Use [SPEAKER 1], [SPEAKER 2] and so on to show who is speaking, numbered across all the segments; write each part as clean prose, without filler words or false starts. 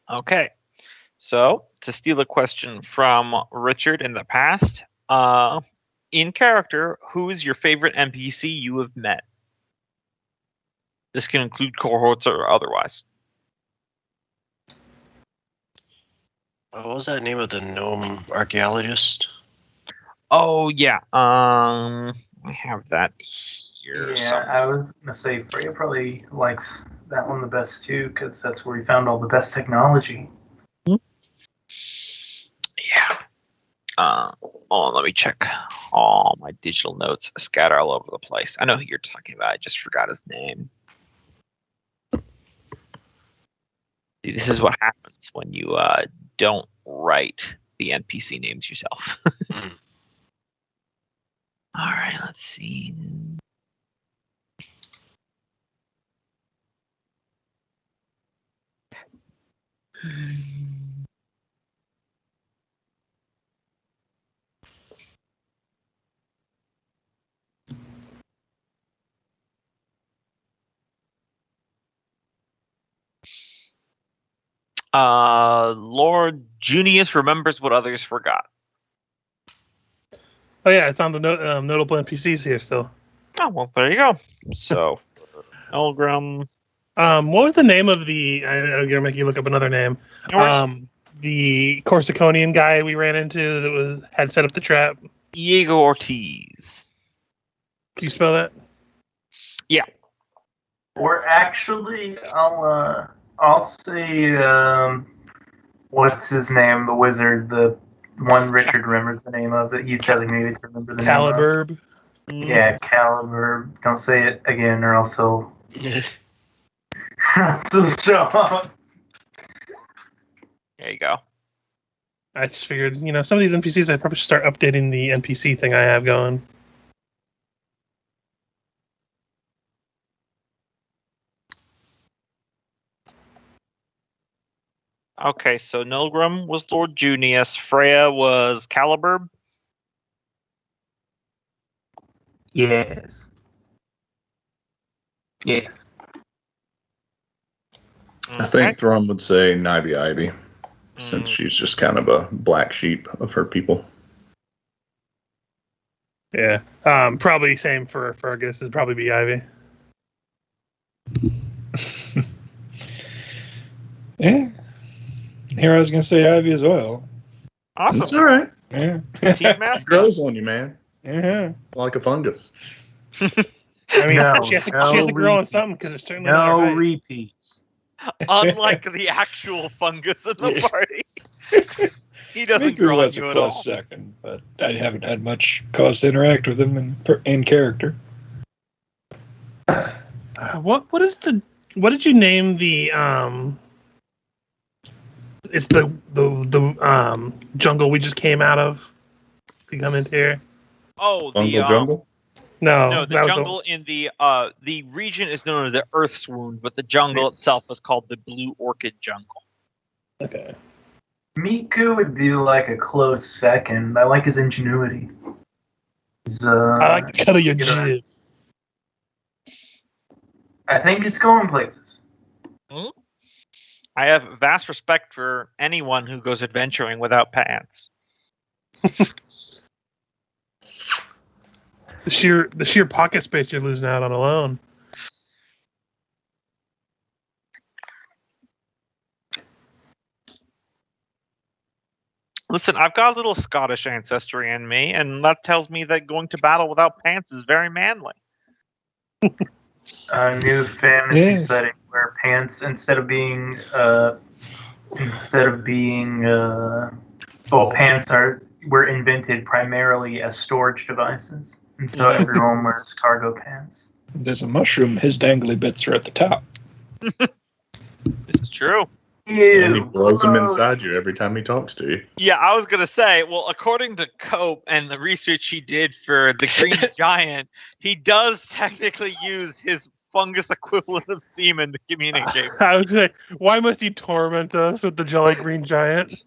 [SPEAKER 1] Okay. So, to steal a question from Richard in the past, in character, who is your favorite NPC you have met? This can include cohorts or otherwise.
[SPEAKER 2] What was that name of the gnome archaeologist?
[SPEAKER 1] Oh yeah, I have that here.
[SPEAKER 3] Yeah, I was gonna say Freya probably likes that one the best too, because that's where he found all the best technology.
[SPEAKER 1] Yeah. Let me check. All my digital notes scatter all over the place. I know who you're talking about. I just forgot his name. See, this is what happens when you don't write the NPC names yourself. All right, let's see. Lord Junius remembers what others forgot.
[SPEAKER 4] Oh yeah, it's on the notable NPCs here still.
[SPEAKER 1] Oh well, there you go. So, Elgrim.
[SPEAKER 4] What was the name of the? I'm gonna make you look up another name. The Corsiconian guy we ran into that had set up the trap.
[SPEAKER 1] Diego Ortiz.
[SPEAKER 4] Can you spell that?
[SPEAKER 1] Yeah.
[SPEAKER 3] Or actually, I'll say what's his name? The wizard, the one Richard remembers the name of that he's designated to remember the
[SPEAKER 4] Caliburb.
[SPEAKER 3] name of. Yeah, Caliburb. Don't say it again, or else he'll show up.
[SPEAKER 1] There you go.
[SPEAKER 4] I just figured, some of these NPCs, I probably should start updating the NPC thing I have going.
[SPEAKER 1] Okay, so Nilgrim was Lord Junius. Freya was Caliburb.
[SPEAKER 3] Yes. Yes.
[SPEAKER 5] I think Thrum would say Nivy Ivy, since she's just kind of a black sheep of her people.
[SPEAKER 4] Yeah. Probably same for Fergus. It'd probably be Ivy.
[SPEAKER 6] Yeah. Here I was going to say Ivy as well.
[SPEAKER 1] Awesome.
[SPEAKER 5] That's all right.
[SPEAKER 6] Yeah.
[SPEAKER 5] It grows on you, man.
[SPEAKER 6] Yeah.
[SPEAKER 5] Like a fungus.
[SPEAKER 4] I mean, she has to grow on something because it's certainly
[SPEAKER 3] no
[SPEAKER 4] not right.
[SPEAKER 3] repeats.
[SPEAKER 1] Unlike the actual fungus in the party. He doesn't
[SPEAKER 6] Maybe
[SPEAKER 1] grow on
[SPEAKER 6] was
[SPEAKER 1] you
[SPEAKER 6] a
[SPEAKER 1] at all.
[SPEAKER 6] close second, but I haven't had much cause to interact with him in character.
[SPEAKER 4] What did you name the it's the jungle we just came out of to come into here?
[SPEAKER 1] Oh,
[SPEAKER 5] Fungal jungle?
[SPEAKER 1] No, the jungle in the region is known as the Earth's Wound, but the jungle itself is called the Blue Orchid Jungle.
[SPEAKER 4] Okay.
[SPEAKER 3] Miku would be like a close second. I like his ingenuity.
[SPEAKER 4] I like the cut of your jib.
[SPEAKER 3] I think it's going places.
[SPEAKER 1] I have vast respect for anyone who goes adventuring without pants.
[SPEAKER 4] The sheer pocket space you're losing out on alone.
[SPEAKER 1] Listen, I've got a little Scottish ancestry in me, and that tells me that going to battle without pants is very manly.
[SPEAKER 3] A new fantasy setting where pants, instead of being pants were invented primarily as storage devices, and so everyone wears cargo pants.
[SPEAKER 6] There's a mushroom. His dangly bits are at the top.
[SPEAKER 1] This is true.
[SPEAKER 5] And he blows them inside you every time he talks to you.
[SPEAKER 1] Yeah, I was going to say, well, according to Cope and the research he did for the Green Giant, he does technically use his fungus equivalent of semen to communicate.
[SPEAKER 4] I was saying, why must he torment us with the Jolly Green Giant?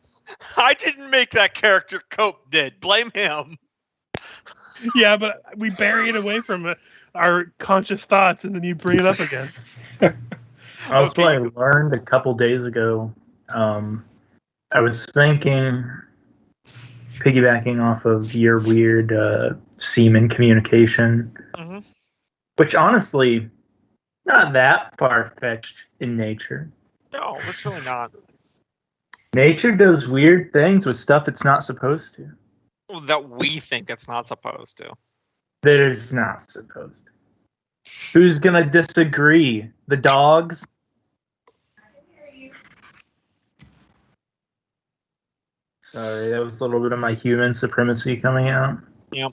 [SPEAKER 1] I didn't make that character. Cope did. Blame him.
[SPEAKER 4] Yeah, but we bury it away from our conscious thoughts, and then you bring it up again.
[SPEAKER 3] Also, I learned a couple days ago I was thinking, piggybacking off of your weird semen communication,
[SPEAKER 1] Mm-hmm.
[SPEAKER 3] which honestly, not that far-fetched in nature.
[SPEAKER 1] No, it's really not.
[SPEAKER 3] Nature does weird things with stuff it's not supposed to.
[SPEAKER 1] That we think it's not supposed to.
[SPEAKER 3] That it's not supposed to. Who's gonna disagree? The dogs? Sorry, that was a little bit of my human supremacy coming out.
[SPEAKER 1] Yep.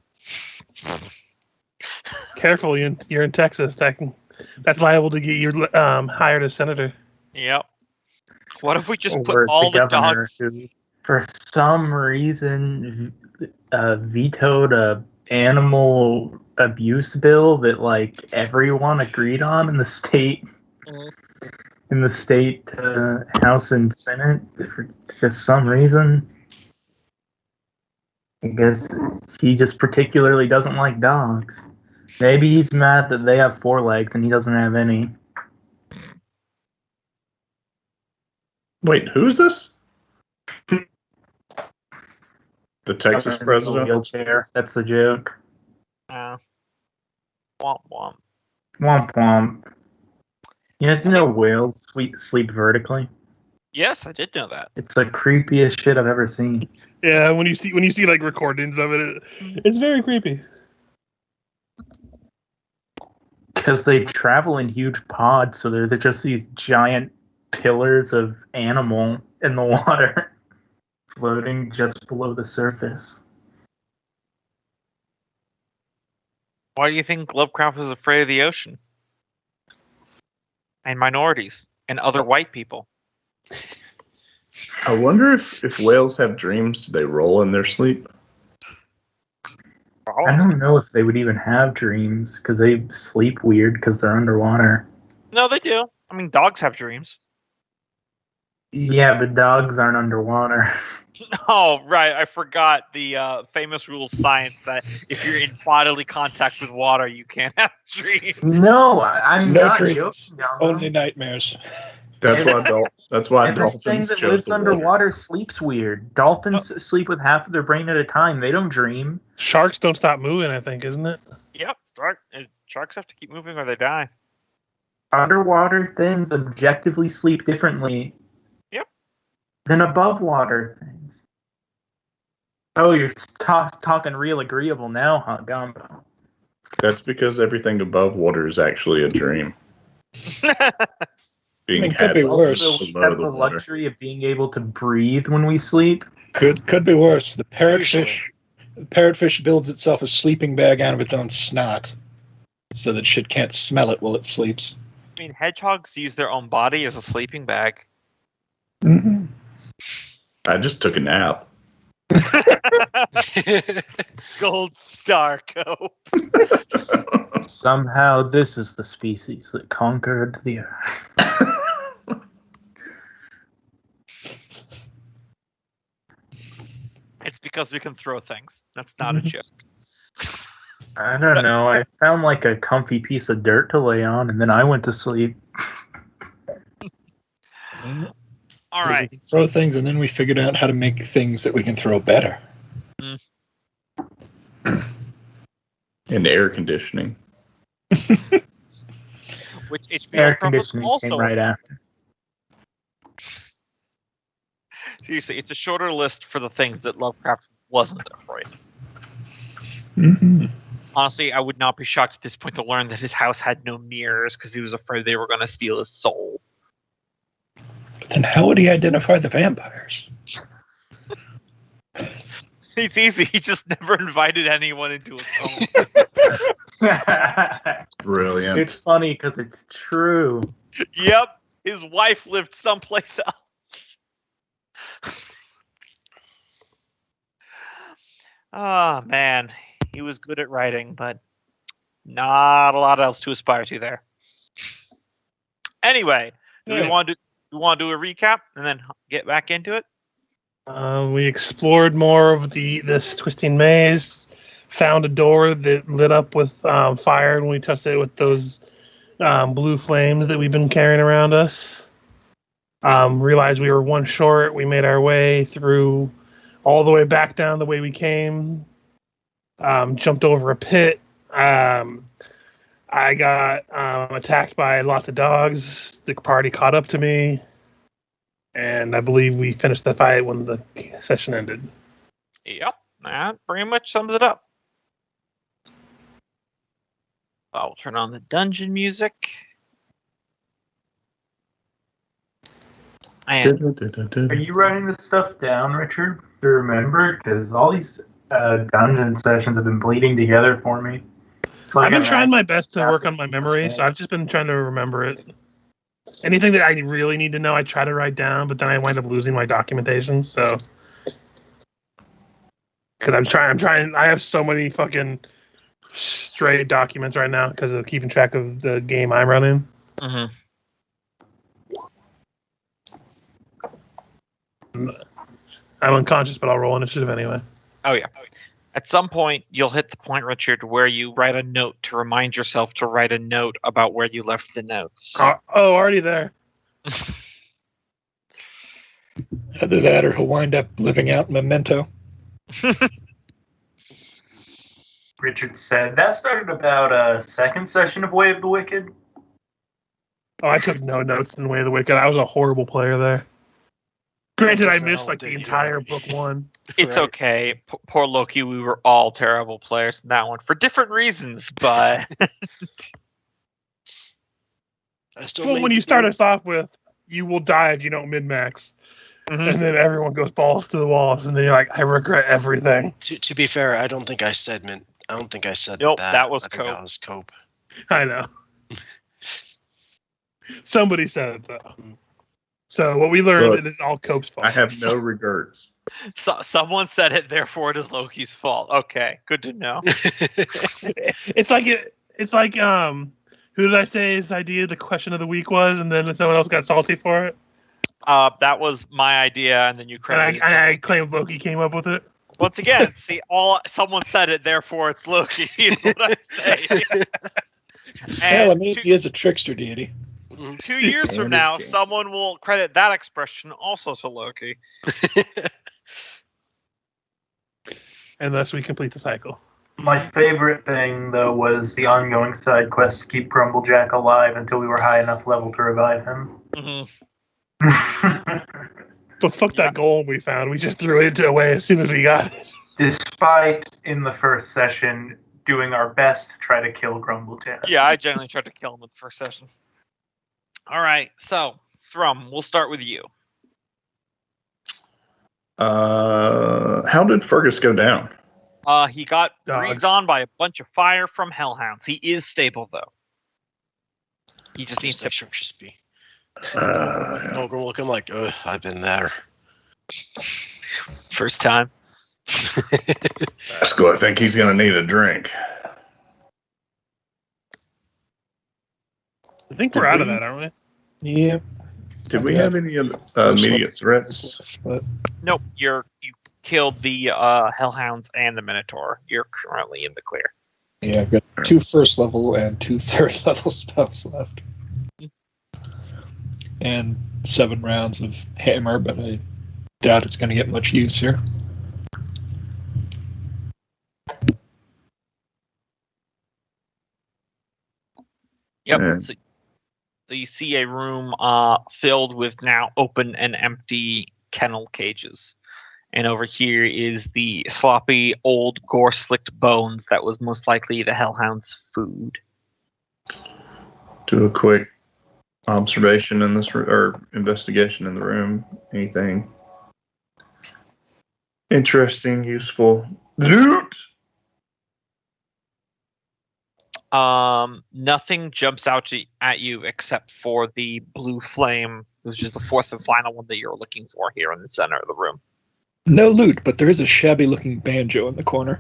[SPEAKER 4] Careful, you're in Texas. That's liable to get you hired as senator.
[SPEAKER 1] Yep. What if we just
[SPEAKER 3] Or
[SPEAKER 1] put all the
[SPEAKER 3] governor
[SPEAKER 1] dogs?
[SPEAKER 3] who, for some reason, vetoed a animal abuse bill that like everyone agreed on in the state,
[SPEAKER 1] Mhm.
[SPEAKER 3] in the state House and Senate for just some reason. I guess he just particularly doesn't like dogs. Maybe he's mad that they have 4 legs and he doesn't have any.
[SPEAKER 5] Wait, who's this? The Texas
[SPEAKER 3] In a
[SPEAKER 5] president?
[SPEAKER 3] wheelchair. That's the joke.
[SPEAKER 1] Womp womp.
[SPEAKER 3] Womp womp. You have to know whales sleep vertically.
[SPEAKER 1] Yes, I did know that.
[SPEAKER 3] It's the creepiest shit I've ever seen.
[SPEAKER 4] Yeah, when you see like recordings of it, it's very creepy.
[SPEAKER 3] Because they travel in huge pods, so they're just these giant pillars of animal in the water, floating just below the surface.
[SPEAKER 1] Why do you think Lovecraft was afraid of the ocean? And minorities and other white people.
[SPEAKER 5] I wonder if whales have dreams. Do they roll in their sleep?
[SPEAKER 3] I don't know if they would even have dreams, because they sleep weird because they're underwater.
[SPEAKER 1] No, they do. I mean, dogs have dreams.
[SPEAKER 3] Yeah, but dogs aren't underwater.
[SPEAKER 1] Oh, right. I forgot the famous rule of science that if you're in bodily contact with water, you can't have dreams.
[SPEAKER 3] No, I'm
[SPEAKER 6] No
[SPEAKER 3] not
[SPEAKER 6] dreams.
[SPEAKER 3] joking.
[SPEAKER 6] Only nightmares.
[SPEAKER 5] That's why
[SPEAKER 3] Everything
[SPEAKER 5] dolphins
[SPEAKER 3] that
[SPEAKER 5] chose
[SPEAKER 3] lives
[SPEAKER 5] the water.
[SPEAKER 3] underwater sleeps weird. Dolphins sleep with half of their brain at a time. They don't dream.
[SPEAKER 4] Sharks don't stop moving, I think, isn't it?
[SPEAKER 1] Yep. Sharks have to keep moving or they die.
[SPEAKER 3] Underwater things objectively sleep differently than above water things. Oh, you're talking real agreeable now, huh, Gumbo?
[SPEAKER 5] That's because everything above water is actually a dream. Being
[SPEAKER 6] It could be worse.
[SPEAKER 3] Also, we
[SPEAKER 5] below
[SPEAKER 3] have
[SPEAKER 5] the
[SPEAKER 3] the
[SPEAKER 5] water.
[SPEAKER 3] luxury of being able to breathe when we sleep.
[SPEAKER 6] Could be worse. The
[SPEAKER 2] Usually.
[SPEAKER 6] parrotfish builds itself a sleeping bag out of its own snot, so that shit can't smell it while it sleeps.
[SPEAKER 1] I mean, hedgehogs use their own body as a sleeping bag.
[SPEAKER 6] Mm-hmm.
[SPEAKER 5] I just took a nap.
[SPEAKER 1] Gold star cope.
[SPEAKER 3] Somehow, this is the species that conquered the Earth.
[SPEAKER 1] It's because we can throw things. That's not a joke.
[SPEAKER 3] I don't know. I found like a comfy piece of dirt to lay on, and then I went to sleep.
[SPEAKER 1] All
[SPEAKER 6] We
[SPEAKER 1] right.
[SPEAKER 6] can throw things, and then we figured out how to make things that we can throw better.
[SPEAKER 5] And air conditioning.
[SPEAKER 1] Which HBO
[SPEAKER 3] Air
[SPEAKER 1] Pro was
[SPEAKER 3] conditioning
[SPEAKER 1] also
[SPEAKER 3] came right after.
[SPEAKER 1] Seriously, it's a shorter list for the things that Lovecraft wasn't afraid.
[SPEAKER 6] Mm-hmm.
[SPEAKER 1] Honestly, I would not be shocked at this point to learn that his house had no mirrors because he was afraid they were going to steal his soul.
[SPEAKER 6] But then how would he identify the vampires?
[SPEAKER 1] It's easy. He just never invited anyone into his home.
[SPEAKER 5] Brilliant.
[SPEAKER 3] It's funny because it's true.
[SPEAKER 1] Yep. His wife lived someplace else. Ah, man. He was good at writing, but not a lot else to aspire to there. Anyway, do we want to do a recap and then get back into it?
[SPEAKER 4] We explored more of this twisting maze, found a door that lit up with fire, and we touched it with those blue flames that we've been carrying around us. Realized we were one short. We made our way through all the way back down the way we came. Jumped over a pit. I got attacked by lots of dogs. The party caught up to me. And I believe we finished the fight when the session ended.
[SPEAKER 1] Yep, that pretty much sums it up. I'll turn on the dungeon music. And
[SPEAKER 3] Are you writing this stuff down, Richard, to remember? Because all these dungeon sessions have been bleeding together for me. It's like
[SPEAKER 4] I've been
[SPEAKER 3] an
[SPEAKER 4] trying my best to
[SPEAKER 3] act-
[SPEAKER 4] work on my memory, so I've just been trying to remember it. Anything that I really need to know, I try to write down, but then I wind up losing my documentation. So, because I'm trying. I have so many fucking stray documents right now because of keeping track of the game I'm running.
[SPEAKER 1] mhm.
[SPEAKER 4] I'm unconscious, but I'll roll initiative anyway.
[SPEAKER 1] Oh yeah. At some point, you'll hit the point, Richard, where you write a note to remind yourself to write a note about where you left the notes.
[SPEAKER 4] Already there.
[SPEAKER 6] Either that or he'll wind up living out Memento.
[SPEAKER 3] Richard said that started about a second session of Way of the Wicked.
[SPEAKER 4] Oh, I took no notes in Way of the Wicked. I was a horrible player there. Granted, I
[SPEAKER 2] Just
[SPEAKER 4] missed
[SPEAKER 2] all
[SPEAKER 4] like the
[SPEAKER 2] day,
[SPEAKER 4] entire
[SPEAKER 2] right?
[SPEAKER 4] book one.
[SPEAKER 1] It's
[SPEAKER 2] Right.
[SPEAKER 1] okay. Poor Loki, we were all terrible players in that one for different reasons, but
[SPEAKER 2] I still
[SPEAKER 4] Well,
[SPEAKER 2] made
[SPEAKER 4] when
[SPEAKER 2] the
[SPEAKER 4] you start
[SPEAKER 2] game.
[SPEAKER 4] us off with, you will die if you don't min-max.
[SPEAKER 1] Mhm.
[SPEAKER 4] And then everyone goes balls to the walls, and then you're like, I regret everything.
[SPEAKER 2] To be fair, I don't think I said I don't think I said
[SPEAKER 1] Nope,
[SPEAKER 2] that.
[SPEAKER 1] that was
[SPEAKER 2] I think
[SPEAKER 1] Cope.
[SPEAKER 2] that was Cope.
[SPEAKER 4] I know. Somebody said it, though. So what we learned,
[SPEAKER 5] Look,
[SPEAKER 4] it is all Cope's fault.
[SPEAKER 5] I have no regrets.
[SPEAKER 1] someone said it, therefore it is Loki's fault. Okay, good to know.
[SPEAKER 4] It's like who did I say his idea, the question of the week was, and then someone else got salty for it?
[SPEAKER 1] That was my idea, and then you
[SPEAKER 4] And
[SPEAKER 1] credited.
[SPEAKER 4] I claimed Loki came up with it.
[SPEAKER 1] Once again, see, someone said it, therefore it's Loki. Is what I say.
[SPEAKER 6] Well, I
[SPEAKER 1] And
[SPEAKER 6] mean, he is a trickster deity.
[SPEAKER 1] 2 years from
[SPEAKER 5] And
[SPEAKER 1] now,
[SPEAKER 5] it's game.
[SPEAKER 1] someone will credit that expression also to Loki.
[SPEAKER 4] And thus we complete the cycle.
[SPEAKER 3] My favorite thing, though, was the ongoing side quest to keep Grumblejack alive until we were high enough level to revive him.
[SPEAKER 1] Mhm.
[SPEAKER 4] But fuck that goal we found. We just threw it away as soon as we got it.
[SPEAKER 3] Despite, in the first session, doing our best to try to kill Grumblejack.
[SPEAKER 1] Yeah, I generally tried to kill him in the first session. All right, so Thrum, we'll start with you.
[SPEAKER 5] How did Fergus go down?
[SPEAKER 1] He got
[SPEAKER 4] Dogs.
[SPEAKER 1] breathed on by a bunch of fire from hellhounds. He is stable though. He just needs
[SPEAKER 2] Just like
[SPEAKER 1] to.
[SPEAKER 2] Shrimp Crispy.
[SPEAKER 5] Uh,
[SPEAKER 2] No, we're looking like, I've been there.
[SPEAKER 1] First time.
[SPEAKER 5] Pascal, I think he's going to need a drink.
[SPEAKER 4] I think we're out of that, aren't we?
[SPEAKER 6] Yeah.
[SPEAKER 5] Did we have any other immediate threats?
[SPEAKER 6] But
[SPEAKER 1] Nope, you killed the hellhounds and the minotaur. You're currently in the clear.
[SPEAKER 6] yeah, I've got 2 first level and 2 third level spells left. And 7 rounds of hammer, but I doubt it's going to get much use here.
[SPEAKER 1] Yep.
[SPEAKER 5] Yeah.
[SPEAKER 1] So you see a room filled with now open and empty kennel cages. And over here is the sloppy, old, gore-slicked bones that was most likely the hellhound's food.
[SPEAKER 5] Do a quick observation in this or investigation in the room. Anything interesting, useful? Loot.
[SPEAKER 1] Nothing jumps out at you except for the blue flame, which is the fourth and final one that you're looking for here in the center of the room.
[SPEAKER 6] No loot, but there is a shabby-looking banjo in the corner.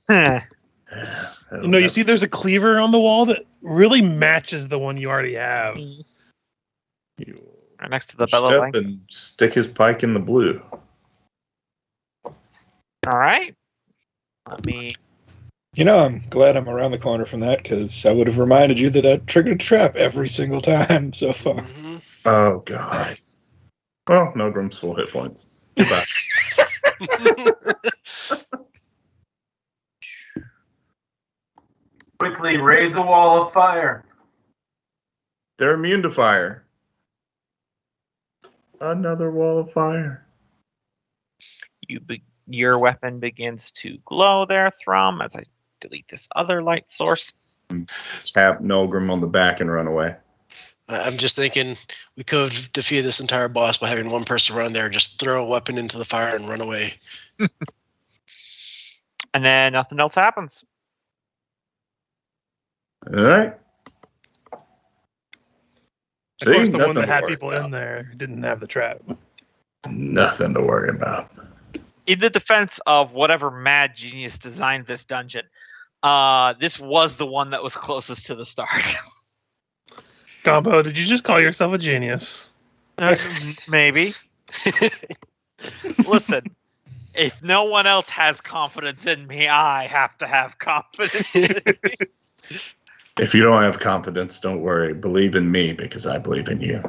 [SPEAKER 4] No, you see there's a cleaver on the wall that really matches the one you already have.
[SPEAKER 1] Right next to the bellow
[SPEAKER 5] Step
[SPEAKER 1] link.
[SPEAKER 5] and stick his pike in the blue.
[SPEAKER 1] All right. Let me.
[SPEAKER 6] You know, I'm glad I'm around the corner from that, because I would have reminded you that I triggered a trap every single time so far.
[SPEAKER 2] Mhm.
[SPEAKER 5] Oh, God. Well, Nogram's full hit points. Goodbye.
[SPEAKER 3] Quickly raise a wall of fire.
[SPEAKER 5] They're immune to fire. Another wall of fire.
[SPEAKER 1] Your weapon begins to glow there, Thrum, as I delete this other light source.
[SPEAKER 5] Tap Nogram on the back and run away.
[SPEAKER 2] I'm just thinking we could defeat this entire boss by having one person run there, just throw a weapon into the fire and run away.
[SPEAKER 1] And then nothing else happens.
[SPEAKER 5] All right.
[SPEAKER 4] Of course, the one
[SPEAKER 5] nothing
[SPEAKER 4] that
[SPEAKER 5] to
[SPEAKER 4] had
[SPEAKER 5] worry
[SPEAKER 4] people
[SPEAKER 5] about.
[SPEAKER 4] in there didn't have the trap.
[SPEAKER 5] Nothing to worry about.
[SPEAKER 1] In the defense of whatever mad genius designed this dungeon, this was the one that was closest to the start.
[SPEAKER 4] Gombo, did you just call yourself a genius?
[SPEAKER 1] Maybe. Listen, if no one else has confidence in me, I have to have confidence in me.
[SPEAKER 5] If you don't have confidence, don't worry. Believe in me because I believe in you.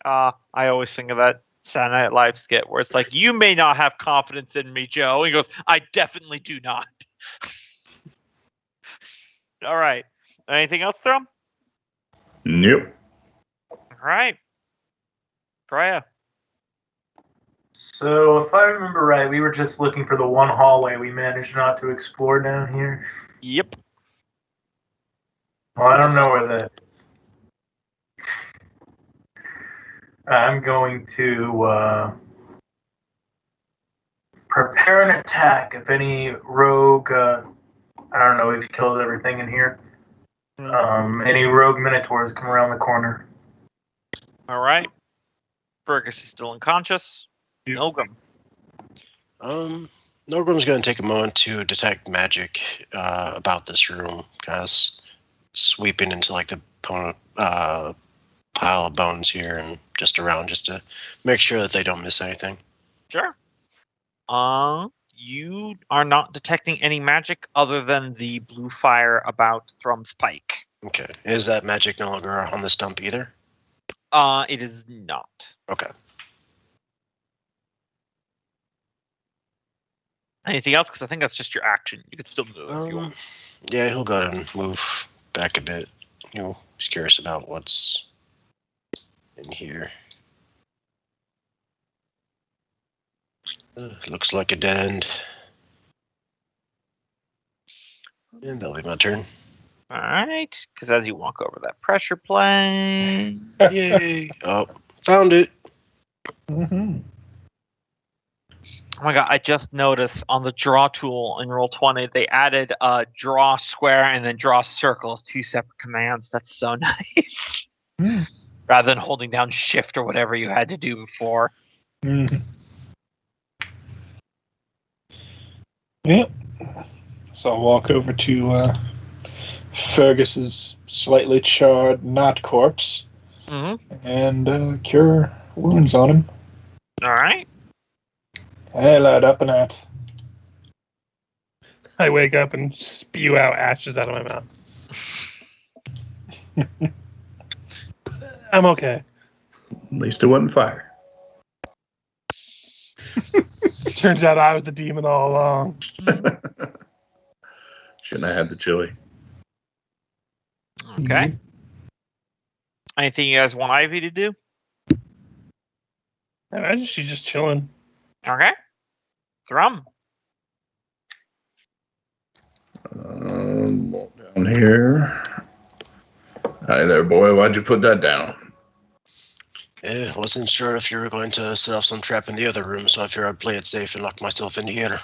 [SPEAKER 1] I always think of that Saturday Night Live skit where it's like, you may not have confidence in me, Joe. He goes, I definitely do not. All right. Anything else, Thrum?
[SPEAKER 5] Nope.
[SPEAKER 1] All right. Freya.
[SPEAKER 3] So, if I remember right, we were just looking for the one hallway we managed not to explore down here.
[SPEAKER 1] Yep.
[SPEAKER 3] Well, I don't know where that is. I'm going to prepare an attack if any rogue. I don't know, we've killed everything in here. Any rogue minotaurs come around the corner.
[SPEAKER 1] All right. Fergus is still unconscious. Nogram.
[SPEAKER 2] Nogram's going to take a moment to detect magic about this room, guys. Sweeping into like the pile of bones here and just around, just to make sure that they don't miss anything.
[SPEAKER 1] Sure. You are not detecting any magic other than the blue fire about Thrum's pike.
[SPEAKER 2] Okay. Is that magic no longer on the stump either?
[SPEAKER 1] It is not.
[SPEAKER 2] Okay.
[SPEAKER 1] Anything else? Because I think that's just your action. You could still move if you want.
[SPEAKER 2] Yeah, he'll go ahead and move back a bit. He's curious about what's in here. Looks like a dead end. And that'll be my turn.
[SPEAKER 1] All right. Because as you walk over that pressure plate.
[SPEAKER 2] Yay! Oh, found it.
[SPEAKER 6] Mm-hmm.
[SPEAKER 1] Oh my god, I just noticed on the draw tool in Roll20, they added draw square and then draw circle as two separate commands. That's so nice.
[SPEAKER 6] Mm.
[SPEAKER 1] Rather than holding down shift or whatever you had to do before.
[SPEAKER 6] Mm. Yep. So I'll walk over to Fergus's slightly charred knot corpse and cure wounds on him.
[SPEAKER 1] All right.
[SPEAKER 6] Hey, lad, up and at.
[SPEAKER 4] I wake up and spew out ashes out of my mouth. I'm okay.
[SPEAKER 5] At least it wasn't fire.
[SPEAKER 4] Turns out I was the demon all along.
[SPEAKER 5] Shouldn't have had the chili.
[SPEAKER 1] Okay. Anything you guys want Ivy to do?
[SPEAKER 4] I imagine she's just chilling.
[SPEAKER 1] Okay. Thrum.
[SPEAKER 5] Walk down here. Hi there, boy. Why'd you put that down?
[SPEAKER 2] Wasn't sure if you were going to set off some trap in the other room, so I figured I'd play it safe and lock myself in here.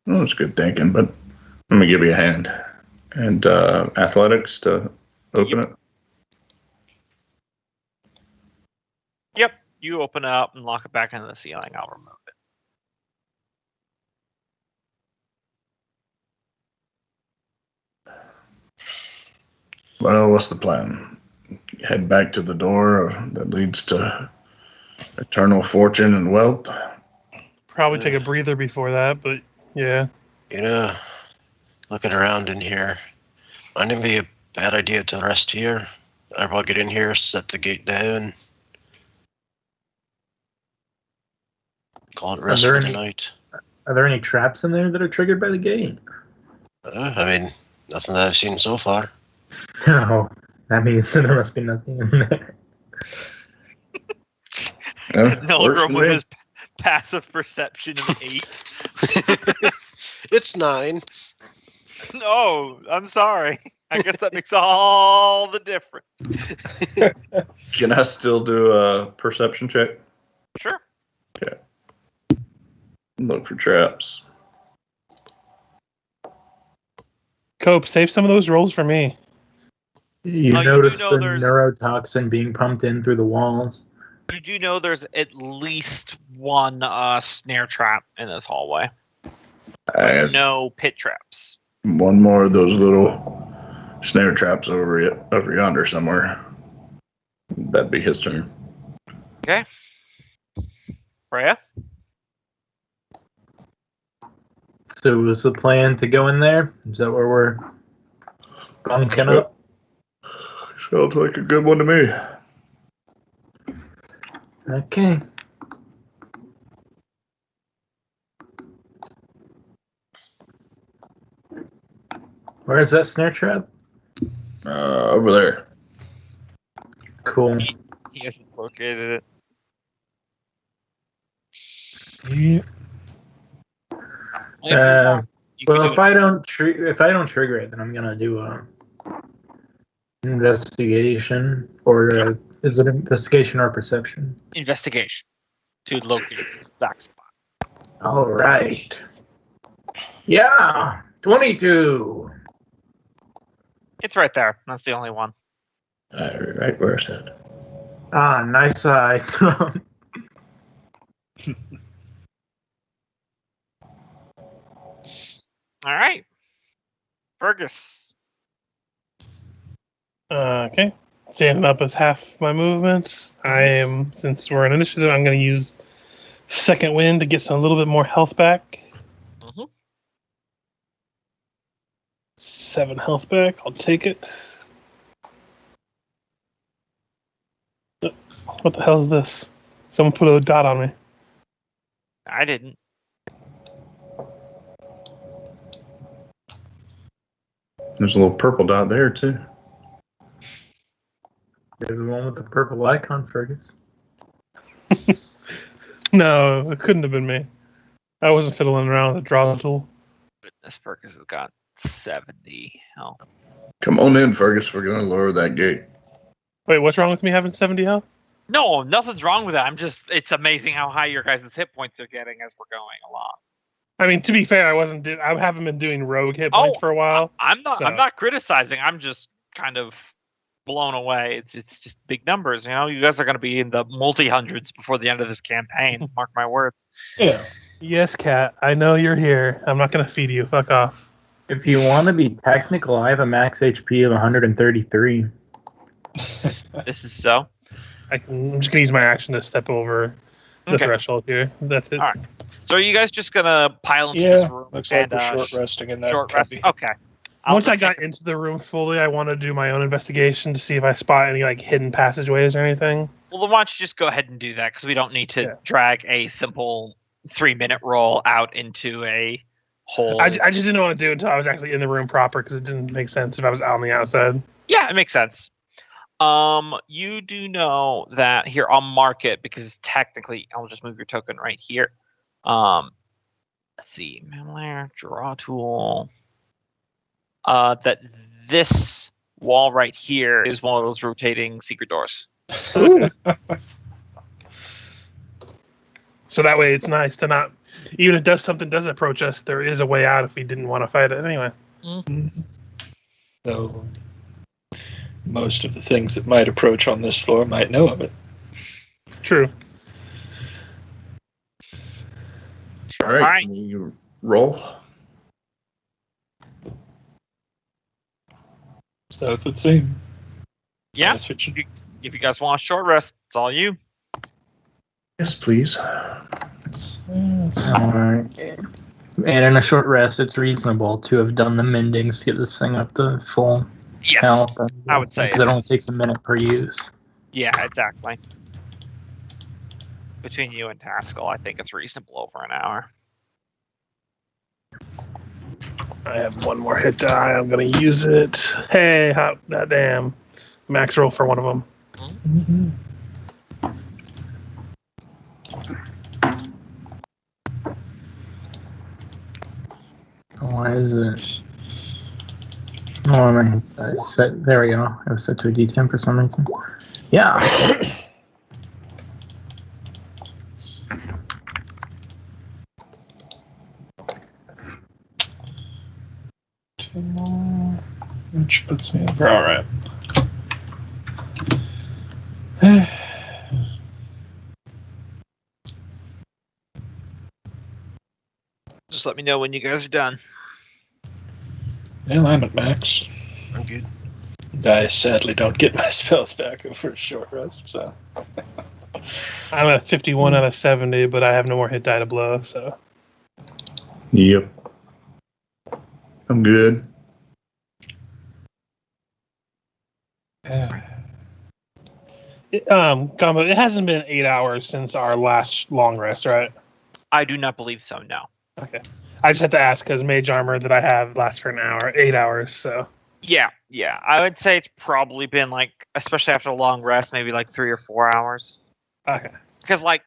[SPEAKER 5] Well, that's good thinking, but let me give you a hand. And athletics to open it.
[SPEAKER 1] Yep. You open it up and lock it back into the ceiling. I'll remove it.
[SPEAKER 5] Well, what's the plan? Head back to the door that leads to eternal fortune and wealth?
[SPEAKER 4] Probably take a breather before that, but yeah.
[SPEAKER 2] looking around in here. Might it be a bad idea to rest here? Everyone get in here, set the gate down. Call it rest
[SPEAKER 3] there
[SPEAKER 2] for the
[SPEAKER 3] any-
[SPEAKER 2] night.
[SPEAKER 3] Are there any traps in there that are triggered by the gate?
[SPEAKER 2] I mean, nothing that I've seen so far.
[SPEAKER 3] No, that means there must be nothing in there.
[SPEAKER 1] Nilgrim
[SPEAKER 5] for
[SPEAKER 1] with
[SPEAKER 5] me.
[SPEAKER 1] his passive perception of 8.
[SPEAKER 2] It's 9.
[SPEAKER 1] No, I'm sorry. I guess that makes all the difference.
[SPEAKER 5] Can I still do a perception check?
[SPEAKER 1] Sure.
[SPEAKER 5] Look for traps.
[SPEAKER 4] Cope, save some of those rolls for me.
[SPEAKER 3] You
[SPEAKER 1] Oh, you do
[SPEAKER 3] notice
[SPEAKER 1] know
[SPEAKER 3] the
[SPEAKER 1] there's-
[SPEAKER 3] neurotoxin being pumped in through the walls.
[SPEAKER 1] You do know there's at least one snare trap in this hallway,
[SPEAKER 5] I
[SPEAKER 1] but
[SPEAKER 5] have
[SPEAKER 1] no pit traps.
[SPEAKER 5] one more of those little snare traps over yonder somewhere. That'd be his turn.
[SPEAKER 1] Okay. Freya?
[SPEAKER 3] So was the plan to go in there? Is that where we're bunking up?
[SPEAKER 5] Sounds like a good one to me.
[SPEAKER 3] Okay. Where is that snare trap?
[SPEAKER 5] Over there.
[SPEAKER 3] Cool.
[SPEAKER 1] He hasn't located it.
[SPEAKER 3] Yeah.
[SPEAKER 1] If you want, you can
[SPEAKER 3] Well,
[SPEAKER 1] do
[SPEAKER 3] if I don't trigger it, then I'm gonna do a investigation, or is it investigation or perception?
[SPEAKER 1] investigation to locate the exact spot.
[SPEAKER 3] All right. Yeah, 22.
[SPEAKER 1] It's right there. That's the only one.
[SPEAKER 5] Right, where's it?
[SPEAKER 3] Ah, nice eye.
[SPEAKER 1] All right. Fergus.
[SPEAKER 4] Okay. Standing up is half my movements. Since we're in initiative, I'm going to use second wind to get a little bit more health back.
[SPEAKER 1] Mm-hmm.
[SPEAKER 4] 7 health back. I'll take it. What the hell is this? Someone put a dot on me.
[SPEAKER 1] I didn't.
[SPEAKER 5] There's a little purple dot there too.
[SPEAKER 3] You're the one with the purple icon, Fergus.
[SPEAKER 4] No, it couldn't have been me. I wasn't fiddling around with the draw tool.
[SPEAKER 1] Goodness, Fergus has got 70 health.
[SPEAKER 5] Come on in, Fergus. We're gonna lower that gate.
[SPEAKER 4] Wait, what's wrong with me having 70 health?
[SPEAKER 1] No, nothing's wrong with that. It's amazing how high your guys' hit points are getting as we're going along.
[SPEAKER 4] I mean, to be fair, I haven't been doing rogue hit points for a while.
[SPEAKER 1] I'm not
[SPEAKER 4] so-
[SPEAKER 1] not criticizing. I'm just kind of blown away. It's just big numbers, you know. You guys are going to be in the multi-hundreds before the end of this campaign. Mark my words.
[SPEAKER 6] Yeah.
[SPEAKER 4] Yes, Cat. I know you're here. I'm not going to feed you. Fuck off.
[SPEAKER 3] If you want to be technical, I have a max HP of 133.
[SPEAKER 1] This is so.
[SPEAKER 4] I'm just going to use my action to step over the
[SPEAKER 1] Okay.
[SPEAKER 4] threshold here. That's it.
[SPEAKER 1] All right. So are you guys just gonna pile into
[SPEAKER 6] Yeah,
[SPEAKER 1] this room
[SPEAKER 6] looks like
[SPEAKER 1] and
[SPEAKER 6] we're short resting in that
[SPEAKER 1] short
[SPEAKER 6] cubby.
[SPEAKER 1] rest? Okay. I'll
[SPEAKER 4] Once I
[SPEAKER 1] just
[SPEAKER 4] got
[SPEAKER 1] take-
[SPEAKER 4] into the room fully, I want to do my own investigation to see if I spot any like hidden passageways or anything.
[SPEAKER 1] Well, then why don't you just go ahead and do that, because we don't need to
[SPEAKER 4] Yeah.
[SPEAKER 1] drag a simple 3-minute roll out into a whole.
[SPEAKER 4] I just didn't want to do it until I was actually in the room proper because it didn't make sense if I was out on the outside.
[SPEAKER 1] Yeah, it makes sense. You do know that here I'll mark it because technically I'll just move your token right here. Let's see, Mamlair, draw tool. That this wall right here is one of those rotating secret doors.
[SPEAKER 4] So that way it's nice to not, even if something does approach us, there is a way out if we didn't want to fight it anyway.
[SPEAKER 6] So most of the things that might approach on this floor might know of it.
[SPEAKER 4] True.
[SPEAKER 5] All right.
[SPEAKER 1] Alright.
[SPEAKER 5] Can you roll?
[SPEAKER 6] So that would seem.
[SPEAKER 1] Yeah,
[SPEAKER 6] That's what you-
[SPEAKER 1] if you guys want a short rest, it's all you.
[SPEAKER 5] Yes, please.
[SPEAKER 3] Alright.
[SPEAKER 7] And in a short rest, it's reasonable to have done the mendings to get this thing up to full
[SPEAKER 1] Yes,
[SPEAKER 7] health.
[SPEAKER 1] I would say
[SPEAKER 7] because it only takes a minute per use.
[SPEAKER 1] Yeah, exactly. Between you and Taskell, I think it's reasonable over an hour.
[SPEAKER 4] I have one more hit die. I'm gonna use it. Hey, hot that damn max roll for one of them.
[SPEAKER 6] Mm-hmm.
[SPEAKER 7] Why is it? Oh, my set. There we go. I was set to a D10 for some reason. Yeah.
[SPEAKER 6] Which puts me over. All right.
[SPEAKER 1] Just let me know when you guys are done.
[SPEAKER 6] Well, I'm at max.
[SPEAKER 2] I'm good.
[SPEAKER 6] I sadly don't get my spells back over a short rest, so.
[SPEAKER 4] I'm at 51 out of 70, but I have no more hit die to blow, so.
[SPEAKER 5] Yep. I'm good.
[SPEAKER 4] Gumbo, it hasn't been 8 hours since our last long rest, right?
[SPEAKER 1] I do not believe so, no.
[SPEAKER 4] Okay. I just had to ask because mage armor that I have lasts for an hour, 8 hours, so.
[SPEAKER 1] Yeah. I would say it's probably been like, especially after a long rest, maybe like 3 or 4 hours.
[SPEAKER 4] Okay.
[SPEAKER 1] Because like,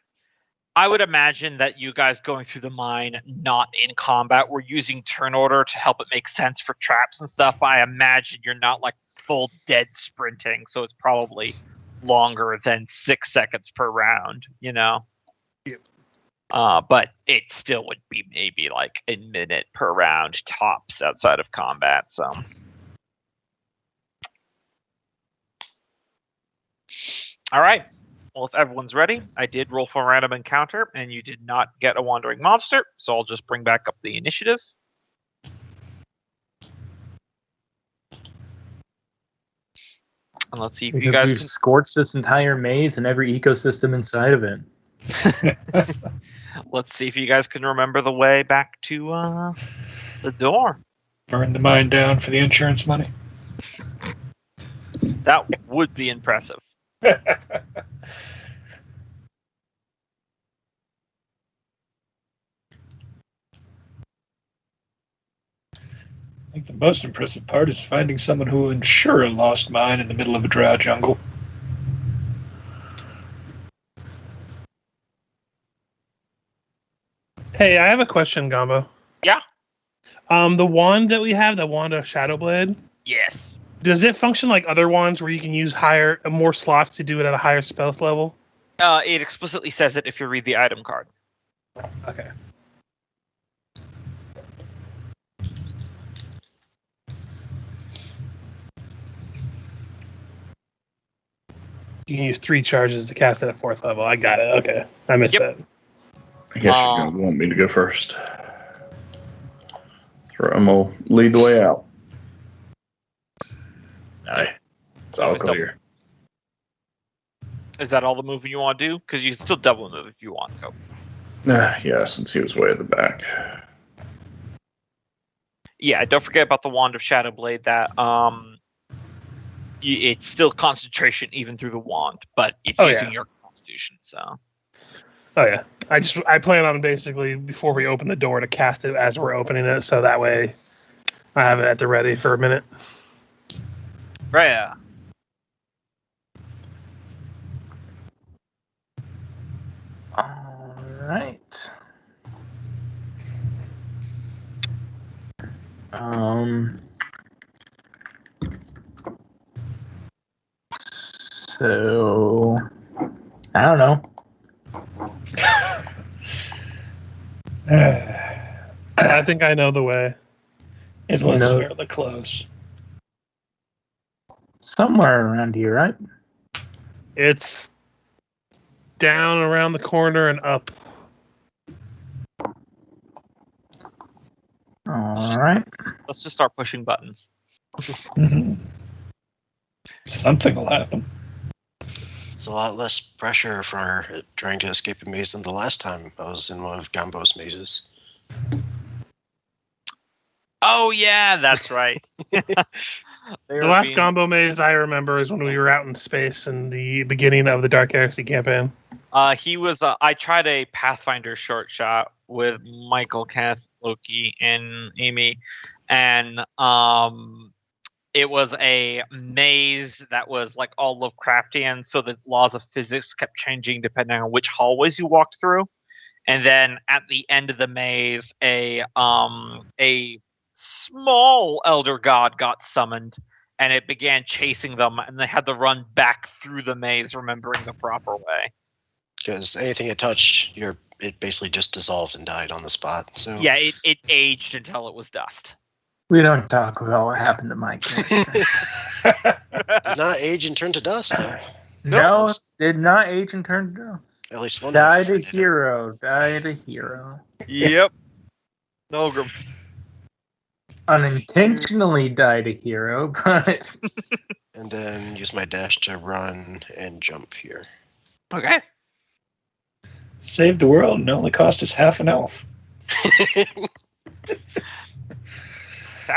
[SPEAKER 1] I would imagine that you guys going through the mine, not in combat, were using turn order to help it make sense for traps and stuff. I imagine you're not like full dead sprinting, so it's probably longer than 6 seconds per round, you know?
[SPEAKER 4] Yep.
[SPEAKER 1] But it still would be maybe like a minute per round tops outside of combat, so. All right. Well, if everyone's ready, I did roll for a random encounter, and you did not get a wandering monster, so I'll just bring back up the initiative. And let's see if
[SPEAKER 7] Because
[SPEAKER 1] you guys
[SPEAKER 7] we've scorched this entire maze and every ecosystem inside of it.
[SPEAKER 1] let's see if you guys can remember the way back to the door.
[SPEAKER 6] Burn the mine down for the insurance money.
[SPEAKER 1] That would be impressive.
[SPEAKER 6] I think the most impressive part is finding someone who will insure a lost mine in the middle of a dry jungle.
[SPEAKER 4] Hey, I have a question, Gumbo.
[SPEAKER 1] Yeah.
[SPEAKER 4] The wand that we have, the wand of Shadowblade,
[SPEAKER 1] Yes.
[SPEAKER 4] does it function like other wands where you can use more slots to do it at a higher spell level?
[SPEAKER 1] It explicitly says it if you read the item card.
[SPEAKER 4] Okay. You can use 3 charges to cast it at 4th level. I got it. Okay. I missed that.
[SPEAKER 5] I guess you're going to want me to go first. I'm going to lead the way out. Aye. It's all clear.
[SPEAKER 1] Is that all the moving you want to do? Because you can still double move if you want to go.
[SPEAKER 5] Yeah, since he was way at the back.
[SPEAKER 1] Yeah, don't forget about the Wand of Shadowblade. That it's still concentration even through the wand, but it's using your Constitution. So.
[SPEAKER 4] Oh yeah, I plan on basically before we open the door to cast it as we're opening it, so that way I have it at the ready for a minute.
[SPEAKER 1] Right.
[SPEAKER 7] All right. So I don't know.
[SPEAKER 4] I think I know the way.
[SPEAKER 6] It was fairly close.
[SPEAKER 7] Somewhere around here, right?
[SPEAKER 4] It's down around the corner and up.
[SPEAKER 7] All right.
[SPEAKER 1] Let's just start pushing buttons.
[SPEAKER 6] Something will happen.
[SPEAKER 2] It's a lot less pressure for trying to escape a maze than the last time I was in one of Gambo's mazes.
[SPEAKER 1] Oh yeah, that's right.
[SPEAKER 4] The last combo maze I remember is when we were out in space in the beginning of the Dark Heresy campaign.
[SPEAKER 1] He was. I tried a Pathfinder short shot with Michael, Kenneth, Loki, and Amy, and it was a maze that was like all Lovecraftian, so the laws of physics kept changing depending on which hallways you walked through. And then at the end of the maze, a small elder god got summoned, and it began chasing them, and they had to run back through the maze, remembering the proper way.
[SPEAKER 2] Because anything it touched, it basically just dissolved and died on the spot. So
[SPEAKER 1] Yeah, it aged until it was dust.
[SPEAKER 7] We don't talk about what happened to my character.
[SPEAKER 2] did not age and turn to dust, though.
[SPEAKER 7] No, did not age and turn to dust.
[SPEAKER 2] At least one.
[SPEAKER 7] Died a hero. Died a hero.
[SPEAKER 1] Yep. Nogrim.
[SPEAKER 7] Unintentionally died a hero, but
[SPEAKER 2] And then use my dash to run and jump here.
[SPEAKER 1] Okay.
[SPEAKER 6] Save the world and only cost us half an elf.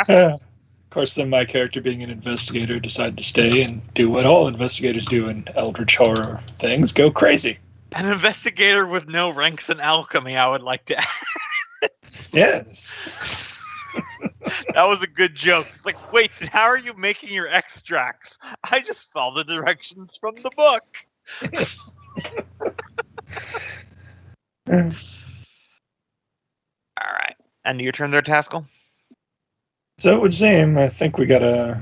[SPEAKER 6] Of course, then my character, being an investigator, decided to stay and do what all investigators do in Eldritch horror things: go crazy.
[SPEAKER 1] An investigator with no ranks in alchemy, I would like to add.
[SPEAKER 6] Yes.
[SPEAKER 1] That was a good joke. It's like, wait, how are you making your extracts? I just follow the directions from the book. All right. And your turn there, Taskell?
[SPEAKER 6] So it would seem. I think we gotta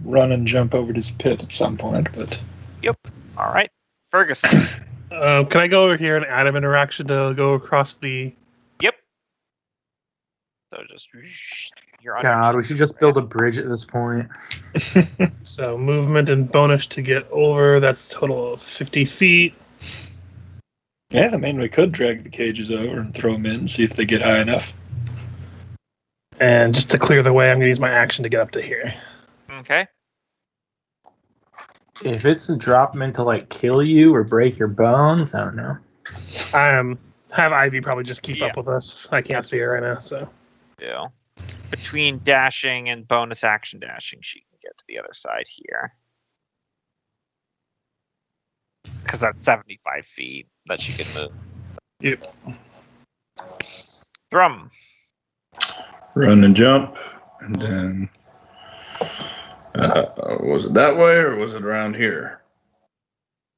[SPEAKER 6] run and jump over this pit at some point, but...
[SPEAKER 1] Yep. All right. Ferguson.
[SPEAKER 4] Can I go over here and add an interaction to go across the...
[SPEAKER 1] Yep. So just... You're
[SPEAKER 7] God, we should just build a bridge at this point.
[SPEAKER 4] So movement and bonus to get over. That's a total of 50 feet.
[SPEAKER 6] Yeah, I mean, we could drag the cages over and throw them in, see if they get high enough.
[SPEAKER 4] And just to clear the way, I'm going to use my action to get up to here.
[SPEAKER 1] Okay.
[SPEAKER 7] If it's a drop meant to like kill you or break your bones, I don't know.
[SPEAKER 4] Have Ivy probably just keep up with us. I can't see her right now, so.
[SPEAKER 1] Yeah. Between dashing and bonus action dashing, she can get to the other side here. Because that's 75 feet that she can move.
[SPEAKER 4] Yep.
[SPEAKER 1] Thrum.
[SPEAKER 5] Run and jump, and then was it that way or was it around here?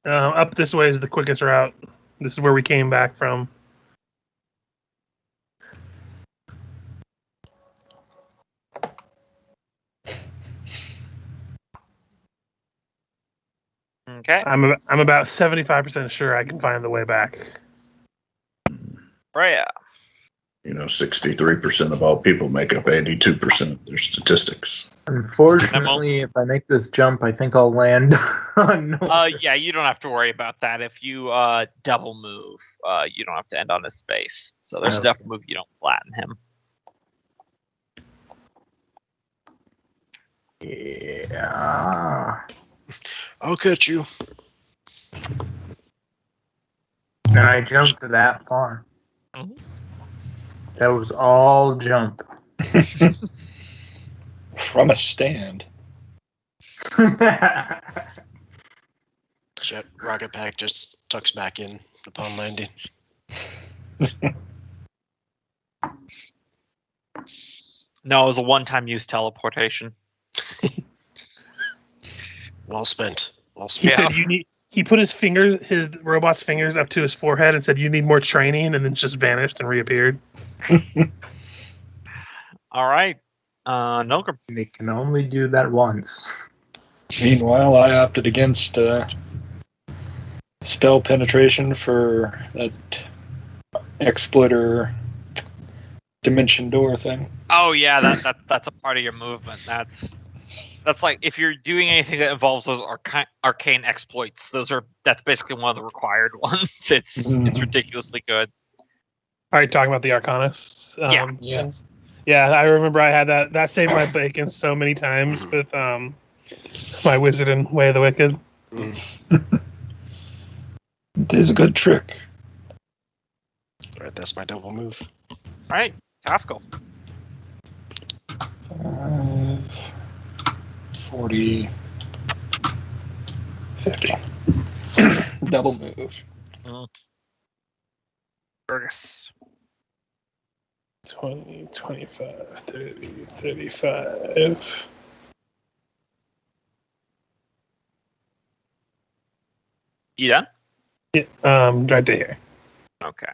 [SPEAKER 4] Up this way is the quickest route. This is where we came back from.
[SPEAKER 1] Okay.
[SPEAKER 4] I'm about 75% sure I can find the way back.
[SPEAKER 1] Freya.
[SPEAKER 5] 63% of all people make up 82% of their statistics.
[SPEAKER 7] Unfortunately, if I make this jump, I think I'll land on
[SPEAKER 1] Yeah, you don't have to worry about that. If you double move, you don't have to end on his space. So there's enough move you don't flatten him.
[SPEAKER 7] Yeah.
[SPEAKER 2] I'll catch you.
[SPEAKER 7] And I jumped that far.
[SPEAKER 1] Mm-hmm.
[SPEAKER 7] That was all jump.
[SPEAKER 6] From a stand.
[SPEAKER 2] Jet rocket pack just tucks back in upon landing.
[SPEAKER 1] No, it was a one-time use teleportation.
[SPEAKER 2] Well spent. Well
[SPEAKER 4] He
[SPEAKER 2] spent.
[SPEAKER 4] said he put his robot's fingers up to his forehead and said, "You need more training," and then just vanished and reappeared.
[SPEAKER 1] All right. Nogrim.
[SPEAKER 7] They can only do that once.
[SPEAKER 6] Meanwhile, I opted against spell penetration for that exploiter dimension door thing.
[SPEAKER 1] Oh yeah, that's a part of your movement. That's like if you're doing anything that involves those arcane exploits. That's basically one of the required ones. It's ridiculously good.
[SPEAKER 4] All right, talking about the Arcanus.
[SPEAKER 1] Yeah.
[SPEAKER 4] Yeah, I remember I had that. That saved my bacon so many times with my Wizard and Way of the Wicked.
[SPEAKER 6] It is a good trick.
[SPEAKER 2] Alright, that's my double move.
[SPEAKER 1] All right, Taskell.
[SPEAKER 6] 40, 50. Double move.
[SPEAKER 1] Fergus.
[SPEAKER 4] 20, 25, 30, 35.
[SPEAKER 1] You done?
[SPEAKER 4] Yeah, right there.
[SPEAKER 1] Okay.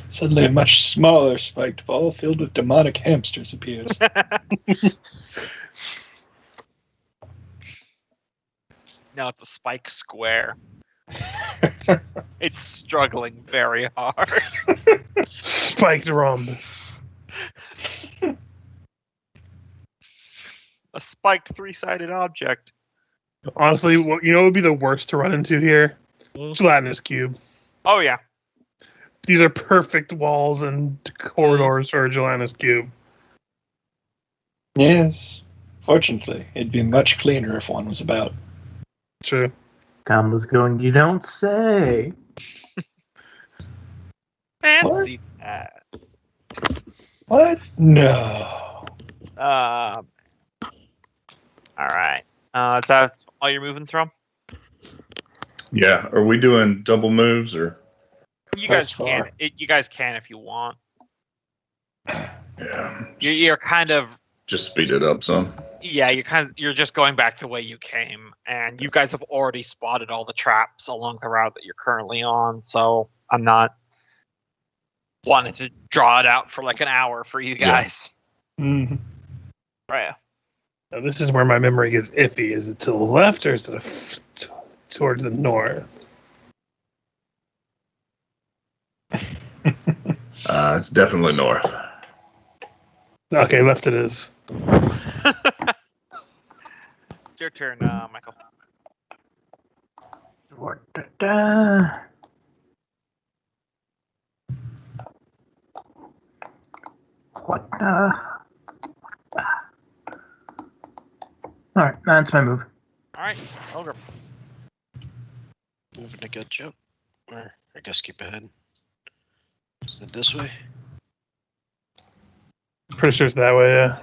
[SPEAKER 6] Suddenly, a much smaller spiked ball filled with demonic hamsters appears.
[SPEAKER 1] Now it's a spike square. It's struggling very hard.
[SPEAKER 4] Spiked rhombus.
[SPEAKER 1] A spiked three-sided object.
[SPEAKER 4] Honestly, what would be the worst to run into here? Gelatinous cube.
[SPEAKER 1] Oh yeah.
[SPEAKER 4] These are perfect walls and corridors for a gelatinous cube.
[SPEAKER 6] Yes. Fortunately, it'd be much cleaner if one was about.
[SPEAKER 4] True.
[SPEAKER 7] Combo's going, you don't say.
[SPEAKER 1] Fancy that.
[SPEAKER 6] What? No.
[SPEAKER 1] All right. Is that all you're moving from?
[SPEAKER 5] Yeah. Are we doing double moves or?
[SPEAKER 1] You
[SPEAKER 6] Press
[SPEAKER 1] guys can.
[SPEAKER 6] far.
[SPEAKER 1] You guys can if you want.
[SPEAKER 5] Yeah.
[SPEAKER 1] You're kind of.
[SPEAKER 5] Just speed it up some.
[SPEAKER 1] Yeah, you're just going back the way you came, and you guys have already spotted all the traps along the route that you're currently on. So I'm not wanting to draw it out for like an hour for you guys.
[SPEAKER 6] Mm.
[SPEAKER 1] Right.
[SPEAKER 4] Now, this is where my memory gets iffy. Is it to the left or is it towards the north?
[SPEAKER 5] It's definitely north.
[SPEAKER 4] Okay, left it is.
[SPEAKER 1] It's your turn, Michael.
[SPEAKER 7] What da-da. What the? Alright, that's my move.
[SPEAKER 1] All right, Ogre.
[SPEAKER 2] Moving to catch up. Or I guess keep ahead. Is it this way?
[SPEAKER 4] Pretty sure it's that way, yeah.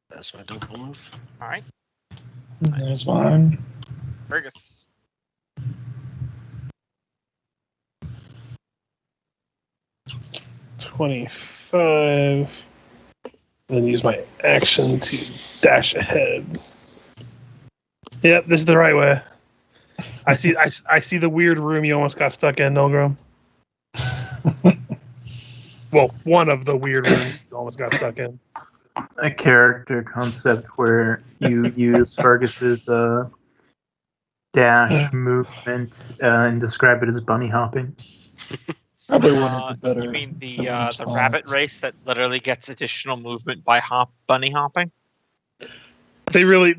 [SPEAKER 2] That's my double move.
[SPEAKER 1] All right,
[SPEAKER 6] There's one.
[SPEAKER 1] Fergus.
[SPEAKER 4] $25. Then use my action to dash ahead. Yep, this is the right way. I see the weird room you almost got stuck in, Nolgrim. Well, one of the weird rooms you almost got stuck in.
[SPEAKER 7] A character concept where you use Fergus's dash movement and describe it as bunny hopping.
[SPEAKER 6] Probably one of the better.
[SPEAKER 1] You mean the
[SPEAKER 6] village
[SPEAKER 1] rabbit
[SPEAKER 6] spots.
[SPEAKER 1] race that literally gets additional movement by bunny hopping?
[SPEAKER 4] They really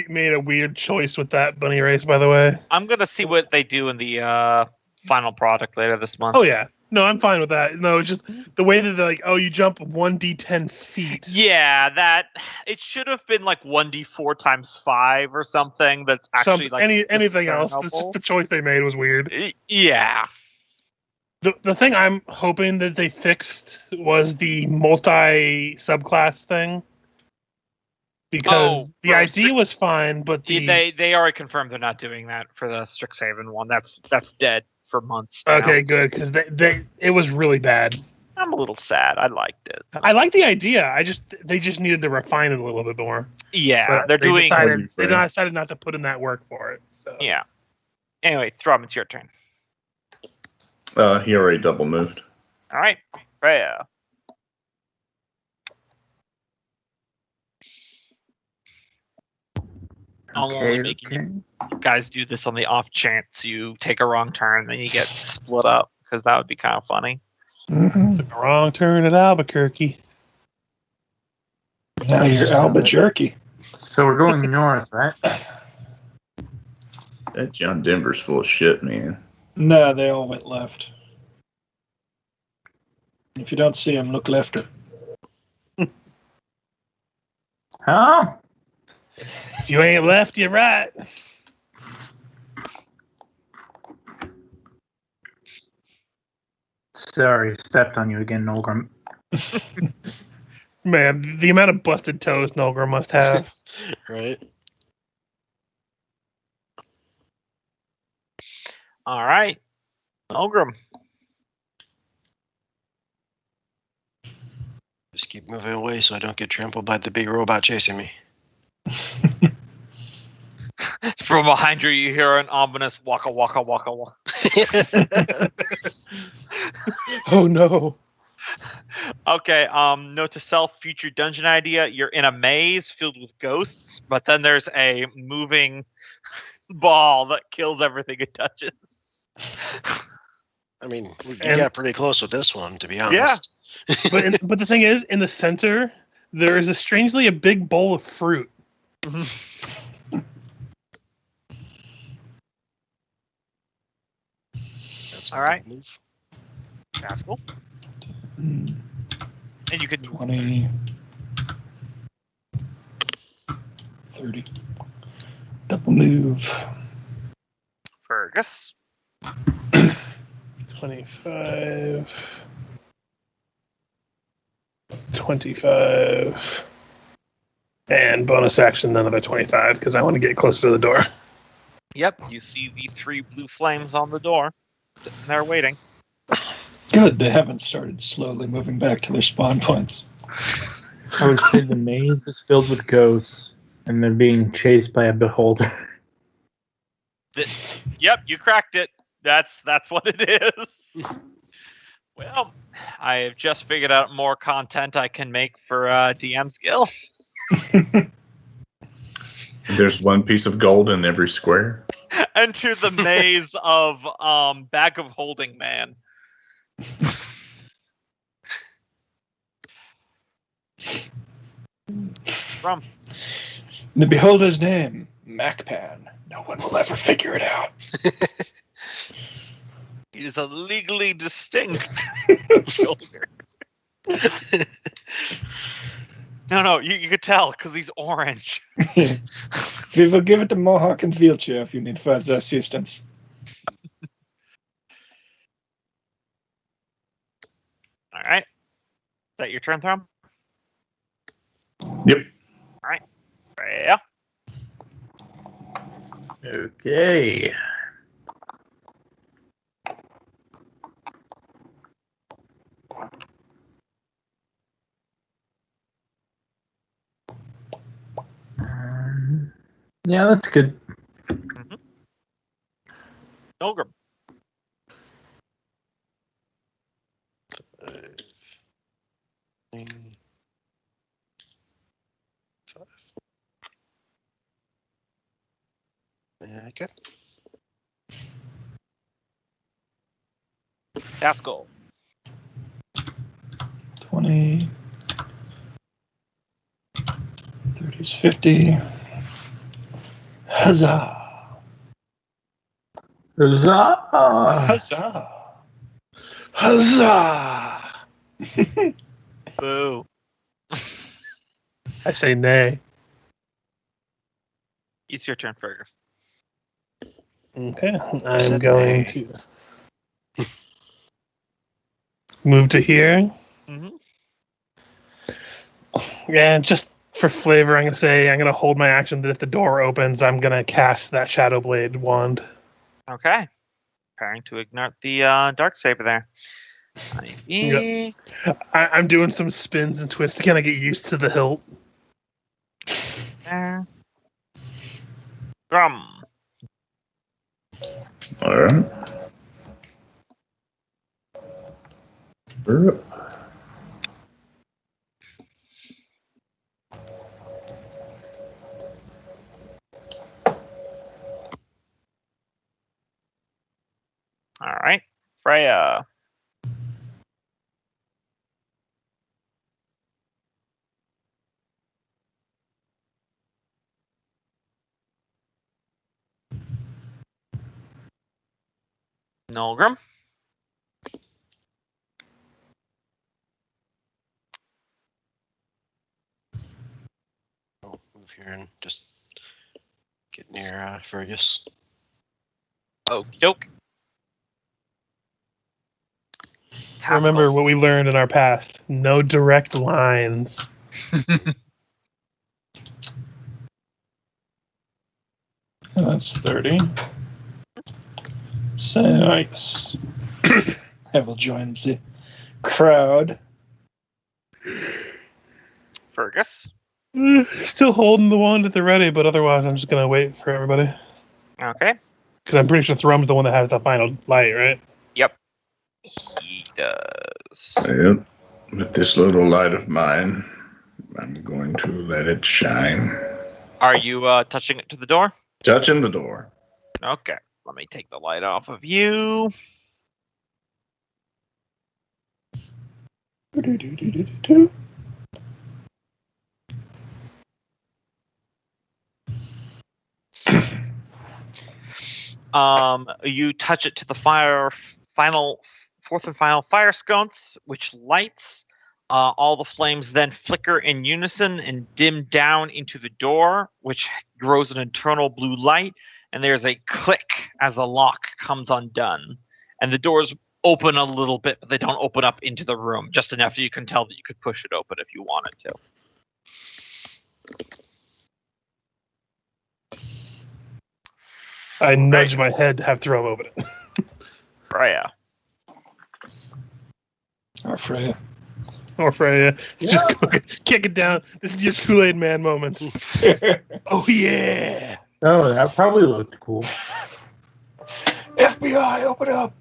[SPEAKER 4] made a weird choice with that bunny race, by the way.
[SPEAKER 1] I'm gonna see what they do in the final product later this month.
[SPEAKER 4] Oh yeah, no, I'm fine with that. No, it's just the way that they're like, oh, you jump 1d10 feet.
[SPEAKER 1] Yeah, that it should have been like 1d4 times 5 or something. That's actually like
[SPEAKER 4] anything else. It's
[SPEAKER 1] discernible.
[SPEAKER 4] just the choice they made was weird.
[SPEAKER 1] Yeah.
[SPEAKER 4] The thing I'm hoping that they fixed was the multi subclass thing. Because the idea was fine, but
[SPEAKER 1] They already confirmed they're not doing that for the Strixhaven one. That's dead for months now.
[SPEAKER 4] Okay, good, because it was really bad.
[SPEAKER 1] I'm a little sad. I liked it.
[SPEAKER 4] I like the idea. They just needed to refine it a little bit more.
[SPEAKER 1] Yeah,
[SPEAKER 4] But
[SPEAKER 1] they're
[SPEAKER 4] they
[SPEAKER 1] doing.
[SPEAKER 4] decided not to put in that work for it. So.
[SPEAKER 1] Yeah. Anyway, Thrum, it's your turn.
[SPEAKER 5] He already double moved.
[SPEAKER 1] All right, Freya. I'm only making you guys do this on the off chance you take a wrong turn, then you get split up, because that would be kind of funny.
[SPEAKER 6] Mm-hmm.
[SPEAKER 4] Took a wrong turn at Albuquerque.
[SPEAKER 6] Now you're Albuquerque.
[SPEAKER 7] So we're going north, right?
[SPEAKER 5] That John Denver's full of shit, man.
[SPEAKER 6] No, they all went left. If you don't see them, look left.
[SPEAKER 7] Huh?
[SPEAKER 4] If you ain't left, you're right.
[SPEAKER 7] Sorry, stepped on you again, Nolgrim.
[SPEAKER 4] Man, the amount of busted toes Nolgrim must have.
[SPEAKER 2] Right?
[SPEAKER 1] All right. Nolgrim.
[SPEAKER 2] Just keep moving away so I don't get trampled by the big robot chasing me.
[SPEAKER 1] From behind you hear an ominous waka waka waka waka.
[SPEAKER 4] Oh no.
[SPEAKER 1] Okay, note to self, future dungeon idea. You're in a maze filled with ghosts, but then there's a moving ball that kills everything it touches.
[SPEAKER 2] I mean, we
[SPEAKER 4] And-
[SPEAKER 2] got pretty close with this one, to be honest.
[SPEAKER 4] But the thing is, in the center, there is strangely a big bowl of fruit.
[SPEAKER 2] That's
[SPEAKER 1] All right.
[SPEAKER 2] Move.
[SPEAKER 1] Pascal.
[SPEAKER 6] Hmm,
[SPEAKER 1] And you can
[SPEAKER 6] 20, 30. Double move.
[SPEAKER 1] Fergus.
[SPEAKER 4] 25. 25. And bonus action, another 25, because I want to get closer to the door.
[SPEAKER 1] Yep, you see the 3 blue flames on the door. Sitting there waiting.
[SPEAKER 6] Good, they haven't started slowly moving back to their spawn points.
[SPEAKER 7] I would say the maze is filled with ghosts, and they're being chased by a beholder.
[SPEAKER 1] Yep, you cracked it. That's what it is. Well, I have just figured out more content I can make for DM skill.
[SPEAKER 5] There's one piece of gold in every square.
[SPEAKER 1] Enter the maze of Bag of Holding Man. From
[SPEAKER 6] The beholder's name, Macpan. No one will ever figure it out.
[SPEAKER 1] he is a legally distinct shoulder. No, you could tell because he's orange.
[SPEAKER 6] We will give it to Mohawk and wheelchair if you need further assistance.
[SPEAKER 1] All right. Is that your turn, Thrum?
[SPEAKER 5] Yep.
[SPEAKER 1] Yeah.
[SPEAKER 7] Okay. Yeah, that's good.
[SPEAKER 1] Nolgrim.
[SPEAKER 2] 5. Okay.
[SPEAKER 1] Pascal.
[SPEAKER 6] 20. 30's 50. Huzzah!
[SPEAKER 7] Huzzah!
[SPEAKER 6] Huzzah!
[SPEAKER 4] Huzzah!
[SPEAKER 1] Boo.
[SPEAKER 4] I say nay.
[SPEAKER 1] It's your turn, Fergus.
[SPEAKER 4] Okay, I'm
[SPEAKER 2] Said
[SPEAKER 4] going
[SPEAKER 2] nay.
[SPEAKER 4] to move to here.
[SPEAKER 1] Mm-hmm.
[SPEAKER 4] Yeah, just for flavor, I'm going to say I'm going to hold my action that if the door opens, I'm going to cast that Shadow Blade wand.
[SPEAKER 1] Okay. Preparing to ignite the dark saber there.
[SPEAKER 4] Yep. I'm doing some spins and twists to kind of get used to the hilt.
[SPEAKER 1] There. Drum.
[SPEAKER 5] All right.
[SPEAKER 1] All right. Freya. Nolgrim.
[SPEAKER 2] here and just get near Fergus.
[SPEAKER 1] Okie doke.
[SPEAKER 4] Remember what we learned in our past. No direct lines.
[SPEAKER 6] That's 30. So nice. I will join the crowd.
[SPEAKER 1] Fergus.
[SPEAKER 4] Still holding the wand at the ready, but otherwise I'm just gonna wait for everybody.
[SPEAKER 1] Okay.
[SPEAKER 4] Because I'm pretty sure Thrum's the one that has the final light, right?
[SPEAKER 1] Yep. He does.
[SPEAKER 5] Yep. With this little light of mine, I'm going to let it shine.
[SPEAKER 1] Are you touching it to the door?
[SPEAKER 5] Touching the door.
[SPEAKER 1] Okay. Let me take the light off of you. You touch it to the fourth and final fire sconce, which lights. All the flames then flicker in unison and dim down into the door, which grows an internal blue light, and there's a click as the lock comes undone. And the doors open a little bit, but they don't open up into the room, just enough that you can tell that you could push it open if you wanted to.
[SPEAKER 4] I nudge my head to have Thrum open it.
[SPEAKER 1] Freya.
[SPEAKER 6] Or Freya.
[SPEAKER 4] Or Freya. Just go, kick it down. This is your Kool-Aid Man moment. Oh, yeah.
[SPEAKER 7] Oh, that probably looked cool.
[SPEAKER 6] FBI, open up!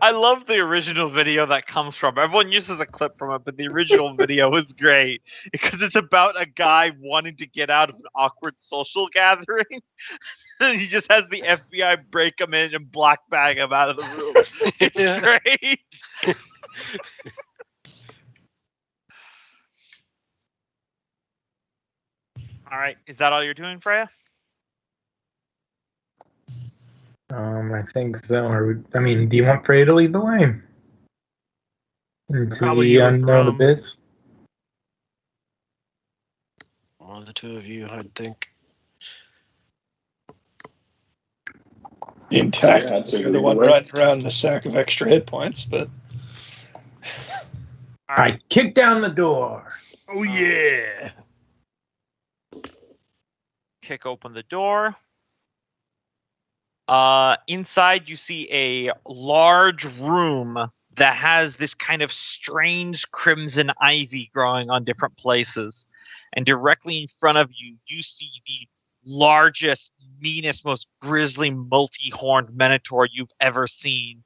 [SPEAKER 1] I love the original video that comes from. Everyone uses a clip from it, but the original video is great because it's about a guy wanting to get out of an awkward social gathering. And he just has the FBI break him in and black bag him out of the room. It's great. All right, is that all you're doing, Freya?
[SPEAKER 7] I think so. Do you want Freya to lead the way? Into
[SPEAKER 4] Probably
[SPEAKER 7] the
[SPEAKER 4] you and
[SPEAKER 7] unknown
[SPEAKER 4] Thrum.
[SPEAKER 7] abyss?
[SPEAKER 2] One of the two of you, I'd think.
[SPEAKER 6] Intact.
[SPEAKER 5] Yeah, I'd say
[SPEAKER 6] You're the
[SPEAKER 5] lead
[SPEAKER 6] one
[SPEAKER 5] the way.
[SPEAKER 6] riding around in a sack of extra hit points, but
[SPEAKER 1] All right.
[SPEAKER 7] I kick down the door.
[SPEAKER 4] Oh, yeah.
[SPEAKER 1] Kick open the door. Inside, you see a large room that has this kind of strange crimson ivy growing on different places. And directly in front of you, you see the largest, meanest, most grisly, multi-horned minotaur you've ever seen.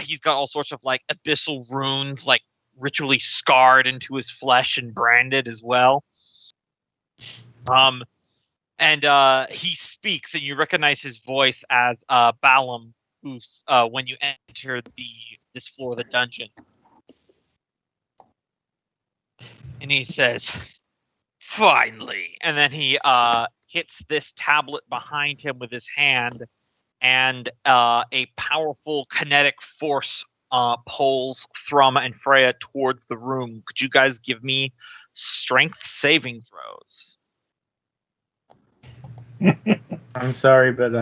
[SPEAKER 1] He's got all sorts of like abyssal runes, like ritually scarred into his flesh and branded as well. And he speaks, and you recognize his voice as Balam, who's when you enter this floor of the dungeon. And he says, "Finally!" And then he hits this tablet behind him with his hand, and a powerful kinetic force pulls Thrum and Freya towards the room. Could you guys give me strength saving throws?
[SPEAKER 7] I'm sorry, but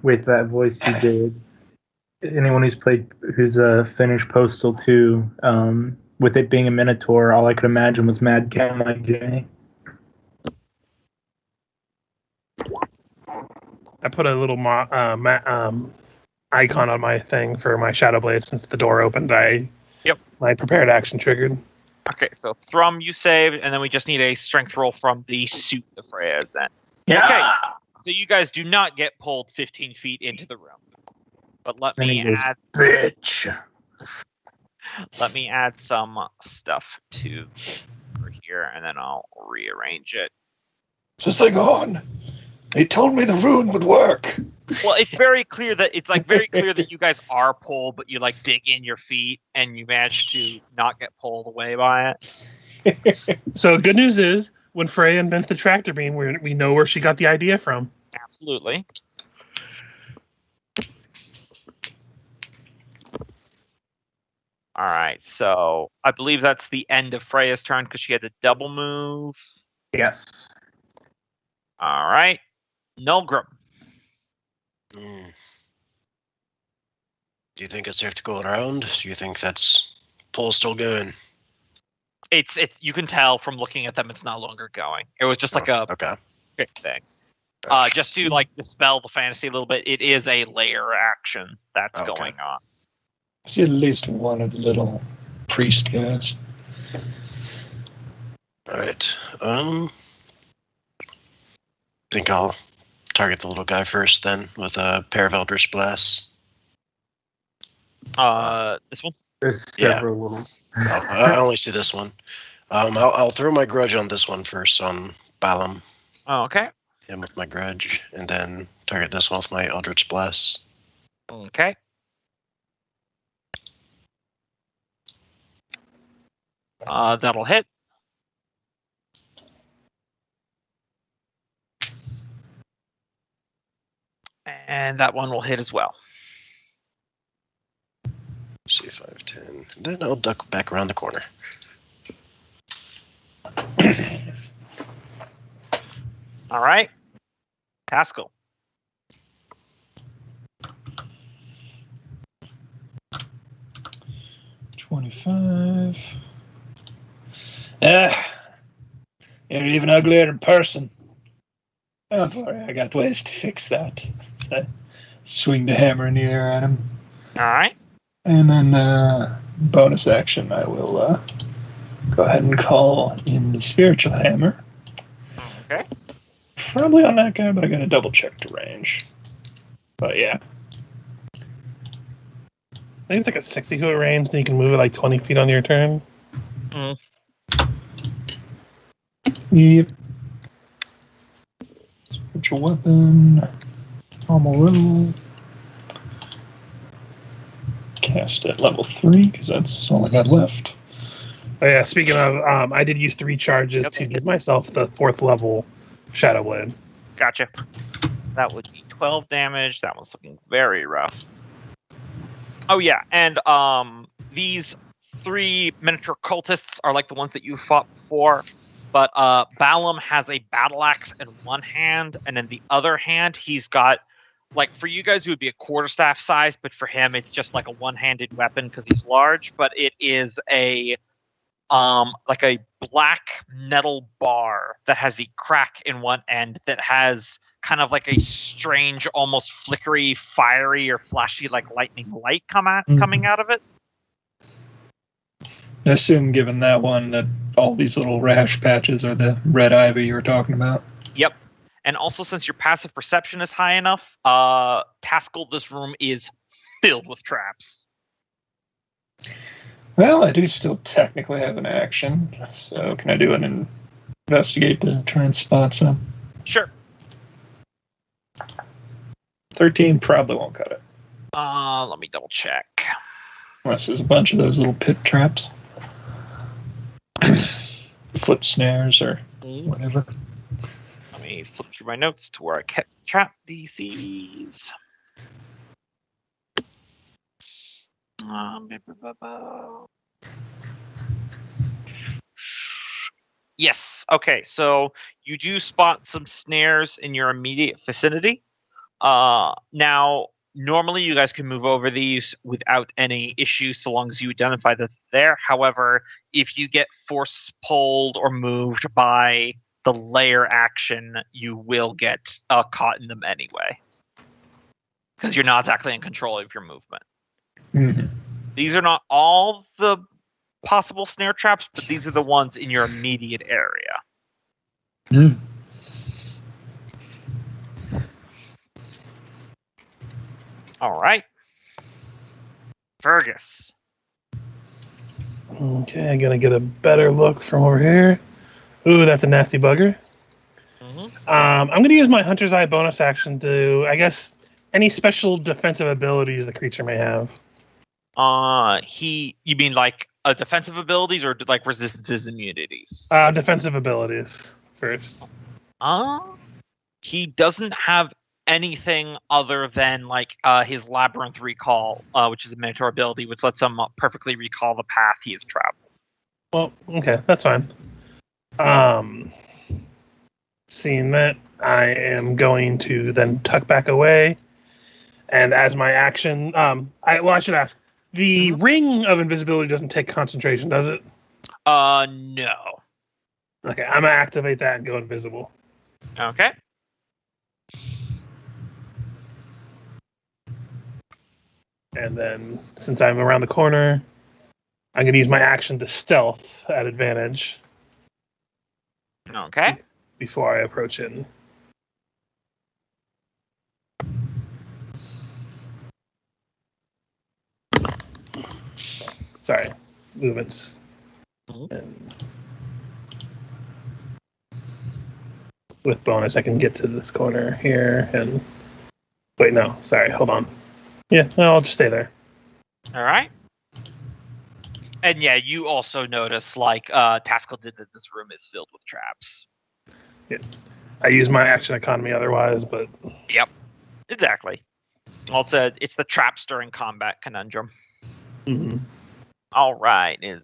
[SPEAKER 7] with that voice you did, anyone who's finished Postal 2, with it being a Minotaur, all I could imagine was Mad Cow Mike J.
[SPEAKER 4] I put a little icon on my thing for my Shadow Blade since the door opened. My prepared action triggered.
[SPEAKER 1] Okay, so Thrum, you saved, and then we just need a strength roll from the suit that Freya is in.
[SPEAKER 7] Yeah.
[SPEAKER 1] Okay, so you guys do not get pulled 15 feet into the room. But let
[SPEAKER 7] Then he
[SPEAKER 1] me
[SPEAKER 7] goes,
[SPEAKER 1] add
[SPEAKER 7] bitch.
[SPEAKER 1] some stuff to over here, and then I'll rearrange it.
[SPEAKER 6] is this thing on? They told me the rune would work.
[SPEAKER 1] Well, it's very clear that you guys are pulled, but you like dig in your feet and you manage to not get pulled away by it.
[SPEAKER 4] So good news is, when Freya invents the tractor beam, we know where she got the idea from.
[SPEAKER 1] Absolutely. All right, so I believe that's the end of Freya's turn because she had a double move.
[SPEAKER 7] Yes.
[SPEAKER 1] All right. Nulgrim.
[SPEAKER 2] Hmm. Do you think it's safe to go around? Do you think that's poll still going?
[SPEAKER 1] It's you can tell from looking at them it's no longer going. It was just like a
[SPEAKER 2] Okay.
[SPEAKER 1] quick thing.
[SPEAKER 2] Okay.
[SPEAKER 1] Just to like dispel the fantasy a little bit, it is a layer action that's
[SPEAKER 2] Okay.
[SPEAKER 1] going on.
[SPEAKER 6] I see at least one of the little priest guys.
[SPEAKER 2] All right. Think I'll target the little guy first, then with a pair of Eldritch Blasts.
[SPEAKER 1] This one.
[SPEAKER 7] There's
[SPEAKER 2] Yeah.
[SPEAKER 7] several little.
[SPEAKER 2] Oh, I only see this one. I'll throw my grudge on this one first, on Balam.
[SPEAKER 1] Oh, okay.
[SPEAKER 2] Him with my grudge, and then target this one with my Eldritch Blast.
[SPEAKER 1] Okay. That'll hit. And that one will hit as well.
[SPEAKER 2] See 5, 10. Then I'll duck back around the corner.
[SPEAKER 1] All right. Pascal.
[SPEAKER 6] $25. You're even uglier in person. Don't worry, I got ways to fix that. So I swing the hammer in the air at him.
[SPEAKER 1] All right.
[SPEAKER 6] And then bonus action, I will go ahead and call in the spiritual hammer.
[SPEAKER 1] Okay.
[SPEAKER 6] Probably on that guy, but I gotta double check the range. But yeah.
[SPEAKER 4] I think it's like a 60-foot range, and you can move it like 20 feet on your turn.
[SPEAKER 6] Yep. Spiritual weapon. Normal roll. Cast at level 3, because that's all I got left.
[SPEAKER 4] Oh yeah, speaking of, I did use 3 charges to give myself the 4th level Shadow Blade.
[SPEAKER 1] Gotcha. That would be 12 damage. That one's looking very rough. Oh yeah, and these 3 miniature cultists are like the ones that you fought before, but Balam has a battle axe in one hand, and in the other hand he's got, like, for you guys it would be a quarterstaff size, but for him it's just like a one-handed weapon because he's large. But it is a like a black metal bar that has a crack in one end that has kind of like a strange, almost flickery, fiery or flashy, like lightning light coming out of it.
[SPEAKER 6] I assume, given that one, that all these little rash patches are the red ivy you were talking about.
[SPEAKER 1] Yep. And also, since your passive perception is high enough, Pascal, this room is filled with traps.
[SPEAKER 6] Well, I do still technically have an action, so can I do an investigate to try and spot some?
[SPEAKER 1] Sure.
[SPEAKER 6] 13 probably won't cut it.
[SPEAKER 1] Let me double check.
[SPEAKER 6] Unless there's a bunch of those little pit traps. Foot snares or whatever.
[SPEAKER 1] Let me flip through my notes to where I kept trap DCs. Yes. Okay. So you do spot some snares in your immediate vicinity. Now, normally you guys can move over these without any issues so long as you identify that they're there. However, if you get force pulled or moved by the layer action, you will get caught in them anyway. Because you're not exactly in control of your movement.
[SPEAKER 6] Mm-hmm.
[SPEAKER 1] These are not all the possible snare traps, but these are the ones in your immediate area.
[SPEAKER 6] Mm.
[SPEAKER 1] All right. Fergus.
[SPEAKER 4] Okay, I'm gonna get a better look from over here. Ooh, that's a nasty bugger.
[SPEAKER 1] Mm-hmm.
[SPEAKER 4] I'm gonna use my Hunter's Eye bonus action to, I guess, any special defensive abilities the creature may have.
[SPEAKER 1] You mean like defensive abilities or like resistances, immunities?
[SPEAKER 4] Defensive abilities first.
[SPEAKER 1] He doesn't have anything other than like his Labyrinth Recall, which is a Minotaur ability, which lets him perfectly recall the path he has traveled.
[SPEAKER 4] Well, okay, that's fine. Seeing that, I am going to then tuck back away. And as my action, I should ask, the ring of invisibility doesn't take concentration, does it?
[SPEAKER 1] No.
[SPEAKER 4] Okay, I'm gonna activate that and go invisible.
[SPEAKER 1] Okay.
[SPEAKER 4] And then, since I'm around the corner, I'm gonna use my action to stealth at advantage
[SPEAKER 1] Okay.
[SPEAKER 4] before I approach it. Sorry, movements. And with bonus, I can get to this corner here and... Wait, no. Sorry, hold on. Yeah, no, I'll just stay there.
[SPEAKER 1] All right. And yeah, you also notice, like, Taskell did that this room is filled with traps.
[SPEAKER 4] Yeah. I use my action economy otherwise, but...
[SPEAKER 1] Yep. Exactly. Well, it's the traps during combat conundrum.
[SPEAKER 4] Mm-hmm.
[SPEAKER 1] All right. It's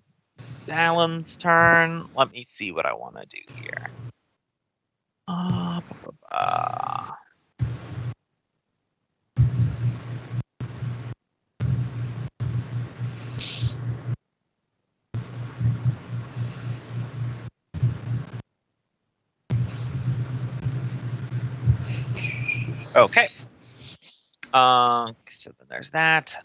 [SPEAKER 1] Alan's turn. Let me see what I want to do here. Okay. So then there's that.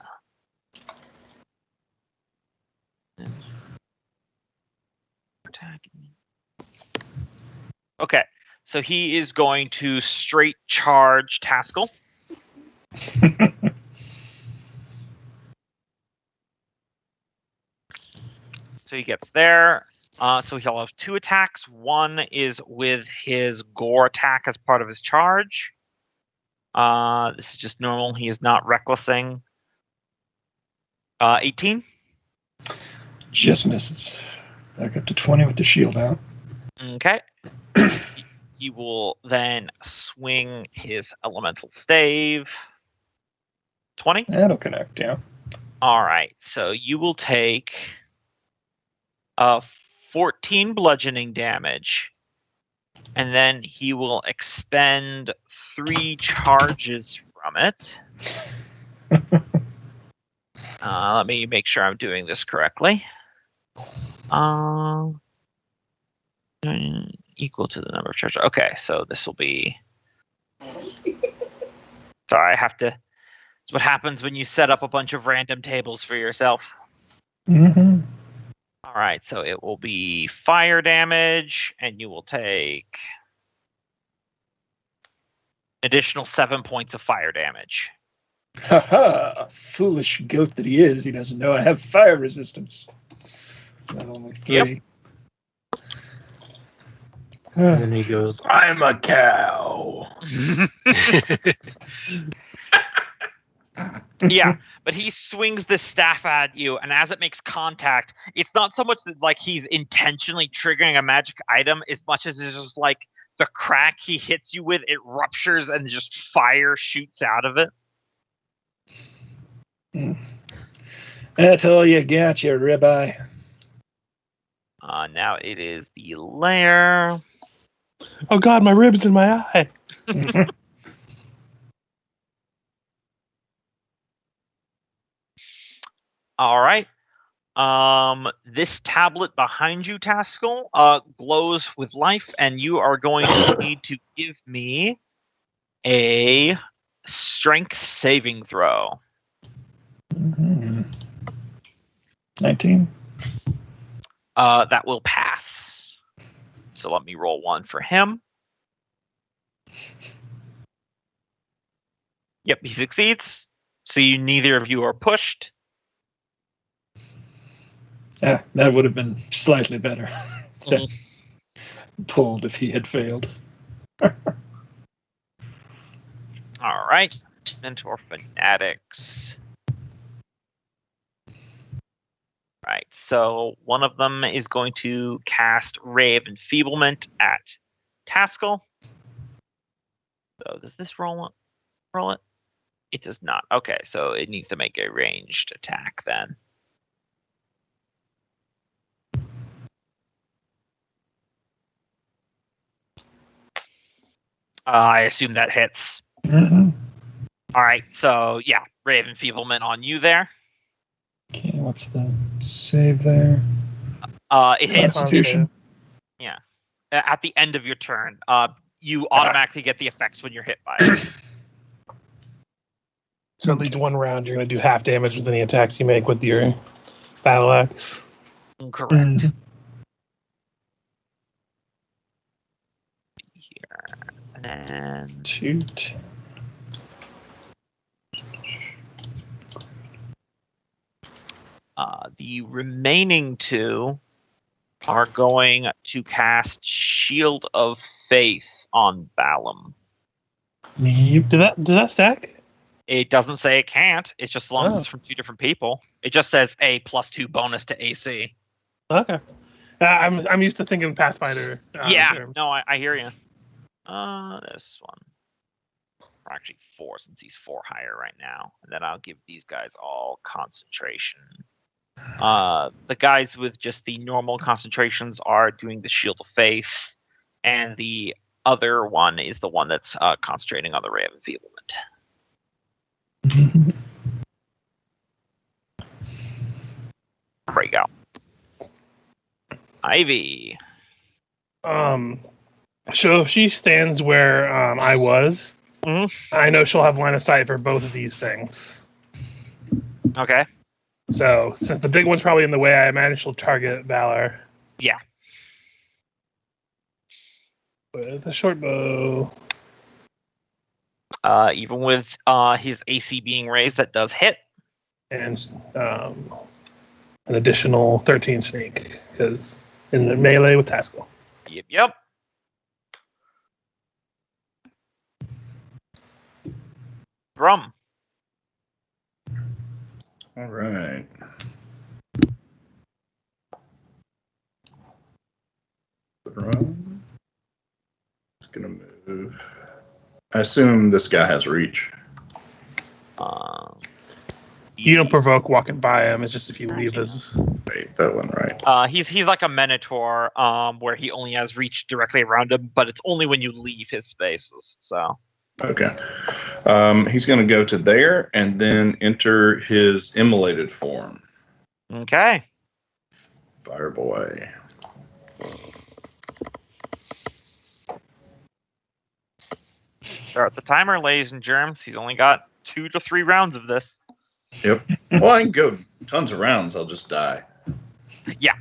[SPEAKER 1] Okay. So he is going to straight charge Taskell. So he gets there. So he'll have 2 attacks. One is with his gore attack as part of his charge. This is just normal. He is not recklessing. 18.
[SPEAKER 6] Just misses. Back up to 20 with the shield out.
[SPEAKER 1] Okay. He will then swing his elemental stave. 20.
[SPEAKER 6] That'll connect, yeah.
[SPEAKER 1] All right. So you will take 14 bludgeoning damage, and then he will expend 3 charges from it. Let me make sure I'm doing this correctly. Equal to the number of charges. Okay, so this will be... Sorry, I have to... It's what happens when you set up a bunch of random tables for yourself.
[SPEAKER 6] Mm-hmm.
[SPEAKER 1] All right, so it will be fire damage, and you will take additional 7 points of fire damage.
[SPEAKER 6] Ha! Foolish goat that he is, he doesn't know I have fire resistance. So only 3.
[SPEAKER 1] Yep.
[SPEAKER 7] And then he goes, I'm a cow.
[SPEAKER 1] Yeah, but he swings this staff at you, and as it makes contact, it's not so much that like he's intentionally triggering a magic item as much as it's just like the crack he hits you with, it ruptures and just fire shoots out of it.
[SPEAKER 6] That's all you got, you ribeye.
[SPEAKER 1] Now it is the lair.
[SPEAKER 4] Oh god, my rib's in my eye.
[SPEAKER 1] All right. This tablet behind you, Taskell, glows with life, and you are going to need to give me a strength saving throw.
[SPEAKER 6] 19.
[SPEAKER 1] That will pass. So let me roll 1 for him. Yep, he succeeds. So neither of you are pushed.
[SPEAKER 6] Yeah, that would have been slightly better.
[SPEAKER 1] Mhm.
[SPEAKER 6] Pulled if he had failed.
[SPEAKER 1] All right. Mentor Fanatics. Right, so one of them is going to cast Ray of Enfeeblement at Taskell. So does this roll it? It does not. Okay, so it needs to make a ranged attack then. I assume that hits.
[SPEAKER 6] Mm-hmm.
[SPEAKER 1] All right, so yeah, Ray of Enfeeblement on you there.
[SPEAKER 6] Okay, what's the save there?
[SPEAKER 1] It hits.
[SPEAKER 6] Constitution.
[SPEAKER 1] At the end of your turn. You automatically get the effects when you're hit by it.
[SPEAKER 4] So at least one round, you're going to do half damage with any attacks you make with your battle axe.
[SPEAKER 1] Correct.
[SPEAKER 6] Mhm.
[SPEAKER 1] Here and
[SPEAKER 6] Toot.
[SPEAKER 1] the remaining two are going to cast Shield of Faith on Balam.
[SPEAKER 6] Yep.
[SPEAKER 4] Does that stack?
[SPEAKER 1] It doesn't say it can't. It's just as long as
[SPEAKER 4] Oh.
[SPEAKER 1] it's from 2 different people. It just says a +2 bonus to AC.
[SPEAKER 4] Okay. I'm used to thinking Pathfinder.
[SPEAKER 1] Yeah,
[SPEAKER 4] terms.
[SPEAKER 1] no, I hear you. This one. Or actually 4, since he's 4 higher right now. And then I'll give these guys all concentration. The guys with just the normal concentrations are doing the Shield of Faith, and the other one is the one that's concentrating on the Ray of Enfeeblement. Break out. Ivy.
[SPEAKER 4] So if she stands where I was,
[SPEAKER 1] Mhm.
[SPEAKER 4] I know she'll have line of sight for both of these things.
[SPEAKER 1] Okay.
[SPEAKER 4] So since the big one's probably in the way, I imagine she'll target Valor.
[SPEAKER 1] Yeah.
[SPEAKER 4] With a short bow.
[SPEAKER 1] Even with his AC being raised, that does hit.
[SPEAKER 4] And an additional 13 sneak, because in the melee with Taskell.
[SPEAKER 1] Yep. Drum.
[SPEAKER 5] All right. Run. It's gonna move. I assume this guy has reach.
[SPEAKER 4] You don't provoke walking by him. It's just if you leave his.
[SPEAKER 5] Wait, that one right.
[SPEAKER 1] He's like a Minotaur, where he only has reach directly around him, but it's only when you leave his spaces. So.
[SPEAKER 5] Okay. He's gonna go to there and then enter his immolated form.
[SPEAKER 1] Okay.
[SPEAKER 5] Fire boy.
[SPEAKER 1] Start the timer, ladies and germs. He's only got 2 to 3 rounds of this.
[SPEAKER 5] Yep. Well, I can go tons of rounds. I'll just die.
[SPEAKER 1] Yeah.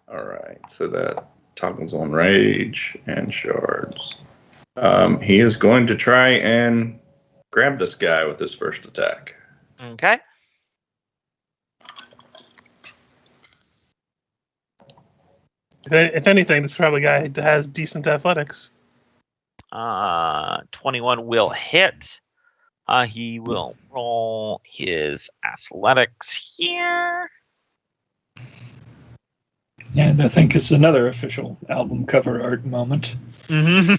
[SPEAKER 5] All right. So that toggles on rage and shards. He is going to try and grab this guy with his first attack.
[SPEAKER 1] Okay.
[SPEAKER 4] If anything, this is probably a guy that has decent athletics.
[SPEAKER 1] 21 will hit. He will roll his athletics here.
[SPEAKER 6] And I think it's another official album cover art moment.
[SPEAKER 1] Mm-hmm.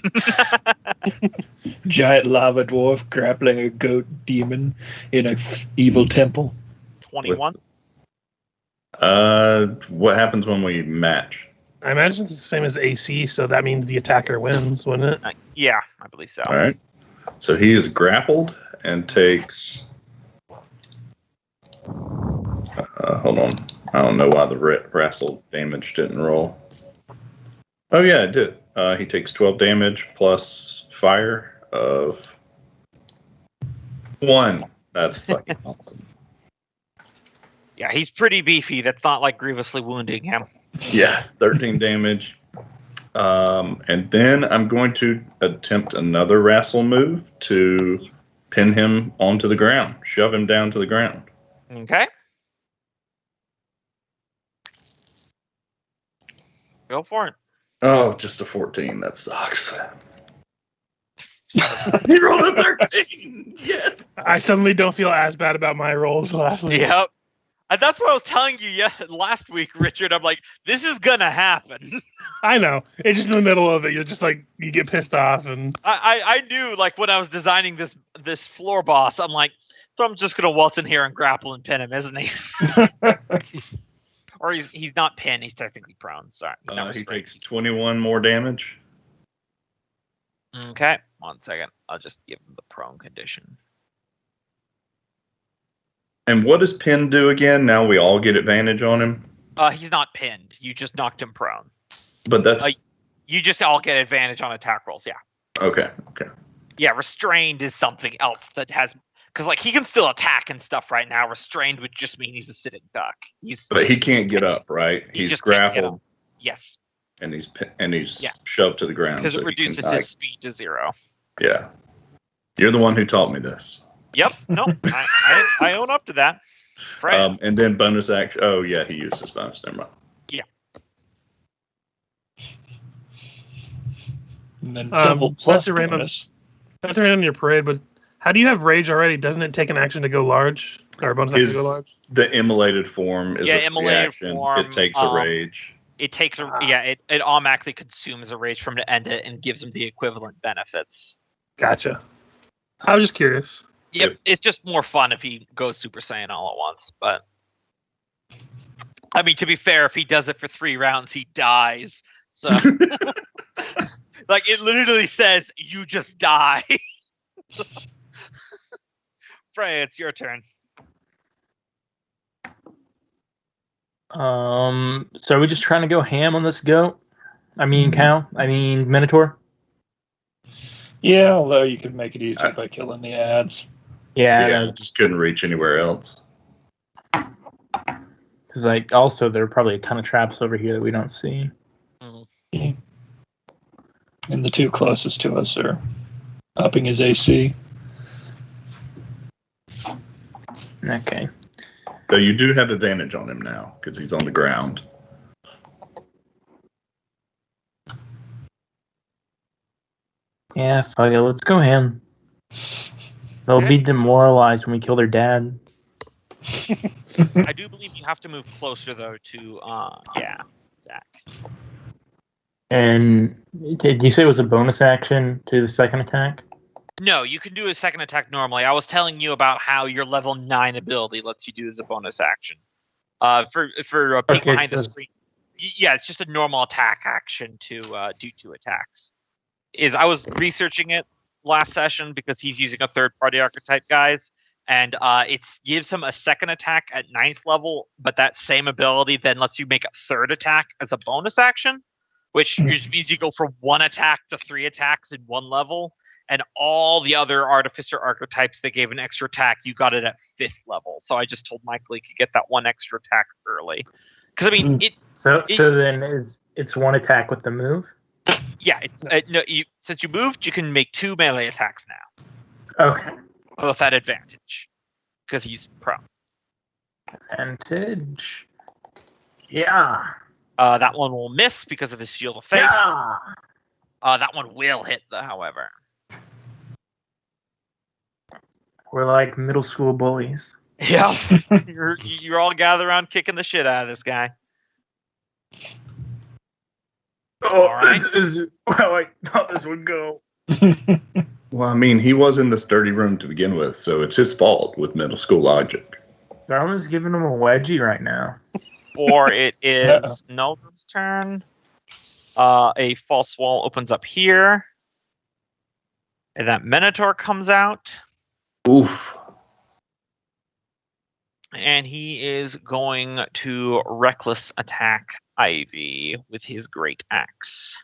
[SPEAKER 6] Giant lava dwarf grappling a goat demon in an evil temple.
[SPEAKER 1] 21.
[SPEAKER 5] What happens when we match?
[SPEAKER 4] I imagine it's the same as AC, so that means the attacker wins, wouldn't it?
[SPEAKER 1] Yeah, I believe so.
[SPEAKER 5] All right. So he is grappled and takes. Hold on. I don't know why the wrestle damage didn't roll. Oh, yeah, it did. He takes 12 damage plus fire of 1. That's fucking awesome.
[SPEAKER 1] Yeah, he's pretty beefy. That's not like grievously wounding him.
[SPEAKER 5] Yeah, 13 damage. And then I'm going to attempt another wrestle move to pin him onto the ground, shove him down to the ground.
[SPEAKER 1] Okay. Go for it.
[SPEAKER 5] Oh, just a 14. That sucks. You rolled a 13. Yes.
[SPEAKER 4] I suddenly don't feel as bad about my rolls last week.
[SPEAKER 1] Yep. And that's what I was telling you last week, Richard. I'm like, this is gonna happen.
[SPEAKER 4] I know. It's just in the middle of it. You're just like, you get pissed off. And
[SPEAKER 1] I knew, like, when I was designing this floor boss, I'm like, so I'm just gonna waltz in here and grapple and pin him, isn't he? Or he's not pinned. He's technically prone. Sorry.
[SPEAKER 5] He takes 21 more damage.
[SPEAKER 1] Okay, 1 second. I'll just give him the prone condition.
[SPEAKER 5] And what does Pin do again? Now we all get advantage on him.
[SPEAKER 1] He's not pinned. You just knocked him prone.
[SPEAKER 5] But that's
[SPEAKER 1] You just all get advantage on attack rolls. Yeah.
[SPEAKER 5] okay.
[SPEAKER 1] Yeah, restrained is something else that has because like he can still attack and stuff right now. Restrained would just mean he's a sitting duck.
[SPEAKER 5] But he can't get up, right?
[SPEAKER 1] He
[SPEAKER 5] He's
[SPEAKER 1] just can't get
[SPEAKER 5] grappled.
[SPEAKER 1] up. Yes,
[SPEAKER 5] And he's
[SPEAKER 1] Yeah.
[SPEAKER 5] shoved to the ground
[SPEAKER 1] because it
[SPEAKER 5] he can,
[SPEAKER 1] reduces his speed to 0.
[SPEAKER 5] Yeah, you're the one who taught me this.
[SPEAKER 1] Yep. No, I own up to that. Right.
[SPEAKER 5] And then bonus action. Oh yeah, he used his bonus. Never mind.
[SPEAKER 6] And then double
[SPEAKER 4] That's
[SPEAKER 6] plus
[SPEAKER 4] a random-
[SPEAKER 6] bonus.
[SPEAKER 4] Not to run on your parade, but how do you have rage already? Doesn't it take an action to go large? Or a bonus action to go large?
[SPEAKER 5] The immolated form is a
[SPEAKER 1] immolated
[SPEAKER 5] reaction.
[SPEAKER 1] form,
[SPEAKER 5] It takes a rage.
[SPEAKER 1] It takes it automatically consumes a rage from to end it and gives him the equivalent benefits.
[SPEAKER 4] Gotcha. I was just curious.
[SPEAKER 1] Yep, it's just more fun if he goes Super Saiyan all at once. But I mean, to be fair, if he does it for 3 rounds, he dies. So, like, it literally says you just die. Freya, it's your turn.
[SPEAKER 7] So are we just trying to go ham on this goat? I mean cow? I mean minotaur?
[SPEAKER 6] Yeah, although you could make it easier by killing the ads.
[SPEAKER 7] Yeah.
[SPEAKER 5] I just couldn't reach anywhere else.
[SPEAKER 7] Because like also there are probably a ton of traps over here that we don't see.
[SPEAKER 6] And the 2 closest to us are upping his AC.
[SPEAKER 7] Okay.
[SPEAKER 5] Though you do have advantage on him now because he's on the ground.
[SPEAKER 7] Yeah, fuck it. Let's go ham. They'll be demoralized when we kill their dad.
[SPEAKER 1] I do believe you have to move closer though to Zach.
[SPEAKER 7] And did you say it was a bonus action to the second attack?
[SPEAKER 1] No, you can do a second attack normally. I was telling you about how your level 9 ability lets you do as a bonus action. For a peek behind the screen. Yeah, it's just a normal attack action to do 2 attacks. I was researching it last session because he's using a third-party archetype, guys, and it gives him a second attack at 9th level, but that same ability then lets you make a third attack as a bonus action, which means you go from 1 attack to 3 attacks in 1 level. And all the other Artificer archetypes that gave an extra attack, you got it at 5th level. So I just told Michael he could get that 1 extra attack early. Because I mean,
[SPEAKER 7] So then it's 1 attack with the move?
[SPEAKER 1] Yeah. Since you moved, you can make 2 melee attacks now.
[SPEAKER 7] Okay.
[SPEAKER 1] With that advantage, because he's prone.
[SPEAKER 7] Advantage. Yeah.
[SPEAKER 1] That one will miss because of his shield of faith.
[SPEAKER 7] Yeah.
[SPEAKER 1] That one will hit, however.
[SPEAKER 7] We're like middle school bullies.
[SPEAKER 1] Yeah, you're all gathered around kicking the shit out of this guy.
[SPEAKER 7] Oh,
[SPEAKER 1] all right.
[SPEAKER 7] This is how I thought this would go.
[SPEAKER 5] Well, I mean, he was in this dirty room to begin with, so it's his fault with middle school logic.
[SPEAKER 7] Darwin's giving him a wedgie right now.
[SPEAKER 1] Or it is Nulgrim's turn. A false wall opens up here. And that Minotaur comes out.
[SPEAKER 5] Oof.
[SPEAKER 1] And he is going to reckless attack Ivy with his great axe.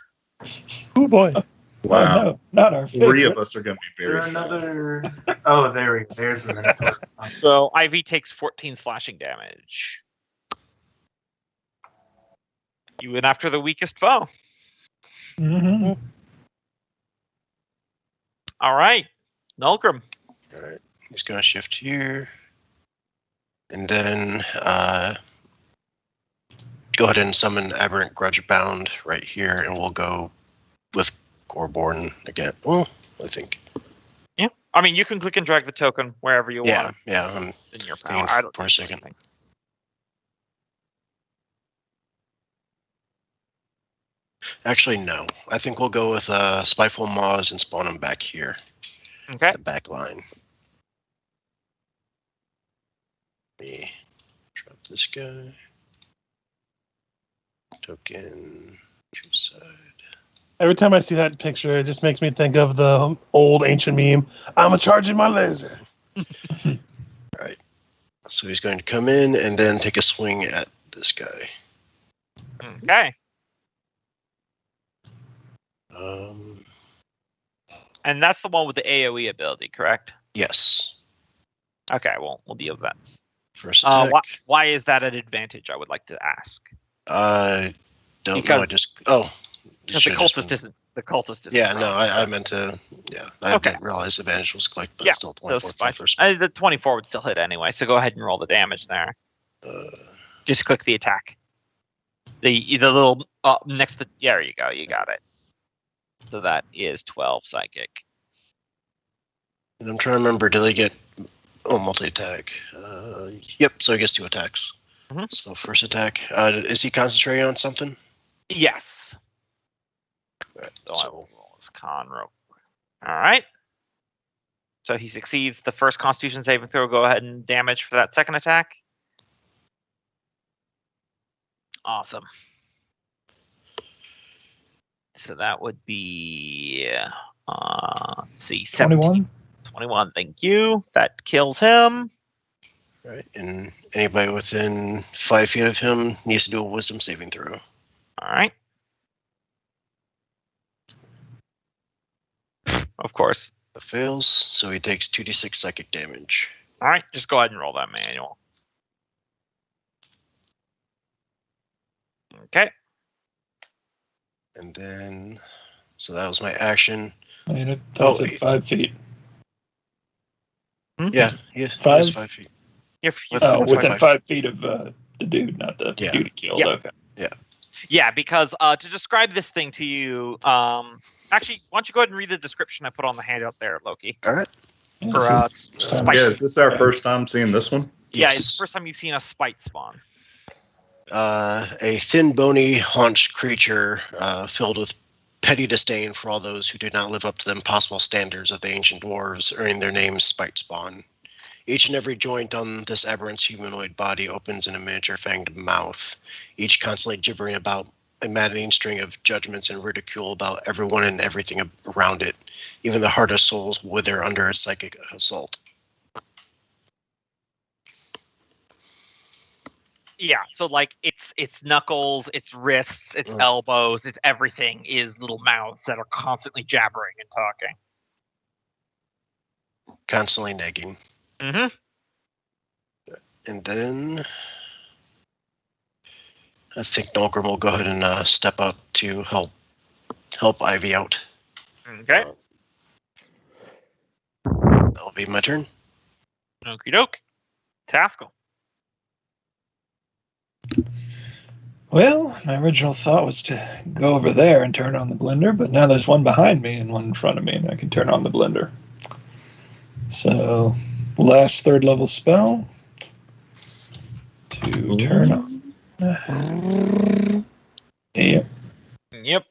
[SPEAKER 6] Oh boy.
[SPEAKER 5] Wow.
[SPEAKER 6] Oh, no, not our
[SPEAKER 5] 3
[SPEAKER 6] favorite.
[SPEAKER 5] of us are going to be very sad.
[SPEAKER 3] Oh, there we go. There's the Minotaur.
[SPEAKER 1] So Ivy takes 14 slashing damage. You went after the weakest foe.
[SPEAKER 6] Mm-hmm.
[SPEAKER 1] All right, Nulgrim.
[SPEAKER 2] All right, he's going to shift here. And then go ahead and summon Aberrant Grudgebound right here, and we'll go with Goreborn again. Well, I think.
[SPEAKER 1] Yeah, I mean, you can click and drag the token wherever you want.
[SPEAKER 2] Yeah, I'm
[SPEAKER 1] In your
[SPEAKER 2] thinking
[SPEAKER 1] power. I don't
[SPEAKER 2] for a second. Actually, no. I think we'll go with Spiteful Maws and spawn him back here.
[SPEAKER 1] Okay.
[SPEAKER 2] The back line. Let me drop this guy. Token. Choose side.
[SPEAKER 4] Every time I see that picture, it just makes me think of the old ancient meme. I'm a charging my laser.
[SPEAKER 2] So he's going to come in and then take a swing at this guy.
[SPEAKER 1] Okay. And that's the one with the AoE ability, correct?
[SPEAKER 2] Yes.
[SPEAKER 1] Okay, well, we'll deal with that.
[SPEAKER 2] First attack.
[SPEAKER 1] Why is that an advantage? I would like to ask.
[SPEAKER 2] Don't know. I just
[SPEAKER 1] because the cultist isn't. The cultist isn't.
[SPEAKER 2] Yeah, no, I meant to. Yeah, I didn't realize advantage was clicked, but still 24 for the first one.
[SPEAKER 1] The 24 would still hit anyway, so go ahead and roll the damage there. Just click the attack. The little next to there you go, you got it. So that is 12 psychic.
[SPEAKER 2] And I'm trying to remember, do they get multi-attack? Yep, so he gets 2 attacks.
[SPEAKER 1] Mm-hmm.
[SPEAKER 2] So first attack, is he concentrating on something?
[SPEAKER 1] Yes.
[SPEAKER 2] Right,
[SPEAKER 1] So I will roll his con real quick. Alright. So he succeeds the first Constitution saving throw. Go ahead and damage for that second attack. Awesome. So that would be, let's see,
[SPEAKER 6] 21.
[SPEAKER 1] 21, thank you. That kills him.
[SPEAKER 2] Right, and anybody within 5 feet of him needs to do a wisdom saving throw.
[SPEAKER 1] All right. Of course.
[SPEAKER 2] It fails, so he takes 2d6 psychic damage.
[SPEAKER 1] All right, just go ahead and roll that manual. Okay.
[SPEAKER 2] And then, so that was my action.
[SPEAKER 6] I mean, that's at 5 feet.
[SPEAKER 2] Yeah, yeah,
[SPEAKER 6] 5?
[SPEAKER 2] 5 feet.
[SPEAKER 6] Within 5 feet of the dude, not the dude he killed.
[SPEAKER 1] Yeah.
[SPEAKER 6] Okay.
[SPEAKER 1] Yeah, because to describe this thing to you, actually, why don't you go ahead and read the description I put on the handout there, Loki?
[SPEAKER 2] All right.
[SPEAKER 1] For spite.
[SPEAKER 5] Yeah, is this our first time seeing this one?
[SPEAKER 1] Yeah, it's the first time you've seen a spite spawn.
[SPEAKER 2] A thin, bony, haunched creature filled with petty disdain for all those who did not live up to the impossible standards of the ancient dwarves, earning their name Spite Spawn. Each and every joint on this aberrant humanoid body opens in a miniature fanged mouth, each constantly gibbering about a maddening string of judgments and ridicule about everyone and everything around it. Even the hardest souls wither under its psychic assault.
[SPEAKER 1] Yeah, so like its knuckles, its wrists, its elbows, its everything is little mouths that are constantly jabbering and talking.
[SPEAKER 2] Constantly nagging.
[SPEAKER 1] Mm-hmm.
[SPEAKER 2] And then I think Nolgrim will go ahead and step up to help Ivy out.
[SPEAKER 1] Okay.
[SPEAKER 2] That'll be my turn.
[SPEAKER 1] Okie doke. Taskell.
[SPEAKER 6] Well, my original thought was to go over there and turn on the blender, but now there's one behind me and one in front of me, and I can turn on the blender. So, last 3rd level spell to turn on. Yep.
[SPEAKER 1] Yep.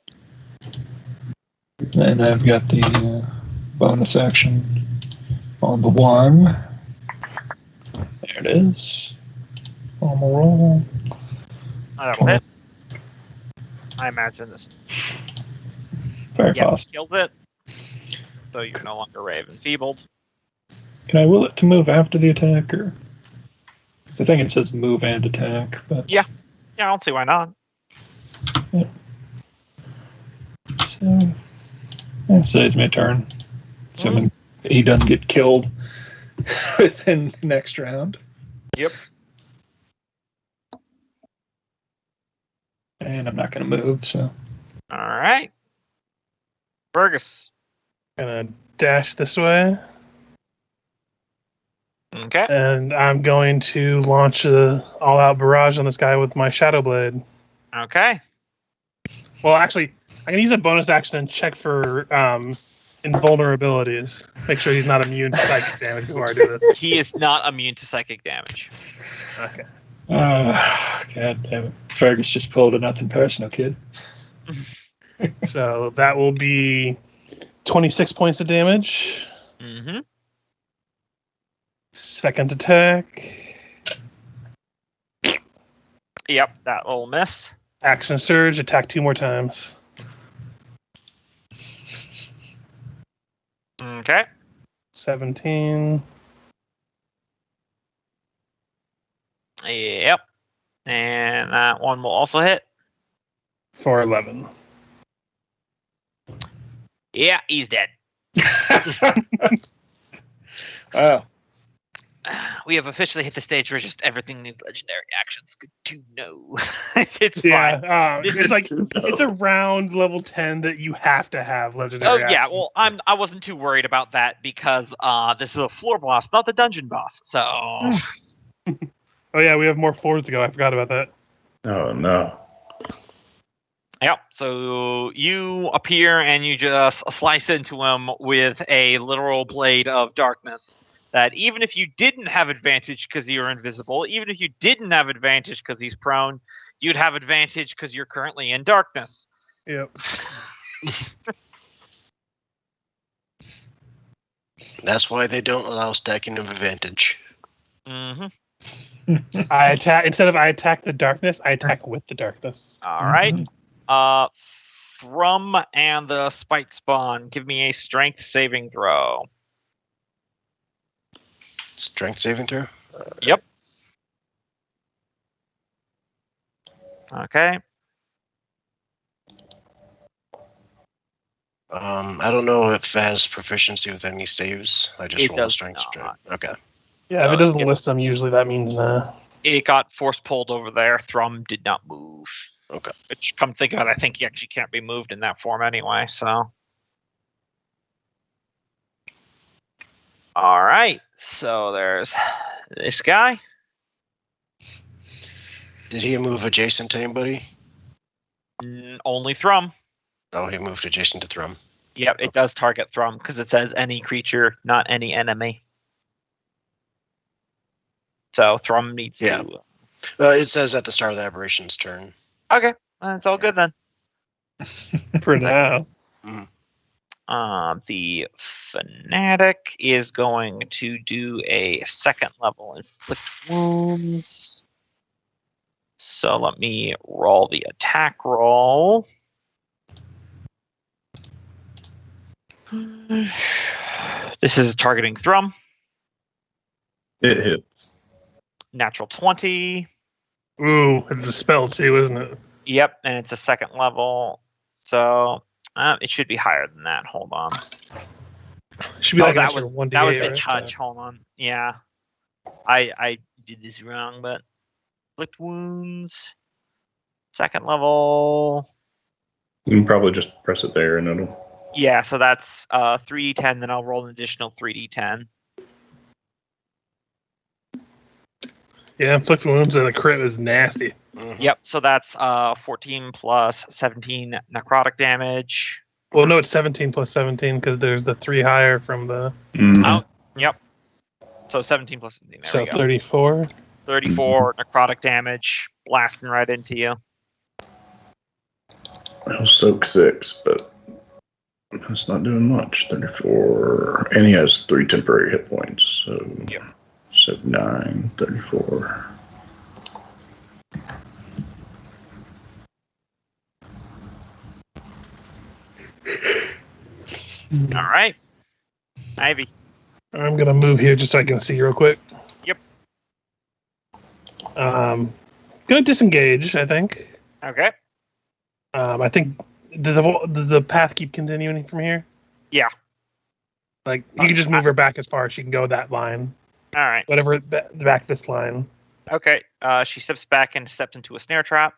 [SPEAKER 6] And I've got the bonus action on the one. There it is. On the roll.
[SPEAKER 1] That'll hit. I imagine this.
[SPEAKER 6] Very possible.
[SPEAKER 1] Killed it. So you're no longer Raven Feebled.
[SPEAKER 6] Can I will it to move after the attack, or? Because I think it says move and attack, but
[SPEAKER 1] yeah, I don't see why not.
[SPEAKER 6] Yeah. So that saves me a turn, assuming he doesn't get killed within the next round.
[SPEAKER 1] Yep.
[SPEAKER 6] And I'm not going to move, so.
[SPEAKER 1] All right. Fergus.
[SPEAKER 4] Gonna dash this way.
[SPEAKER 1] Okay.
[SPEAKER 4] And I'm going to launch a all-out barrage on this guy with my Shadow Blade.
[SPEAKER 1] Okay.
[SPEAKER 4] Well, actually, I can use a bonus action and check for invulnerabilities. Make sure he's not immune to psychic damage before I do this.
[SPEAKER 1] He is not immune to psychic damage.
[SPEAKER 4] Okay.
[SPEAKER 6] God damn it. Fergus just pulled a nothing personal, kid.
[SPEAKER 4] So that will be 26 points of damage.
[SPEAKER 1] Mm-hmm.
[SPEAKER 4] Second attack.
[SPEAKER 1] Yep, that will miss.
[SPEAKER 4] Action surge, attack 2 more times.
[SPEAKER 1] Okay.
[SPEAKER 4] 17.
[SPEAKER 1] Yep. And that one will also hit.
[SPEAKER 4] For 11.
[SPEAKER 1] Yeah, he's dead.
[SPEAKER 6] Wow.
[SPEAKER 1] We have officially hit the stage where just everything needs legendary actions. Good to know. It's
[SPEAKER 4] Yeah,
[SPEAKER 1] fine. This
[SPEAKER 4] it's
[SPEAKER 1] is-
[SPEAKER 4] like
[SPEAKER 5] Good to know.
[SPEAKER 4] it's around level 10 that you have to have
[SPEAKER 1] Oh
[SPEAKER 4] legendary.
[SPEAKER 1] yeah,
[SPEAKER 4] actions.
[SPEAKER 1] well I wasn't too worried about that because this is a floor boss, not the dungeon boss. So
[SPEAKER 4] Oh yeah, we have more floors to go. I forgot about that.
[SPEAKER 5] Oh no.
[SPEAKER 1] yep. So you appear and you just slice into him with a literal blade of darkness. That even if you didn't have advantage because you're invisible, even if you didn't have advantage because he's prone, you'd have advantage because you're currently in darkness.
[SPEAKER 4] Yep.
[SPEAKER 2] That's why they don't allow stacking of advantage.
[SPEAKER 1] Mm-hmm.
[SPEAKER 4] I attack instead of I attack the darkness. I attack with the darkness.
[SPEAKER 1] All right. Thrum and the Spite Spawn, give me a strength saving throw.
[SPEAKER 2] Strength saving throw?
[SPEAKER 1] Yep. Okay.
[SPEAKER 2] I don't know if it has proficiency with any saves. I just
[SPEAKER 1] It
[SPEAKER 2] roll a
[SPEAKER 1] does
[SPEAKER 2] strength
[SPEAKER 1] not.
[SPEAKER 2] check. Okay.
[SPEAKER 4] Yeah, if it doesn't
[SPEAKER 1] Yep.
[SPEAKER 4] list them, usually that means nah.
[SPEAKER 1] It got force pulled over there. Thrum did not move.
[SPEAKER 2] Okay.
[SPEAKER 1] Which, come think of it, I think he actually can't be moved in that form anyway, so. Alright, so there's this guy.
[SPEAKER 2] Did he move adjacent to anybody?
[SPEAKER 1] Only Thrum.
[SPEAKER 2] Oh, he moved adjacent to Thrum.
[SPEAKER 1] Yep, it does target Thrum because it says any creature, not any enemy. So Thrum needs
[SPEAKER 2] Yeah.
[SPEAKER 1] to.
[SPEAKER 2] It says at the start of the aberration's turn.
[SPEAKER 1] Okay, that's all good then.
[SPEAKER 4] For now.
[SPEAKER 1] The Fanatic is going to do a second level inflict wounds. So let me roll the attack roll. This is targeting Thrum.
[SPEAKER 5] It hits.
[SPEAKER 1] Natural 20.
[SPEAKER 4] Ooh, it's a spell too, isn't it?
[SPEAKER 1] Yep, and it's a second level. So it should be higher than that. Hold on.
[SPEAKER 4] Should be like
[SPEAKER 1] that
[SPEAKER 4] extra
[SPEAKER 1] was
[SPEAKER 4] 1d8,
[SPEAKER 1] that was the
[SPEAKER 4] right?
[SPEAKER 1] touch. Hold on. Yeah. I did this wrong, but inflict wounds. Second level.
[SPEAKER 5] You can probably just press it there and it'll.
[SPEAKER 1] Yeah, so that's 3d10, then I'll roll an additional 3d10.
[SPEAKER 4] Yeah, inflict wounds and a crit is nasty.
[SPEAKER 2] Mhm.
[SPEAKER 1] Yep, so that's 14 plus 17 necrotic damage.
[SPEAKER 4] Well, no, it's 17 plus 17 because there's the 3 higher from the.
[SPEAKER 5] Mhm.
[SPEAKER 1] Yep. So 17 plus 17. There
[SPEAKER 4] So
[SPEAKER 1] we go.
[SPEAKER 4] 34.
[SPEAKER 1] 34 necrotic damage, blasting right into you.
[SPEAKER 5] I'll soak 6, but that's not doing much. 34. And he has 3 temporary hit points. So,
[SPEAKER 1] Yep.
[SPEAKER 5] so 9, 34.
[SPEAKER 1] All right. Ivy.
[SPEAKER 4] I'm gonna move here just so I can see real quick.
[SPEAKER 1] Yep.
[SPEAKER 4] Gonna disengage. I think.
[SPEAKER 1] Okay.
[SPEAKER 4] I think does the path keep continuing from here?
[SPEAKER 1] Yeah.
[SPEAKER 4] Like you can just move her back as far as she can go that line,
[SPEAKER 1] All right.
[SPEAKER 4] whatever back this line.
[SPEAKER 1] Okay. She steps back and steps into a snare trap.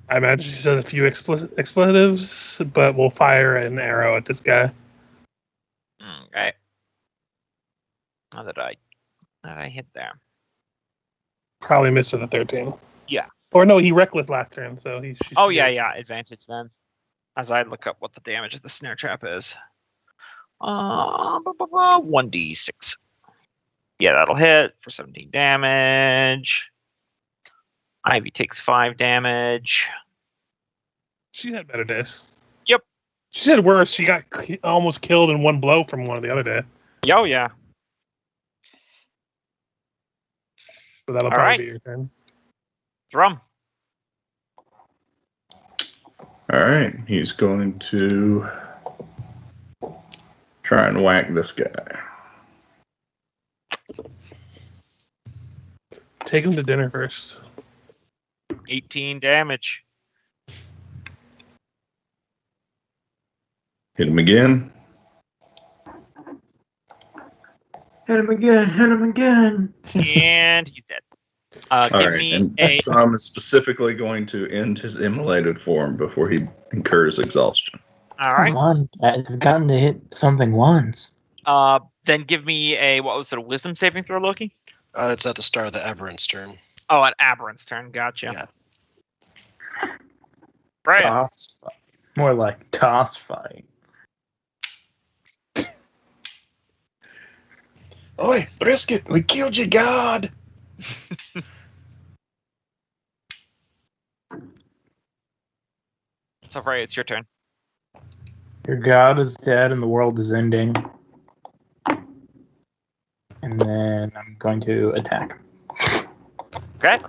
[SPEAKER 4] I imagine she says a few expletives, but we'll fire an arrow at this guy.
[SPEAKER 1] Okay. How did I hit there?
[SPEAKER 4] Probably missed with a 13.
[SPEAKER 1] Yeah.
[SPEAKER 4] Or no, he reckless last turn, so he.
[SPEAKER 1] Oh yeah, advantage then. As I look up what the damage of the snare trap is. 1d6. Yeah, that'll hit for 17 damage. Ivy takes 5 damage.
[SPEAKER 4] She had better days.
[SPEAKER 1] Yep.
[SPEAKER 4] She said worse. She got almost killed in one blow from one of the other day.
[SPEAKER 1] Oh yeah.
[SPEAKER 4] So that'll
[SPEAKER 1] All
[SPEAKER 4] probably
[SPEAKER 1] right.
[SPEAKER 4] be your turn.
[SPEAKER 1] Thrum.
[SPEAKER 5] All right. He's going to try and whack this guy.
[SPEAKER 4] Take him to dinner first.
[SPEAKER 1] 18 damage.
[SPEAKER 5] Hit him again.
[SPEAKER 7] Hit him again. Hit him again.
[SPEAKER 1] And he's dead.
[SPEAKER 5] All
[SPEAKER 1] Give
[SPEAKER 5] right,
[SPEAKER 1] me
[SPEAKER 5] and
[SPEAKER 1] a...
[SPEAKER 5] Tom is specifically going to end his immolated form before he incurs exhaustion.
[SPEAKER 1] All right.
[SPEAKER 7] Come on, guys. I've gotten to hit something once.
[SPEAKER 1] Then give me a... What was it? A wisdom saving throw, Loki?
[SPEAKER 2] It's at the start of the Aberrant's turn.
[SPEAKER 1] Oh, at Aberrant's turn. Gotcha.
[SPEAKER 2] Yeah.
[SPEAKER 1] Right.
[SPEAKER 7] Toss fight. More like toss fight.
[SPEAKER 6] Oi, Brisket, we killed your god.
[SPEAKER 1] So, Ray, it's your turn.
[SPEAKER 7] Your god is dead and the world is ending. And then I'm going to attack.
[SPEAKER 1] Okay.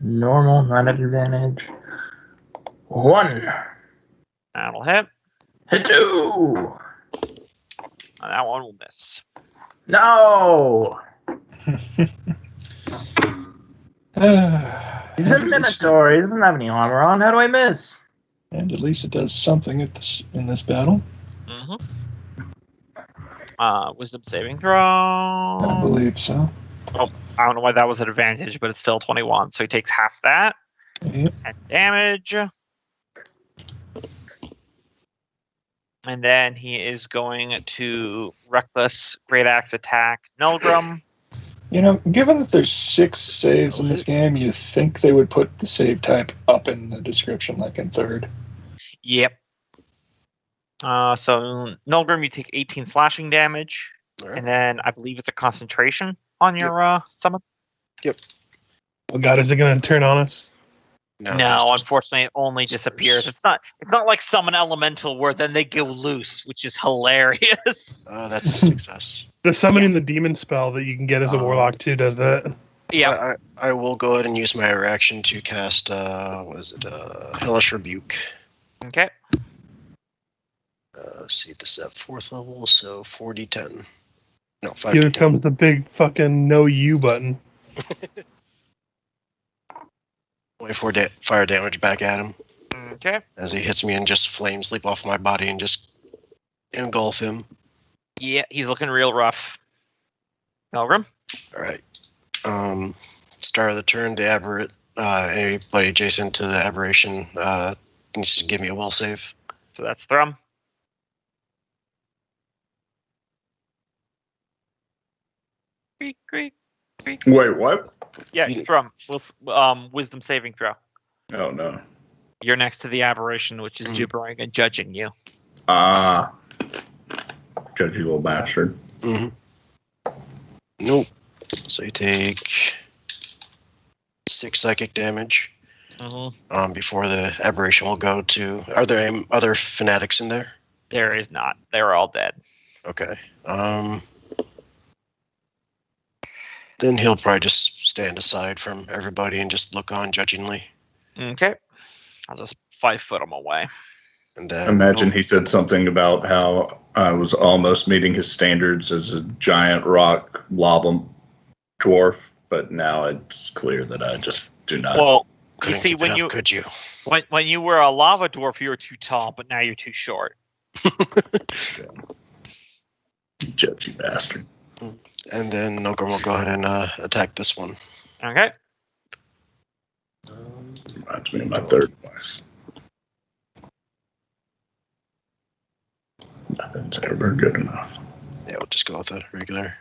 [SPEAKER 7] Normal, not at advantage. 1.
[SPEAKER 1] That'll hit.
[SPEAKER 7] Hit 2.
[SPEAKER 1] And that one will miss.
[SPEAKER 7] No! He's a
[SPEAKER 6] And
[SPEAKER 7] Minotaur. He doesn't have any armor on. How do I miss?
[SPEAKER 6] at least it does something in this battle.
[SPEAKER 1] Mm-hmm. Wisdom saving throw.
[SPEAKER 6] I believe so.
[SPEAKER 1] I don't know why that was an advantage, but it's still 21. So he takes half that.
[SPEAKER 6] Yep.
[SPEAKER 1] 10 damage. And then he is going to Reckless Great Axe attack Nulgrim.
[SPEAKER 6] You know, given that there's 6 saves in this game, you think they would put the save type up in the description, like in third.
[SPEAKER 1] Yep. So Nulgrim, you take 18 slashing damage.
[SPEAKER 2] All right.
[SPEAKER 1] And then I believe it's a concentration on your summon.
[SPEAKER 4] Oh god, is it going to turn on us?
[SPEAKER 1] No,
[SPEAKER 2] it's just-
[SPEAKER 1] unfortunately, it only disappears. It's not like summon elemental where then they go loose, which is hilarious.
[SPEAKER 2] That's a success.
[SPEAKER 4] The summoning the demon spell that you can get as a warlock too does that.
[SPEAKER 1] Yeah.
[SPEAKER 2] I will go ahead and use my reaction to cast, Hellish Rebuke.
[SPEAKER 1] Okay.
[SPEAKER 2] See, this is at 4th level, so 4d10. No, 5d10.
[SPEAKER 4] Here comes the big fucking no you button.
[SPEAKER 2] 24 fire damage back at him
[SPEAKER 1] Okay.
[SPEAKER 2] as he hits me and just flames leap off my body and just engulf him.
[SPEAKER 1] Yeah, he's looking real rough. Nulgrim?
[SPEAKER 2] All right. Start of the turn, the aberrant. Anybody adjacent to the aberration needs to give me a will save.
[SPEAKER 1] So that's Thrum. Creak, creak, creak.
[SPEAKER 5] Wait, what?
[SPEAKER 1] Yeah,
[SPEAKER 2] You-
[SPEAKER 1] Thrum. Wisdom saving throw.
[SPEAKER 5] Oh, no.
[SPEAKER 1] You're next to the aberration, which is gibbering and judging you.
[SPEAKER 5] Ah. Judgy little bastard.
[SPEAKER 2] Mm-hmm. Nope. So you take 6 psychic damage.
[SPEAKER 1] Mm-hmm.
[SPEAKER 2] Before the aberration will go to. Are there any other fanatics in there?
[SPEAKER 1] There is not. They're all dead.
[SPEAKER 2] Okay. Then he'll probably just stand aside from everybody and just look on judgingly.
[SPEAKER 1] Okay. I'll just 5 foot him away.
[SPEAKER 2] And then
[SPEAKER 5] Imagine he said something about how I was almost meeting his standards as a giant rock lava dwarf, but now it's clear that I just do not.
[SPEAKER 1] Well, you
[SPEAKER 2] couldn't
[SPEAKER 1] see,
[SPEAKER 2] give it up, could you?
[SPEAKER 1] when you were a lava dwarf, you were too tall, but now you're too short.
[SPEAKER 5] Judgy bastard.
[SPEAKER 2] And then Nogrim will go ahead and attack this one.
[SPEAKER 1] Okay.
[SPEAKER 5] Reminds me of my third place. Nothing's ever good enough.
[SPEAKER 2] Yeah, we'll just go with a regular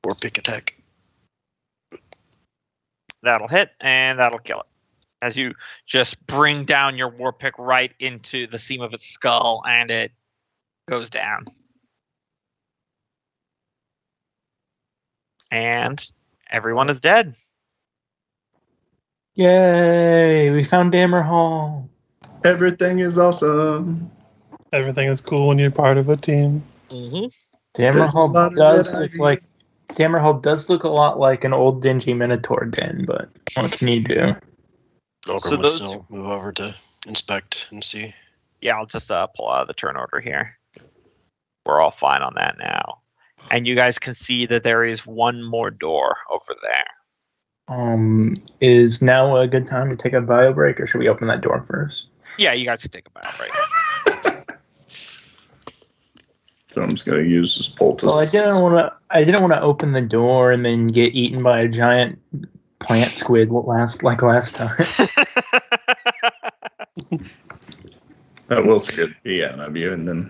[SPEAKER 2] war pick attack.
[SPEAKER 1] That'll hit, and that'll kill it. As you just bring down your war pick right into the seam of its skull, and it goes down. And everyone is dead.
[SPEAKER 7] Yay! We found Dammerhall.
[SPEAKER 5] Everything is awesome.
[SPEAKER 4] Everything is cool when you're part of a team.
[SPEAKER 1] Mm-hmm.
[SPEAKER 5] There's a lot
[SPEAKER 7] Dammerhall
[SPEAKER 5] of
[SPEAKER 7] does
[SPEAKER 5] red
[SPEAKER 7] look
[SPEAKER 5] ivy.
[SPEAKER 7] like Dammerhall does look a lot like an old dingy Minotaur den, but what can you do?
[SPEAKER 2] Ogre
[SPEAKER 1] So
[SPEAKER 2] would
[SPEAKER 1] those-
[SPEAKER 2] still move over to inspect and see.
[SPEAKER 1] Yeah, I'll just pull out of the turn order here. We're all fine on that now. And you guys can see that there is one more door over there.
[SPEAKER 7] Is now a good time to take a bio break, or should we open that door first?
[SPEAKER 1] Yeah, you guys can take a bio break.
[SPEAKER 5] So I'm just gonna use this poultice.
[SPEAKER 7] Well, I didn't want to open the door and then get eaten by a giant plant squid last time.
[SPEAKER 5] That will scare the out of you, and then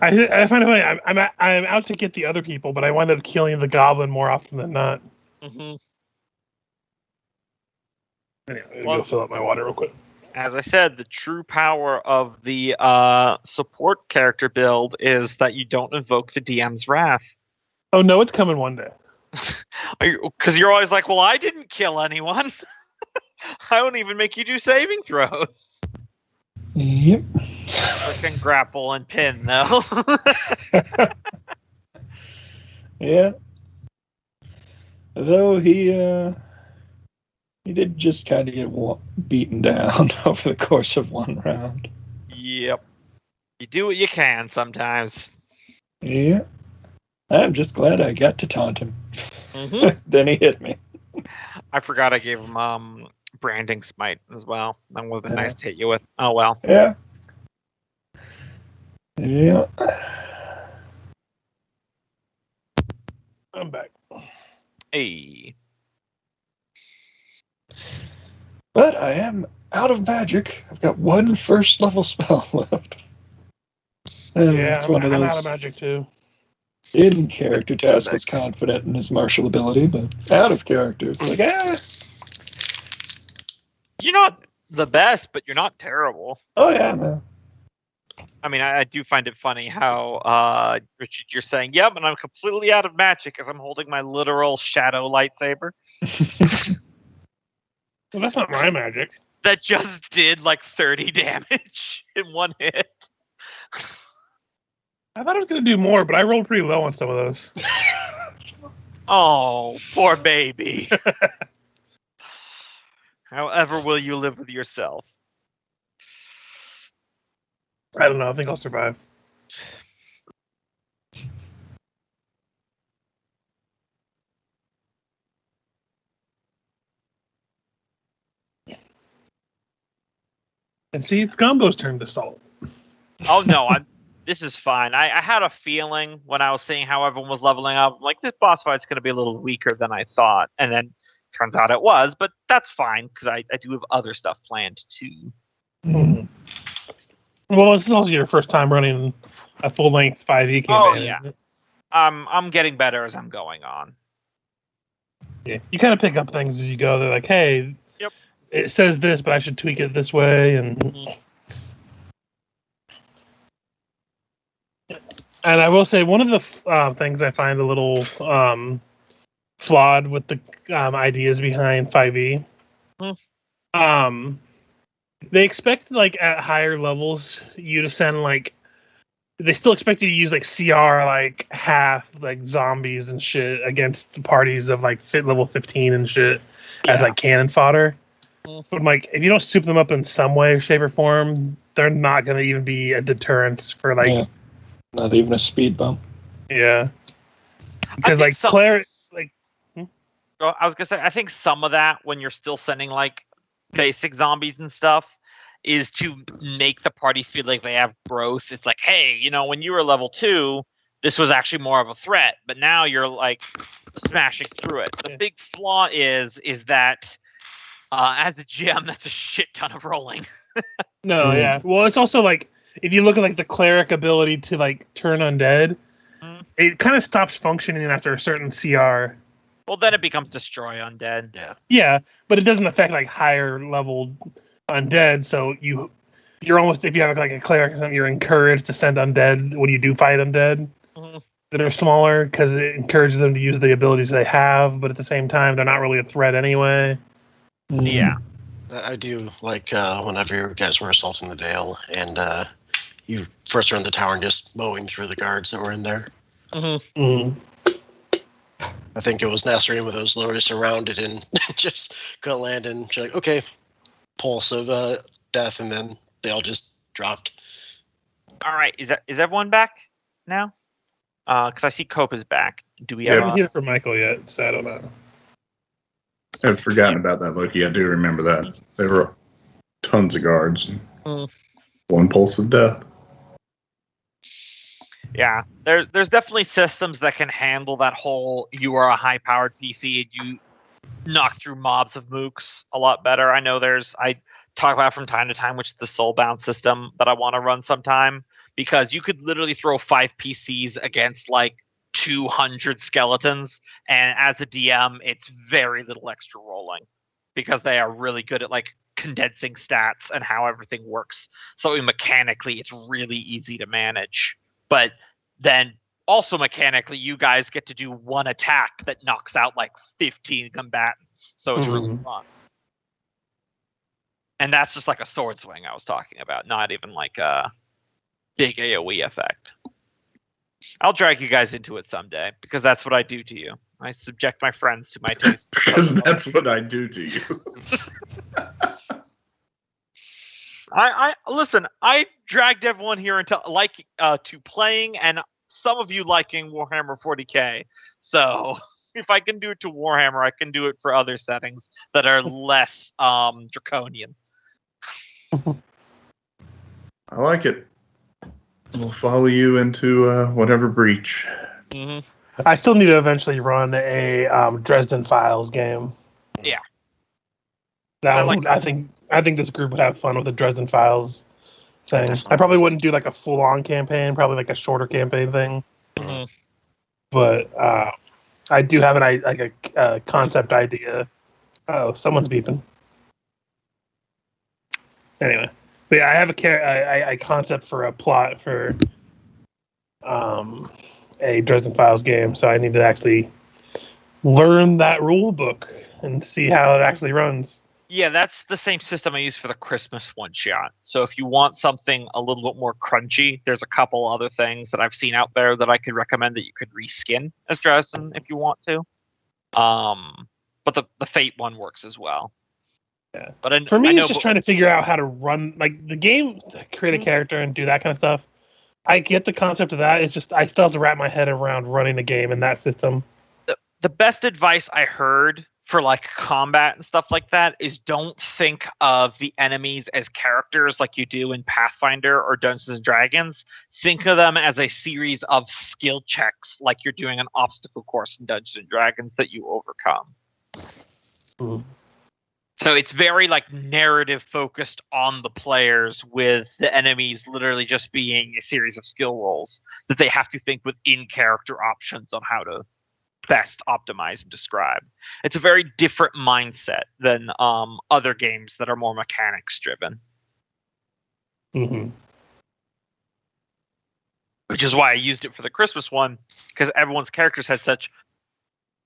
[SPEAKER 4] I find it funny. I'm out to get the other people, but I wind up killing the goblin more often than not.
[SPEAKER 1] Mhm.
[SPEAKER 4] Anyway, let me
[SPEAKER 1] Well-
[SPEAKER 4] go fill up my water real quick.
[SPEAKER 1] As I said, the true power of the support character build is that you don't invoke the DM's wrath.
[SPEAKER 4] Oh no, it's coming one day.
[SPEAKER 1] Because you're always like, well, I didn't kill anyone. I don't even make you do saving throws.
[SPEAKER 6] Yep.
[SPEAKER 1] Freaking grapple and pin, though.
[SPEAKER 6] Yeah. Though he did just kind of get beaten down over the course of one round.
[SPEAKER 1] Yep. You do what you can sometimes.
[SPEAKER 6] Yeah. I'm just glad I got to taunt him.
[SPEAKER 1] Mhm.
[SPEAKER 6] Then he hit me.
[SPEAKER 1] I forgot I gave him branding smite as well. That would have been nice to hit you with. Oh well.
[SPEAKER 6] Yeah. Yeah.
[SPEAKER 4] I'm back.
[SPEAKER 1] Hey.
[SPEAKER 6] But I am out of magic. I've got one first level spell left. And
[SPEAKER 4] Yeah,
[SPEAKER 6] it's one of
[SPEAKER 4] I'm
[SPEAKER 6] those
[SPEAKER 4] out of magic too.
[SPEAKER 6] in character task was confident in his martial ability, but out of character, it's like,
[SPEAKER 1] You're not the best, but you're not terrible.
[SPEAKER 6] oh yeah, man.
[SPEAKER 1] I mean, I do find it funny how, Richard, you're saying, yep, and I'm completely out of magic as I'm holding my literal shadow lightsaber
[SPEAKER 4] Well, that's not my magic.
[SPEAKER 1] that just did like 30 damage in one hit.
[SPEAKER 4] I thought I was gonna do more, but I rolled pretty low on some of those.
[SPEAKER 1] Oh, poor baby. However will you live with yourself?
[SPEAKER 4] I don't know. I think I'll survive. And see, it's Gumbo's turn to salt.
[SPEAKER 1] Oh no, this is fine. I had a feeling when I was seeing how everyone was leveling up, I'm like, this boss fight's going to be a little weaker than I thought. And then turns out it was, but that's fine because I do have other stuff planned too.
[SPEAKER 4] Mm-hmm. Well, this is also your first time running a full-length 5e campaign.
[SPEAKER 1] Oh, yeah.
[SPEAKER 4] isn't it?
[SPEAKER 1] I'm getting better as I'm going on.
[SPEAKER 4] Yeah. You kind of pick up things as you go. They're like, hey,
[SPEAKER 1] Yep.
[SPEAKER 4] It says this, but I should tweak it this way. And I will say, one of the things I find a little flawed with the ideas behind 5e, they expect, like, at higher levels, you to send, like, they still expect you to use, like, CR, like, half, like, zombies and shit against the parties of, like, level 15 and shit as, like, cannon fodder. But, like, if you don't soup them up in some way, shape, or form, they're not going to even be a deterrent for, like...
[SPEAKER 6] Yeah. Not even a speed bump.
[SPEAKER 4] Yeah.
[SPEAKER 1] I
[SPEAKER 4] Because,
[SPEAKER 1] think
[SPEAKER 4] like, Claire... like,
[SPEAKER 1] I was gonna say, I think some of that when you're still sending like basic zombies and stuff is to make the party feel like they have growth. It's like, hey, you know, when you were level 2, this was actually more of a threat, but now you're like smashing through it. The big flaw is that as a GM, that's a shit ton of rolling.
[SPEAKER 4] No, yeah. Well, it's also like, if you look at like the cleric ability to like turn undead, it kind of stops functioning after a certain CR.
[SPEAKER 1] Well, then it becomes destroy undead.
[SPEAKER 4] Yeah, but it doesn't affect like higher level undead. So you're almost, if you have like a cleric or something, you're encouraged to send undead when you do fight undead that are smaller, because it encourages them to use the abilities they have. But at the same time, they're not really a threat anyway.
[SPEAKER 1] Yeah.
[SPEAKER 2] I do like whenever you guys were assaulting the Vale and you first were in the tower and just mowing through the guards that were in there. I think it was Nasrima that was literally surrounded and just couldn't land, and she's like, okay, pulse of death, and then they all just dropped.
[SPEAKER 1] All right, is everyone back now? Because I see Cope is back. Do we
[SPEAKER 4] I
[SPEAKER 1] have?
[SPEAKER 4] haven't heard from Michael yet, so I don't know.
[SPEAKER 5] I'd forgotten about that, Loki. I do remember that. There were tons of guards. And one pulse of death.
[SPEAKER 1] Yeah, there's definitely systems that can handle that whole you are a high-powered PC and you knock through mobs of mooks a lot better. I know I talk about it from time to time, which is the soulbound system that I want to run sometime, because you could literally throw 5 PCs against like 200 skeletons, and as a DM, it's very little extra rolling because they are really good at like condensing stats and how everything works. So mechanically, it's really easy to manage. But then also mechanically, you guys get to do one attack that knocks out like 15 combatants. So it's really fun. And that's just like a sword swing I was talking about, not even like a big AoE effect. I'll drag you guys into it someday, because that's what I do to you. I subject my friends to my taste.
[SPEAKER 5] Because that's what I do to you.
[SPEAKER 1] I listen. I dragged everyone here into to playing, and some of you liking Warhammer 40k. So if I can do it to Warhammer, I can do it for other settings that are less draconian.
[SPEAKER 5] I like it. We'll follow you into whatever breach.
[SPEAKER 1] Mm-hmm.
[SPEAKER 4] I still need to eventually run a Dresden Files game.
[SPEAKER 1] Yeah.
[SPEAKER 4] That one, I think this group would have fun with the Dresden Files thing. I probably wouldn't do like a full-on campaign, probably like a shorter campaign thing.
[SPEAKER 1] Mm-hmm.
[SPEAKER 4] But I do have a concept idea. Oh, someone's beeping. Anyway, but yeah, I have a concept for a plot for a Dresden Files game, so I need to actually learn that rule book and see how it actually runs.
[SPEAKER 1] Yeah, that's the same system I use for the Christmas one-shot. So if you want something a little bit more crunchy, there's a couple other things that I've seen out there that I could recommend that you could reskin as Dresden if you want to. But the Fate one works as well.
[SPEAKER 4] Yeah.
[SPEAKER 1] But
[SPEAKER 4] for me, it's just trying to figure out how to run like the game, create a character, and do that kind of stuff. I get the concept of that. It's just I still have to wrap my head around running the game in that system.
[SPEAKER 1] The best advice I heard for like combat and stuff like that is don't think of the enemies as characters like you do in Pathfinder or Dungeons and Dragons. Think of them as a series of skill checks like you're doing an obstacle course in Dungeons and Dragons that you overcome.
[SPEAKER 4] Mm.
[SPEAKER 1] So it's very like narrative focused on the players, with the enemies literally just being a series of skill rolls that they have to think with in-character options on how to best optimize and describe. It's a very different mindset than other games that are more mechanics driven.
[SPEAKER 4] Mm-hmm.
[SPEAKER 1] Which is why I used it for the Christmas one, because everyone's characters had such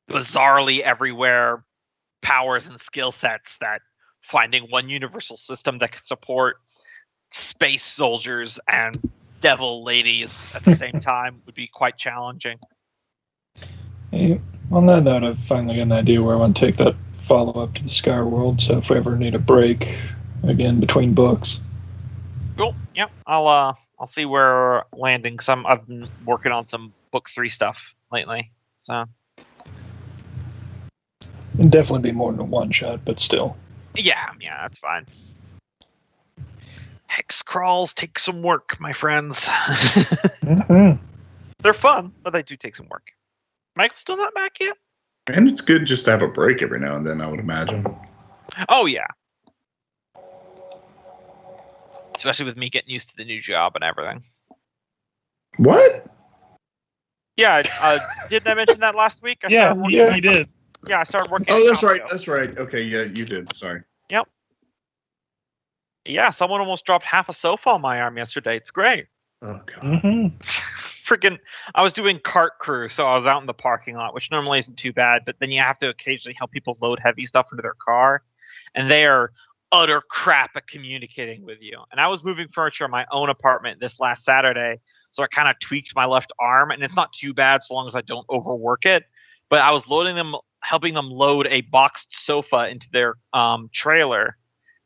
[SPEAKER 1] bizarrely everywhere powers and skill sets that finding one universal system that could support space soldiers and devil ladies at the same time would be quite challenging.
[SPEAKER 6] Hey, on that note, I've finally got an idea where I want to take that follow-up to the Scar World, so if we ever need a break, again, between books.
[SPEAKER 1] Cool. Yep. I'll see where we're landing. I've been working on some book 3 stuff lately. So
[SPEAKER 6] It'd definitely be more than a one-shot, but still.
[SPEAKER 1] yeah, that's fine. Hex crawls take some work, my friends.
[SPEAKER 6] Mm-hmm.
[SPEAKER 1] They're fun, but they do take some work. Michael's still not back yet?
[SPEAKER 5] And it's good just to have a break every now and then, I would imagine.
[SPEAKER 1] Oh, yeah. Especially with me getting used to the new job and everything.
[SPEAKER 5] What?
[SPEAKER 1] Yeah, didn't I mention that last week?
[SPEAKER 4] Yeah, you did.
[SPEAKER 1] Yeah, I started working.
[SPEAKER 5] Oh, that's right. That's right. Okay, yeah, you did. Sorry.
[SPEAKER 1] Yep. Yeah, someone almost dropped half a sofa on my arm yesterday. It's great.
[SPEAKER 5] Oh, God.
[SPEAKER 6] Mm-hmm.
[SPEAKER 1] Freaking, I was doing cart crew, so I was out in the parking lot, which normally isn't too bad, but then you have to occasionally help people load heavy stuff into their car, and they are utter crap at communicating with you. And I was moving furniture in my own apartment this last Saturday, so I kind of tweaked my left arm, and it's not too bad so long as I don't overwork it. but I was helping them load a boxed sofa into their trailer,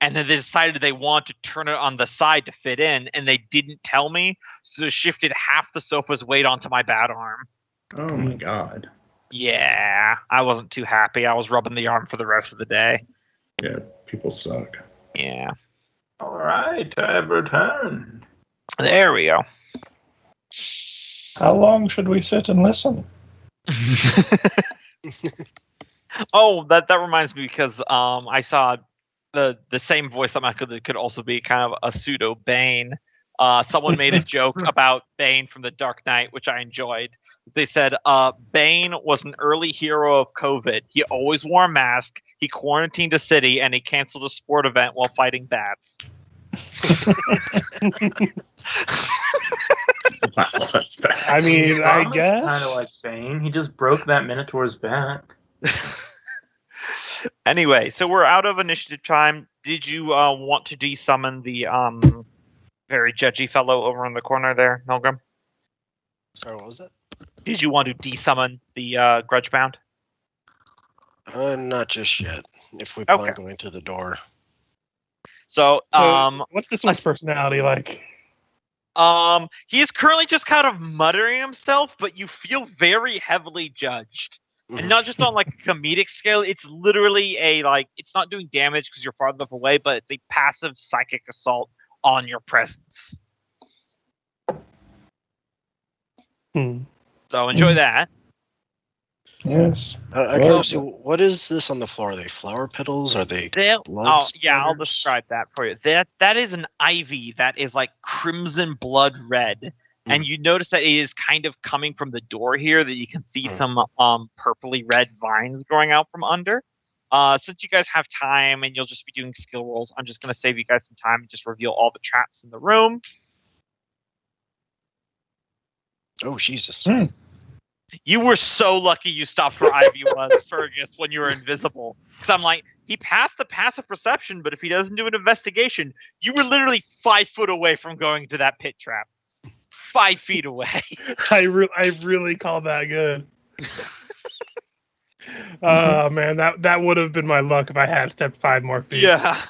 [SPEAKER 1] and then they decided they want to turn it on the side to fit in, and they didn't tell me, so they shifted half the sofa's weight onto my bad arm.
[SPEAKER 5] Oh my god.
[SPEAKER 1] Yeah, I wasn't too happy. I was rubbing the arm for the rest of the day.
[SPEAKER 5] Yeah, people suck.
[SPEAKER 1] Yeah.
[SPEAKER 3] All right, I have returned.
[SPEAKER 1] There we go.
[SPEAKER 6] How long should we sit and listen?
[SPEAKER 1] Oh, that reminds me, because I saw the same voice that Michael did could also be kind of a pseudo Bane. Someone made a joke about Bane from The Dark Knight, which I enjoyed. They said Bane was an early hero of COVID. He always wore a mask. He quarantined a city, and he canceled a sport event while fighting bats.
[SPEAKER 5] Wow, that's bad.
[SPEAKER 4] I mean, I guess.
[SPEAKER 7] Kind of like Bane. He just broke that Minotaur's back.
[SPEAKER 1] Anyway, so we're out of initiative time. Did you want to desummon the very judgy fellow over in the corner there, Milgram?
[SPEAKER 2] Sorry, what was that?
[SPEAKER 1] Did you want to desummon the Grudgebound?
[SPEAKER 2] Not just yet. If we plan
[SPEAKER 1] Okay.
[SPEAKER 2] on going through the door.
[SPEAKER 1] So,
[SPEAKER 4] What's this one's personality like?
[SPEAKER 1] he is currently just kind of muttering himself, but you feel very heavily judged. And not just on like a comedic scale, it's literally it's not doing damage because you're far enough away, but it's a passive psychic assault on your presence. So enjoy that.
[SPEAKER 6] Yes.
[SPEAKER 2] I can't see, what is this on the floor? Are they flower petals? Are they blood
[SPEAKER 1] I'll
[SPEAKER 2] splatters?
[SPEAKER 1] describe that for you. That is an ivy that is like crimson blood red. And you notice that it is kind of coming from the door here, that you can see some purpley red vines growing out from under. Since you guys have time and you'll just be doing skill rolls, I'm just going to save you guys some time and just reveal all the traps in the room.
[SPEAKER 2] Oh, Jesus.
[SPEAKER 1] You were so lucky you stopped where Ivy was, Fergus, when you were invisible. Because I'm like, he passed the passive perception, but if he doesn't do an investigation, you were literally 5 foot away from going to that pit trap. 5 feet away.
[SPEAKER 4] I really called that good. Oh man, that would have been my luck if I had stepped 5 more feet.
[SPEAKER 1] Yeah.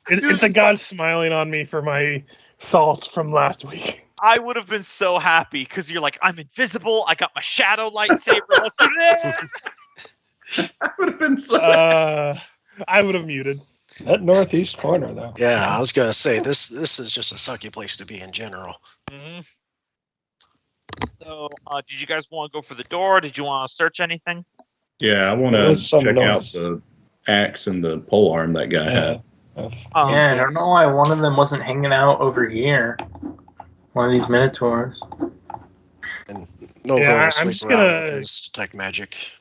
[SPEAKER 4] It's the god smiling on me for my salt from last week.
[SPEAKER 1] I would have been so happy because you're like, I'm invisible. I got my shadow lightsaber. Let's do this.
[SPEAKER 5] I would have been so.
[SPEAKER 4] I would have muted.
[SPEAKER 6] That northeast corner, though.
[SPEAKER 2] Yeah, I was gonna say this is just a sucky place to be in general.
[SPEAKER 1] Mm-hmm. So, did you guys want to go for the door? Did you want to search anything?
[SPEAKER 5] Yeah, I want to check out the axe and the polearm that guy had.
[SPEAKER 7] I don't know why one of them wasn't hanging out over here. One of these Minotaurs.
[SPEAKER 2] And no
[SPEAKER 4] Yeah,
[SPEAKER 2] going to
[SPEAKER 4] I'm
[SPEAKER 2] sweep
[SPEAKER 4] just
[SPEAKER 2] around
[SPEAKER 4] gonna-
[SPEAKER 2] with his detect magic.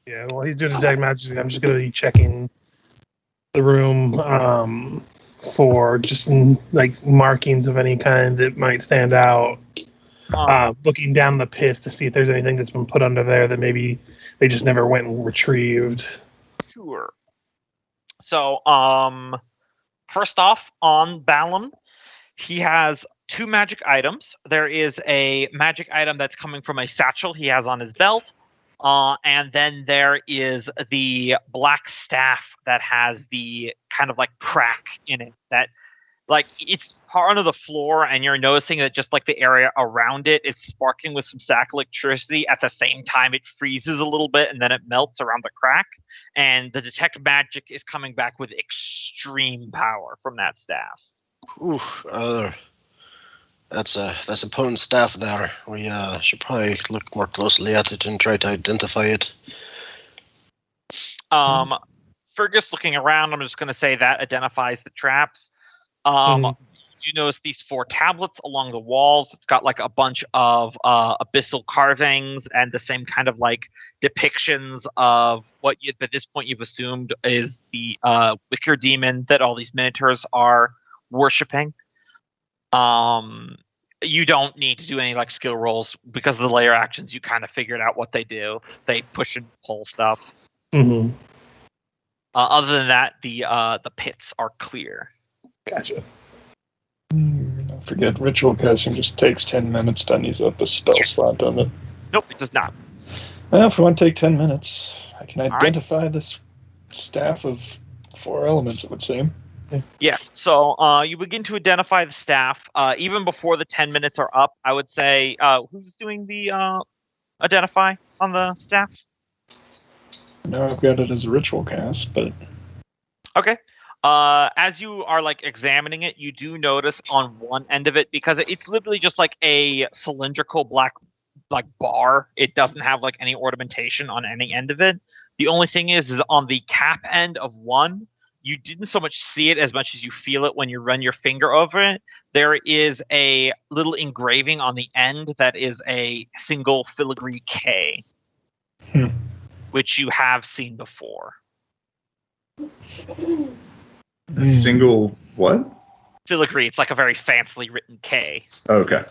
[SPEAKER 4] Yeah, while he's doing detect magic, I'm just going to be checking the room for just like markings of any kind that might stand out. Looking down the pits to see if there's anything that's been put under there that maybe they just never went and retrieved.
[SPEAKER 1] Sure. So, first off, on Balam, he has 2 magic items. There is a magic item that's coming from a satchel he has on his belt. And then there is the black staff that has the kind of like crack in it that like it's part of the floor, and you're noticing that just like the area around it is sparking with some static electricity. At the same time, it freezes a little bit and then it melts around the crack. And the detect magic is coming back with extreme power from that staff.
[SPEAKER 2] Ooh, that's a potent staff there. We should probably look more closely at it and try to identify it.
[SPEAKER 1] Fergus looking around, I'm just going to say that identifies the traps. You notice these 4 tablets along the walls. It's got like a bunch of abyssal carvings and the same kind of like depictions of what at this point you've assumed is the wicker demon that all these minotaurs are worshipping. You don't need to do any like skill rolls because of the layer actions. You kind of figured out what they do. They push and pull stuff.
[SPEAKER 4] Mm-hmm.
[SPEAKER 1] Other than that, the pits are clear.
[SPEAKER 4] Gotcha.
[SPEAKER 6] Don't forget, ritual casting just takes 10 minutes to use up a spell slot, doesn't it?
[SPEAKER 1] Nope, it does not.
[SPEAKER 6] Well, if we want to take 10 minutes, I can
[SPEAKER 1] right.
[SPEAKER 6] identify this staff of 4 elements, it would seem.
[SPEAKER 1] Yes. So you begin to identify the staff. Even before the 10 minutes are up, I would say, who's doing the identify on the staff?
[SPEAKER 6] Now I've got it as a ritual cast, but
[SPEAKER 1] Okay. As you are like examining it, you do notice on one end of it, because it's literally just like a cylindrical black like bar. It doesn't have like any ornamentation on any end of it. The only thing is on the cap end of one, you didn't so much see it as much as you feel it when you run your finger over it. There is a little engraving on the end that is a single filigree K, which you have seen before.
[SPEAKER 5] A single what?
[SPEAKER 1] Filigree. It's like a very fancily written K.
[SPEAKER 5] Okay.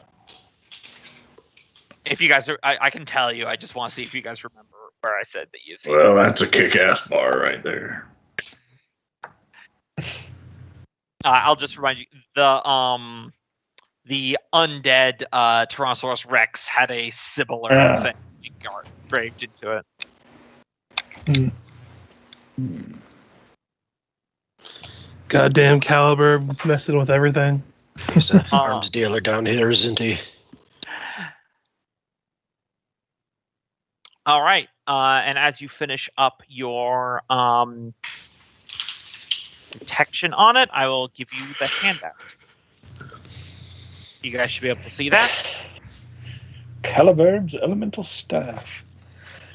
[SPEAKER 1] If you guys are, I can tell you. I just want to see if you guys remember where I said that you've seen.
[SPEAKER 5] Well, that's a kick-ass bar right there.
[SPEAKER 1] I'll just remind you the undead Tyrannosaurus Rex had a similar thing engraved into it.
[SPEAKER 4] Goddamn Caliber messing with everything.
[SPEAKER 2] He's an arms dealer down here, isn't he?
[SPEAKER 1] All right. And as you finish up your detection on it, I will give you the handout. You guys should be able to see that.
[SPEAKER 6] Calibur's elemental staff.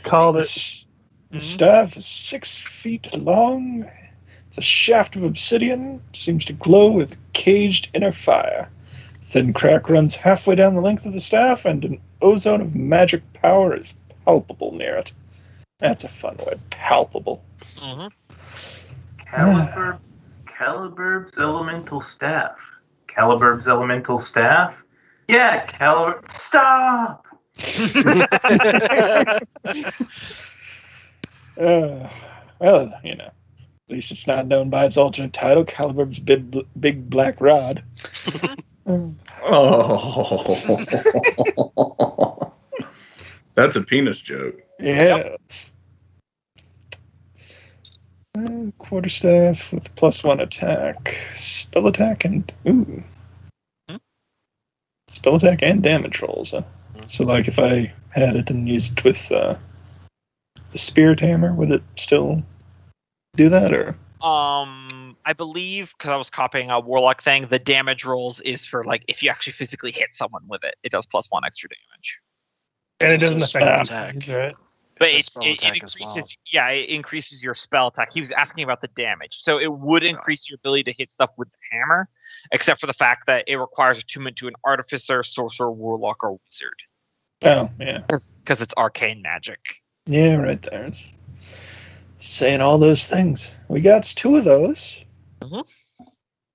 [SPEAKER 4] Called it.
[SPEAKER 6] The staff is 6 feet long. It's a shaft of obsidian, seems to glow with caged inner fire. Thin crack runs halfway down the length of the staff, and an ozone of magic power is palpable near it. That's a fun word, palpable.
[SPEAKER 1] Mm-hmm.
[SPEAKER 3] Calibur's elemental staff. Calibur's elemental staff? Yeah, Calibur. Stop!
[SPEAKER 6] Well, you know, at least it's not known by its alternate title, Calibur's big black rod.
[SPEAKER 5] Oh. That's a penis joke.
[SPEAKER 6] Yes. Quarterstaff with +1 attack, spell attack, and spell attack and damage rolls. So, like, if I had it and used it with the spirit hammer, would it still do that, or?
[SPEAKER 1] I believe, because I was copying a warlock thing, the damage rolls is for like if you actually physically hit someone with it, it does +1 extra damage.
[SPEAKER 4] And it doesn't
[SPEAKER 2] spell
[SPEAKER 4] affect
[SPEAKER 2] attack.
[SPEAKER 4] right?
[SPEAKER 1] But
[SPEAKER 2] It's a
[SPEAKER 1] it
[SPEAKER 2] spell attack
[SPEAKER 1] increases,
[SPEAKER 2] as well.
[SPEAKER 1] yeah, it increases your spell attack. He was asking about the damage, so it would increase your ability to hit stuff with the hammer, except for the fact that it requires attunement to an artificer, sorcerer, warlock, or wizard.
[SPEAKER 6] Oh, yeah.
[SPEAKER 1] Because it's arcane magic.
[SPEAKER 6] Yeah, right there. It's saying all those things. We got 2 of those.
[SPEAKER 1] Mhm.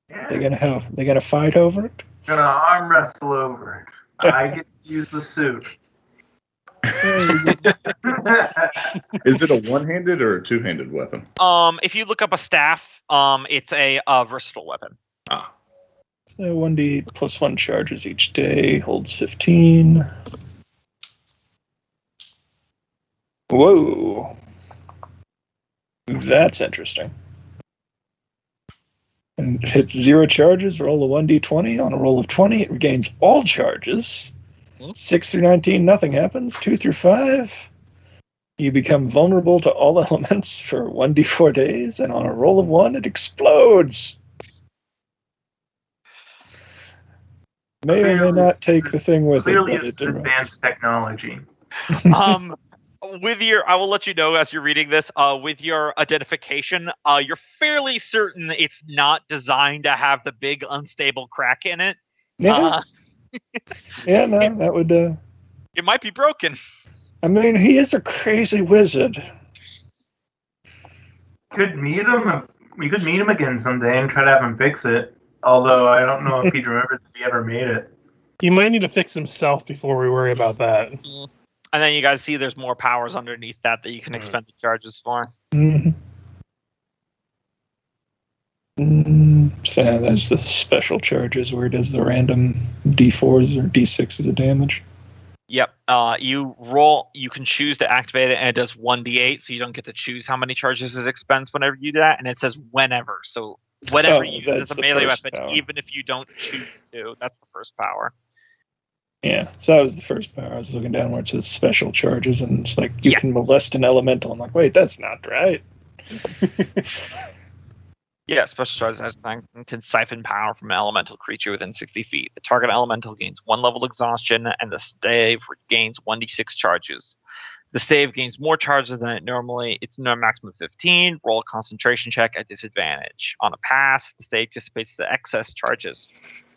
[SPEAKER 3] Yeah,
[SPEAKER 6] They're gonna fight over it.
[SPEAKER 3] gonna arm wrestle over it. I get to use the suit.
[SPEAKER 5] Is it a one-handed or a two-handed weapon?
[SPEAKER 1] If you look up a staff, it's a versatile weapon.
[SPEAKER 5] Ah.
[SPEAKER 6] So 1d +1 charges each day, holds 15. Whoa. That's interesting. And it hits 0 charges, roll a 1d20. On a roll of 20, it regains all charges. 6 through 19, nothing happens. 2 through 5, you become vulnerable to all elements for 1d4 days, and on a roll of 1, it explodes. May or may not take the thing with
[SPEAKER 3] Clearly,
[SPEAKER 6] it, but
[SPEAKER 3] it's
[SPEAKER 6] it erupts.
[SPEAKER 3] advanced technology.
[SPEAKER 1] With your, I will let you know as you're reading this. With your identification, you're fairly certain it's not designed to have the big unstable crack in it.
[SPEAKER 6] Yeah, yeah, no, that would.
[SPEAKER 1] It might be broken.
[SPEAKER 6] I mean, he is a crazy wizard.
[SPEAKER 3] Could meet him. We could meet him again someday and try to have him fix it. Although I don't know if he'd remember if he ever made it.
[SPEAKER 4] He might need to fix himself before we worry about that.
[SPEAKER 1] And then you guys see there's more powers underneath that you can expend the charges for.
[SPEAKER 6] Mm-hmm. So that's the special charges where it does the random d4s or d6s of damage.
[SPEAKER 1] Yep. You roll. You can choose to activate it, and it does 1d8. So you don't get to choose how many charges it expends whenever you do that, and it says whenever. So whenever you use it as
[SPEAKER 6] that's
[SPEAKER 1] a
[SPEAKER 6] the
[SPEAKER 1] melee
[SPEAKER 6] first
[SPEAKER 1] weapon,
[SPEAKER 6] power.
[SPEAKER 1] even if you don't choose to, that's the first power.
[SPEAKER 6] Yeah, so that was the first power. I was looking down where it says special charges, and it's like, you can molest an elemental. I'm like, wait, that's not right.
[SPEAKER 1] Yeah, special charges has can siphon power from an elemental creature within 60 feet. The target elemental gains 1 level exhaustion, and the stave gains 1d6 charges. The stave gains more charges than it normally. It's no maximum of 15. Roll a concentration check at disadvantage. On a pass, the stave dissipates the excess charges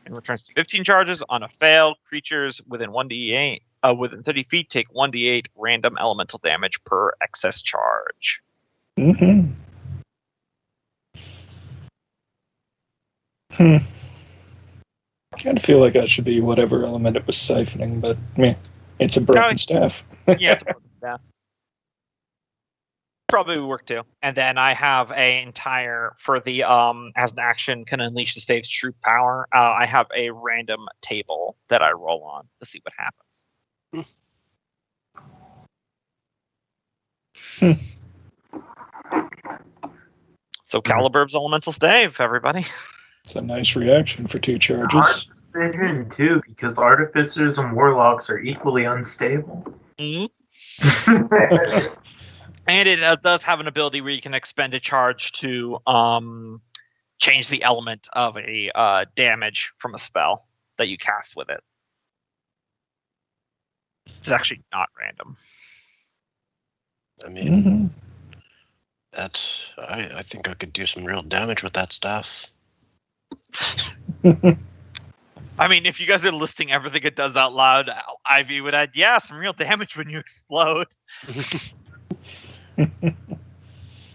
[SPEAKER 1] and returns to 15 charges. On a fail, creatures within 1d8 within 30 feet take 1d8 random elemental damage per excess charge.
[SPEAKER 6] Mm-hmm. Kind of feel like that should be whatever element it was siphoning, but it's a broken staff.
[SPEAKER 1] Yeah, it's a broken staff. Probably would work too. And then I have a entire for the as an action can unleash the stave's true power. I have a random table that I roll on to see what happens. So Calibur's elemental stave, everybody.
[SPEAKER 6] It's a nice reaction for 2 charges.
[SPEAKER 3] Hard decision too, because artificers and warlocks are equally unstable.
[SPEAKER 1] Mm-hmm. And it does have an ability where you can expend a charge to change the element of a damage from a spell that you cast with it. It's actually not random.
[SPEAKER 2] I mean, I think I could do some real damage with that staff.
[SPEAKER 1] I mean, if you guys are listing everything it does out loud, Ivy would add, some real damage when you explode.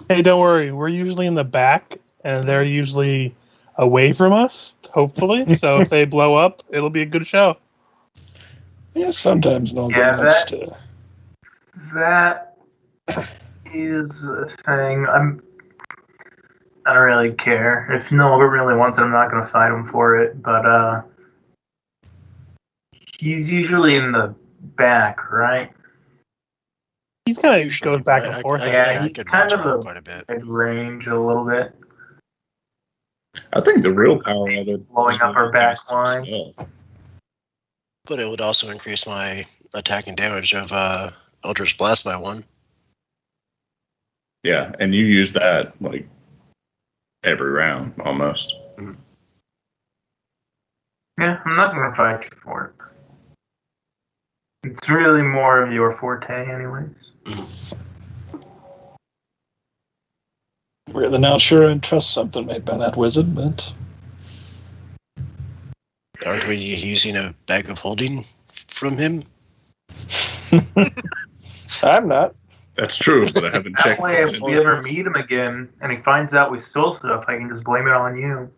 [SPEAKER 4] Hey, don't worry. We're usually in the back, and they're usually away from us, hopefully. So if they blow up, it'll be a good show.
[SPEAKER 6] Yeah, sometimes no good
[SPEAKER 3] Yeah,
[SPEAKER 6] much to...
[SPEAKER 3] That is a thing. I don't really care. If no one really wants it, I'm not going to fight him for it. But he's usually in the back, right?
[SPEAKER 4] He's kind of goes back and forth.
[SPEAKER 3] Yeah,
[SPEAKER 2] I could
[SPEAKER 3] kind
[SPEAKER 2] watch
[SPEAKER 3] of
[SPEAKER 2] out quite a bit.
[SPEAKER 3] Mid-range a little bit.
[SPEAKER 5] I think the real power of it
[SPEAKER 3] Blowing
[SPEAKER 5] is
[SPEAKER 3] up
[SPEAKER 5] when
[SPEAKER 3] our
[SPEAKER 5] you
[SPEAKER 3] back
[SPEAKER 5] cast a
[SPEAKER 3] line.
[SPEAKER 5] spell.
[SPEAKER 2] But it would also increase my attacking damage of Eldritch Blast by 1.
[SPEAKER 5] Yeah, and you use that like every round almost.
[SPEAKER 3] Yeah, I'm not going to fight you for it. It's really more of your forte, anyways.
[SPEAKER 6] Really not sure I'd trust something made by that wizard, but...
[SPEAKER 2] Aren't we using a bag of holding from him?
[SPEAKER 6] I'm not.
[SPEAKER 5] That's true, but I haven't
[SPEAKER 3] That
[SPEAKER 5] checked.
[SPEAKER 3] way, if we ever meet him again and he finds out we stole stuff, I can just blame it on you.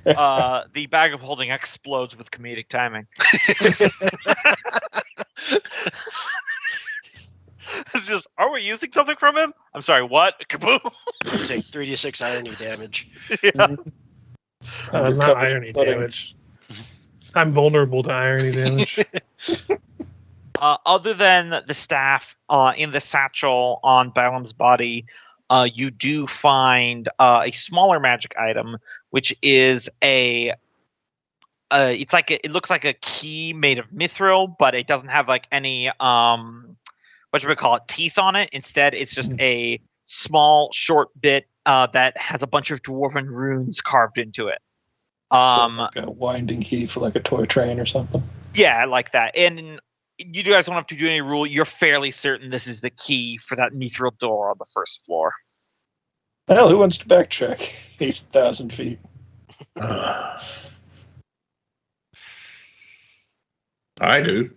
[SPEAKER 1] The bag of holding explodes with comedic timing. It's just, are we using something from him? I'm sorry, what? Kaboom!
[SPEAKER 2] You take 3d6 irony damage.
[SPEAKER 1] Yeah.
[SPEAKER 4] Not irony damage. I'm vulnerable to irony damage.
[SPEAKER 1] Other than the staff in the satchel on Balam's body, you do find a smaller magic item, which is it looks like a key made of mithril, but it doesn't have like any teeth on it. Instead, it's just a small short bit that has a bunch of dwarven runes carved into it.
[SPEAKER 6] So like a winding key for like a toy train or something.
[SPEAKER 1] Yeah, like that. And you guys don't have to do any rule. You're fairly certain this is the key for that mithril door on the first floor.
[SPEAKER 6] Well, who wants to backtrack 8,000 feet?
[SPEAKER 5] I do.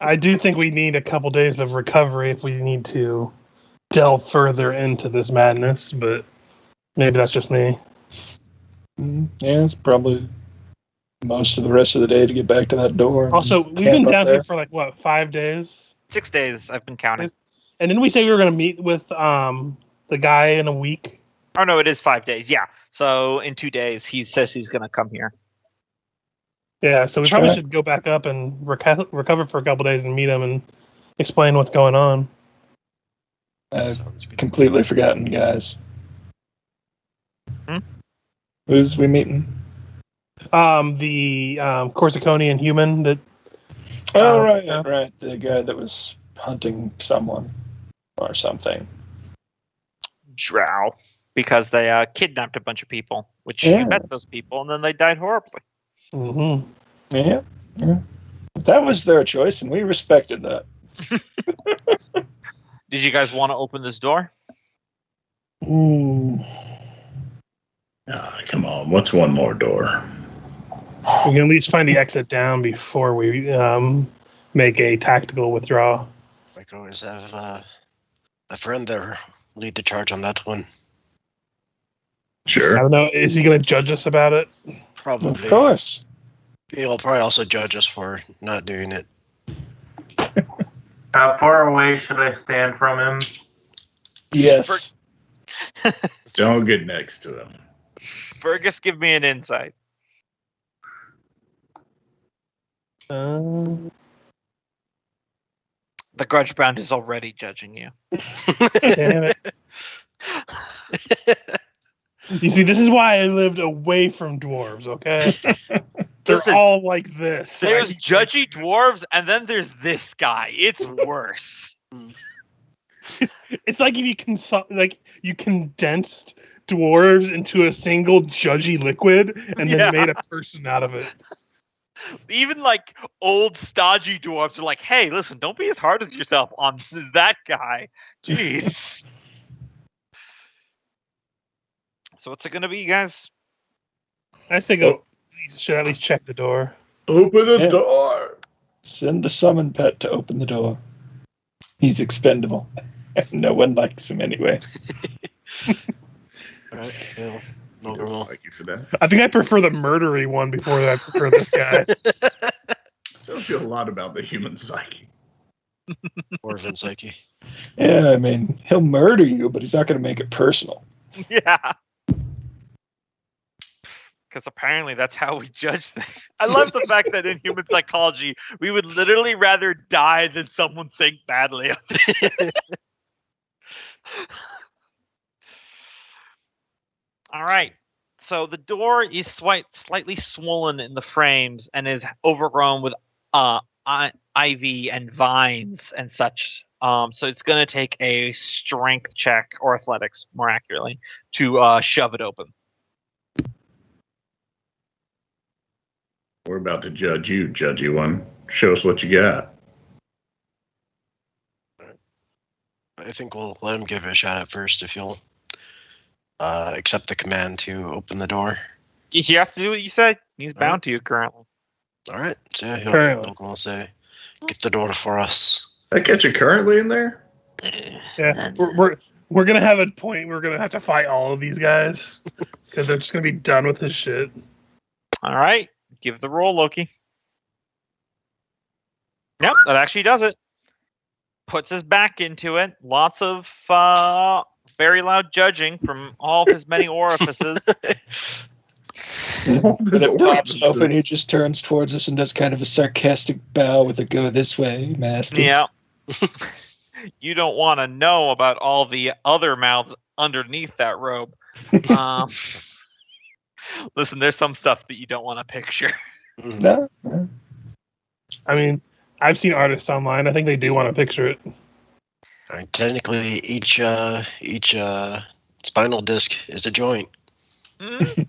[SPEAKER 4] I do think we need a couple days of recovery if we need to delve further into this madness, but maybe that's just me.
[SPEAKER 6] Yeah, it's probably most of the rest of the day to get back to that door.
[SPEAKER 4] Also, we've been down here for like, 5 days?
[SPEAKER 1] 6 days, I've been counting.
[SPEAKER 4] And didn't we say we were going to meet with the guy in a week?
[SPEAKER 1] Oh, no, it is 5 days, yeah. So in 2 days, he says he's going to come here.
[SPEAKER 4] Yeah, so we
[SPEAKER 6] Let's
[SPEAKER 4] probably
[SPEAKER 6] try.
[SPEAKER 4] should go back up and recover for a couple days and meet him and explain what's going on.
[SPEAKER 6] I've
[SPEAKER 2] Sounds good.
[SPEAKER 6] completely forgotten, guys.
[SPEAKER 1] Hmm?
[SPEAKER 6] Who's we meeting?
[SPEAKER 4] The Corsiconian human that.
[SPEAKER 6] Oh, right,
[SPEAKER 4] yeah.
[SPEAKER 6] right. The guy that was hunting someone or something.
[SPEAKER 1] Drow. Because they kidnapped a bunch of people, which
[SPEAKER 6] Yeah.
[SPEAKER 1] you met those people, and then they died horribly.
[SPEAKER 4] Mm-hmm.
[SPEAKER 6] Yeah. That was their choice, and we respected that.
[SPEAKER 1] Did you guys want to open this door?
[SPEAKER 6] Ooh.
[SPEAKER 5] Ah, come on, what's one more door?
[SPEAKER 4] We can at least find the exit down before we make a tactical withdrawal.
[SPEAKER 2] I could always have a friend there lead the charge on that one.
[SPEAKER 4] I
[SPEAKER 5] Sure.
[SPEAKER 4] don't know. Is he going to judge us about it?
[SPEAKER 2] Probably.
[SPEAKER 6] Of course.
[SPEAKER 2] He'll probably also judge us for not doing it.
[SPEAKER 3] How far away should I stand from him?
[SPEAKER 6] Yes.
[SPEAKER 5] Don't get next to him.
[SPEAKER 1] Fergus, give me an insight.
[SPEAKER 4] Uh,
[SPEAKER 1] The grudge bound is already judging you.
[SPEAKER 4] damn it. You see, this is why I lived away from dwarves, okay? They're
[SPEAKER 1] Listen,
[SPEAKER 4] all like this. so I
[SPEAKER 1] There's
[SPEAKER 4] keep-
[SPEAKER 1] judgy dwarves, and then there's this guy. It's worse.
[SPEAKER 4] It's like if you condensed dwarves into a single judgy liquid and then
[SPEAKER 1] Yeah.
[SPEAKER 4] made a person out of it.
[SPEAKER 1] Even like old stodgy dwarves are like, hey, listen, don't be as hard as yourself on that guy. Jeez. So what's it gonna be, guys?
[SPEAKER 4] I say go. You should at least check the door.
[SPEAKER 5] Open the
[SPEAKER 6] Yeah.
[SPEAKER 5] door.
[SPEAKER 6] Send the summon pet to open the door. He's expendable. No one likes him anyway.
[SPEAKER 2] Alright, well, no
[SPEAKER 5] Doesn't
[SPEAKER 2] girl.
[SPEAKER 5] like you for that.
[SPEAKER 4] I think I prefer the murdery one before I prefer this guy.
[SPEAKER 5] Tells you a lot about the human psyche.
[SPEAKER 2] Orphan psyche.
[SPEAKER 6] Yeah, I mean, he'll murder you, but he's not going to make it personal.
[SPEAKER 1] Yeah. Because apparently that's how we judge things. I love the fact that in human psychology, we would literally rather die than someone think badly of us. All right. So the door is slightly swollen in the frames and is overgrown with ivy and vines and such. So it's going to take a strength check, or athletics, more accurately, to shove it open.
[SPEAKER 5] We're about to judge you, judgy one. Show us what you got.
[SPEAKER 2] I think we'll let him give it a shot at first if you'll accept the command to open the door.
[SPEAKER 1] He has to do what you said. He's
[SPEAKER 2] All right.
[SPEAKER 1] bound to you currently.
[SPEAKER 2] Alright, so yeah,
[SPEAKER 4] Currently.
[SPEAKER 2] he'll go and say, get the door for us.
[SPEAKER 5] That get you currently in there?
[SPEAKER 4] Yeah, we're gonna have a point. We're gonna have to fight all of these guys because they're just gonna be done with this shit.
[SPEAKER 1] All right. Give the roll, Loki. Yep, that actually does it. Puts his back into it. Lots of very loud judging from all of his many orifices.
[SPEAKER 6] When
[SPEAKER 5] There's
[SPEAKER 6] it pops
[SPEAKER 5] orifices.
[SPEAKER 6] open, he just turns towards us and does kind of a sarcastic bow with a "go this way, masters."
[SPEAKER 1] Yeah. You don't want to know about all the other mouths underneath that robe. Listen, there's some stuff that you don't want to picture.
[SPEAKER 6] No?
[SPEAKER 4] I mean, I've seen artists online. I think they do want to picture it.
[SPEAKER 2] Alright, technically, each spinal disc is a joint.
[SPEAKER 1] Mm.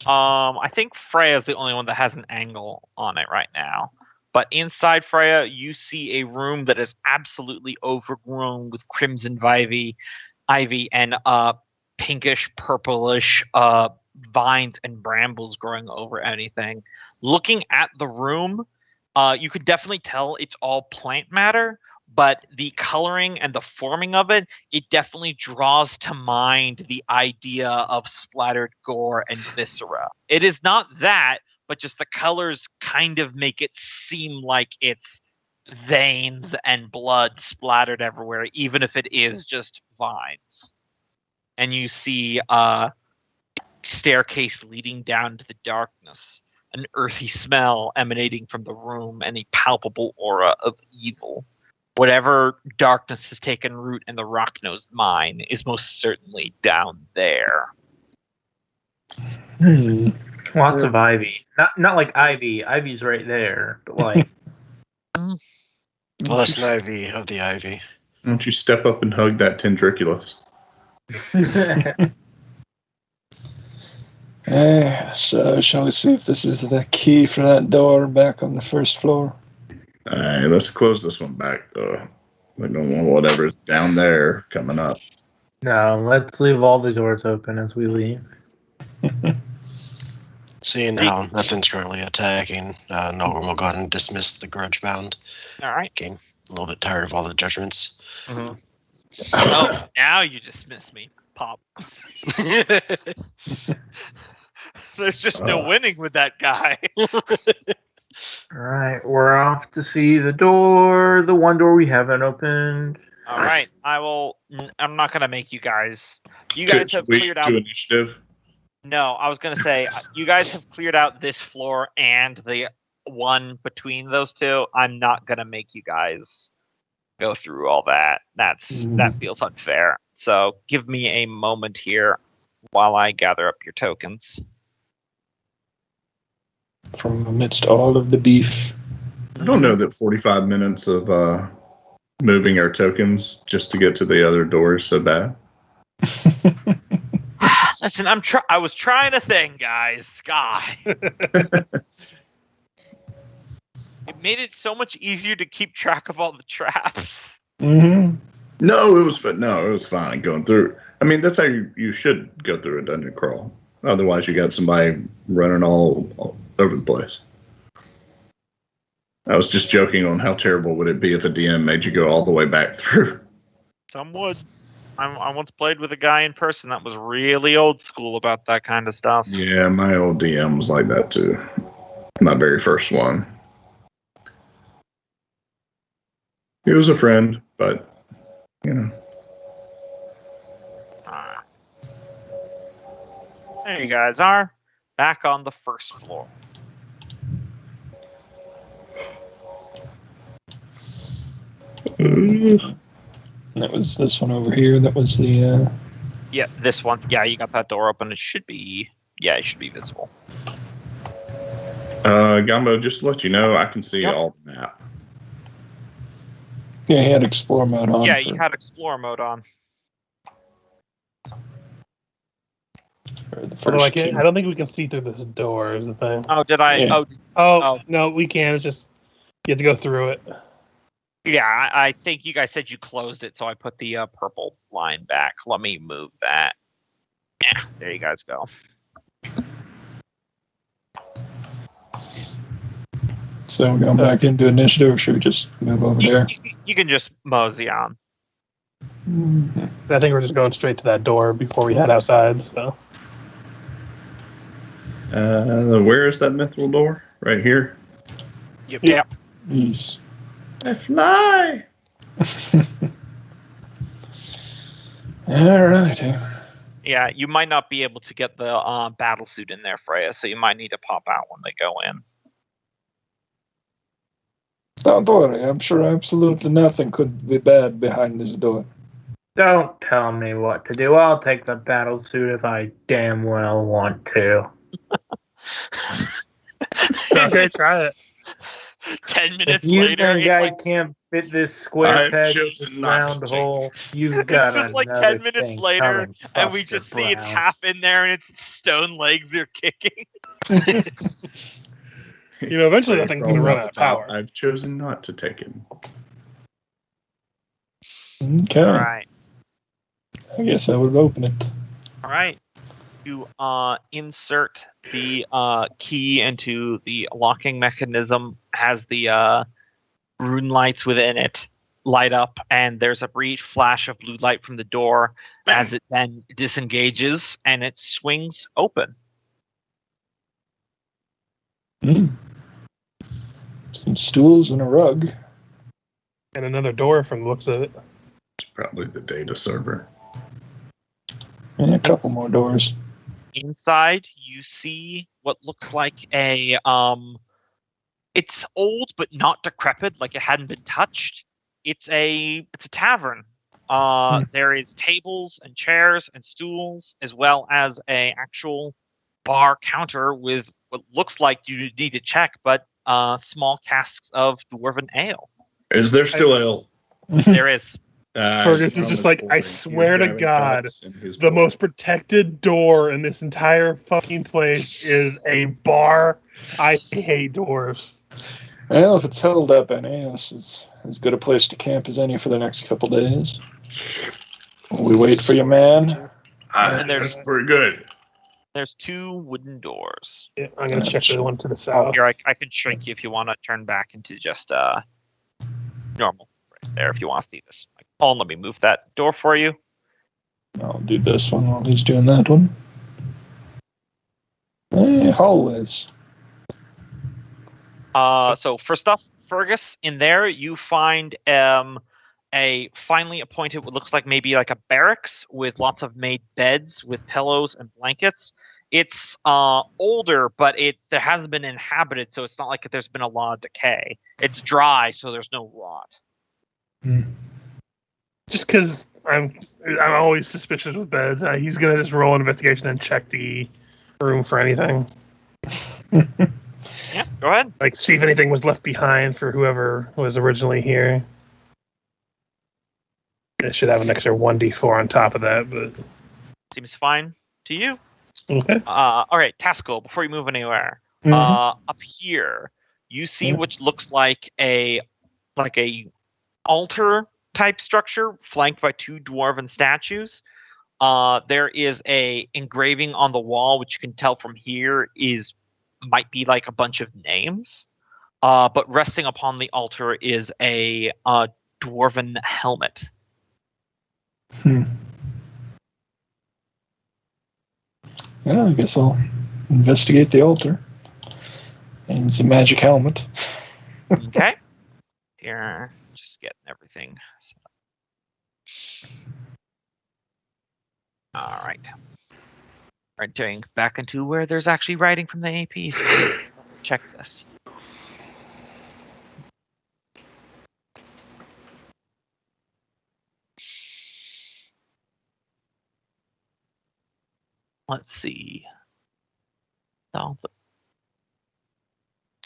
[SPEAKER 1] I think Freya's the only one that has an angle on it right now. But inside Freya, you see a room that is absolutely overgrown with crimson ivy and pinkish, purplish vines and brambles growing over anything. Looking at the room, you could definitely tell it's all plant matter, but the coloring and the forming of it, it definitely draws to mind the idea of splattered gore and viscera. It is not that, but just the colors kind of make it seem like it's veins and blood splattered everywhere, even if it is just vines. And you see staircase leading down to the darkness, an earthy smell emanating from the room, and a palpable aura of evil. Whatever darkness has taken root in the Rocknose mine is most certainly down there.
[SPEAKER 7] Lots of ivy. Not like ivy. Ivy's right there, but like
[SPEAKER 2] Plus an ivy of the ivy.
[SPEAKER 5] Why don't you step up and hug that tendriculus?
[SPEAKER 6] So shall we see if this is the key for that door back on the first floor?
[SPEAKER 5] All right, let's close this one back, though. We don't want whatever's down there coming up.
[SPEAKER 7] no, let's leave all the doors open as we leave.
[SPEAKER 2] Seeing how nothing's currently attacking, Nolan will go ahead and dismiss the grudge bound.
[SPEAKER 1] All right.
[SPEAKER 2] Getting a little bit tired of all the judgments.
[SPEAKER 1] Mm-hmm. Oh, now you dismiss me, Pop. There's just no winning with that guy.
[SPEAKER 7] All right, we're off to see the one door we haven't opened.
[SPEAKER 1] All right, I'm not gonna make you guys. You guys have cleared out.
[SPEAKER 5] Initiative.
[SPEAKER 1] No, I was gonna say you guys have cleared out this floor and the one between those two. I'm not gonna make you guys go through all that. That feels unfair. So give me a moment here while I gather up your tokens.
[SPEAKER 6] From amidst all of the beef.
[SPEAKER 5] I don't know that 45 minutes of moving our tokens just to get to the other door is so bad.
[SPEAKER 1] Listen, I was trying to think, guys. God. It made it so much easier to keep track of all the traps.
[SPEAKER 6] Mm-hmm.
[SPEAKER 5] No, it was fun. No, it was fine going through. I mean, that's how you should go through a dungeon crawl. Otherwise, you got somebody running all over the place. I was just joking on how terrible would it be if a DM made you go all the way back through.
[SPEAKER 1] Some would. I once played with a guy in person that was really old school about that kind of stuff.
[SPEAKER 5] Yeah, my old DM was like that too. My very first one. He was a friend, but you know.
[SPEAKER 1] There you guys are, back on the first floor.
[SPEAKER 6] That was this one over here. That was the.
[SPEAKER 1] Yeah, this one. Yeah, you got that door open. It should be visible.
[SPEAKER 5] Gumbo, just to let you know, I can see all the map.
[SPEAKER 6] Yeah, he had explore mode on.
[SPEAKER 1] Yeah, you had explore mode on.
[SPEAKER 4] I don't think we can see through this door. Is the thing.
[SPEAKER 1] Oh, did I?
[SPEAKER 6] Yeah.
[SPEAKER 1] Oh,
[SPEAKER 4] no, we can. It's just you have to go through it.
[SPEAKER 1] yeah. I think you guys said you closed it, so I put the purple line back. Let me move that. Yeah, there you guys go.
[SPEAKER 6] So we're going back into initiative, or should we just move over there?
[SPEAKER 1] You can just mosey on.
[SPEAKER 4] I think we're just going straight to that door before we head outside. So.
[SPEAKER 5] Where is that mithril door? Right here.
[SPEAKER 1] Yep.
[SPEAKER 6] Yes.
[SPEAKER 5] I fly.
[SPEAKER 6] All right.
[SPEAKER 1] Yeah, you might not be able to get the battle suit in there, Freya, so you might need to pop out when they go in.
[SPEAKER 6] Don't worry. I'm sure absolutely nothing could be bad behind this door.
[SPEAKER 7] Don't tell me what to do. I'll take the battle suit if I damn well want to.
[SPEAKER 4] Okay, try it.
[SPEAKER 1] 10 minutes
[SPEAKER 7] If you
[SPEAKER 1] later,
[SPEAKER 7] think I can't fit this square peg in this round hole, you've got
[SPEAKER 1] it's just like 10 minutes later, and we just see it's half in there, and its stone legs are kicking.
[SPEAKER 4] Eventually that thing's going to run out of power.
[SPEAKER 5] I've chosen not to take it.
[SPEAKER 6] Okay.
[SPEAKER 1] All right.
[SPEAKER 6] I guess I would open it.
[SPEAKER 1] All right. You insert the key into the locking mechanism, has the rune lights within it light up, and there's a brief flash of blue light from the door as it then disengages and it swings open.
[SPEAKER 6] Some stools and a rug.
[SPEAKER 4] And another door from the looks of it.
[SPEAKER 5] It's probably the data server.
[SPEAKER 6] And a couple more doors.
[SPEAKER 1] inside, you see what looks like a it's old but not decrepit, like it hadn't been touched. It's a tavern. There is tables and chairs and stools, as well as a actual bar counter with what looks like you need to check, but small casks of dwarven ale.
[SPEAKER 5] Is there still ale?
[SPEAKER 1] There is.
[SPEAKER 4] Fergus is just like, I swear to God, the most protected door in this entire fucking place is a bar. I hate dwarves.
[SPEAKER 6] Well, if it's held up any, this is as good a place to camp as any for the next couple days. We wait for you, man.
[SPEAKER 1] And there's-
[SPEAKER 5] That's pretty good.
[SPEAKER 1] There's 2 wooden doors.
[SPEAKER 4] Yeah, I'm gonna check the one to the south.
[SPEAKER 1] Here, I can shrink you if you want to turn back into just normal right there if you want to see this. Paul, let me move that door for you.
[SPEAKER 6] I'll do this one while he's doing that one. Hey, hallways.
[SPEAKER 1] So first off, Fergus, in there you find a finely appointed, what looks like maybe like a barracks with lots of made beds with pillows and blankets. It's older, but there hasn't been inhabited, so it's not like there's been a lot of decay. It's dry, so there's no rot.
[SPEAKER 4] Just because I'm always suspicious with beds. He's gonna just roll an investigation and check the room for anything.
[SPEAKER 1] Yeah, go ahead.
[SPEAKER 4] Like, see if anything was left behind for whoever was originally here. It should have an extra 1d4 on top of that, but
[SPEAKER 1] Seems fine to you.
[SPEAKER 4] okay.
[SPEAKER 1] All right, Tascal, before you move anywhere, up here you see what looks like a altar type structure flanked by 2 dwarven statues. There is a engraving on the wall, which you can tell from here might be like a bunch of names. But resting upon the altar is a dwarven helmet.
[SPEAKER 6] Yeah, I guess I'll investigate the altar. And it's a magic helmet.
[SPEAKER 1] Okay. Here, just getting everything set up. All right. Entering back into where there's actually writing from the AP. So check this. Let's see.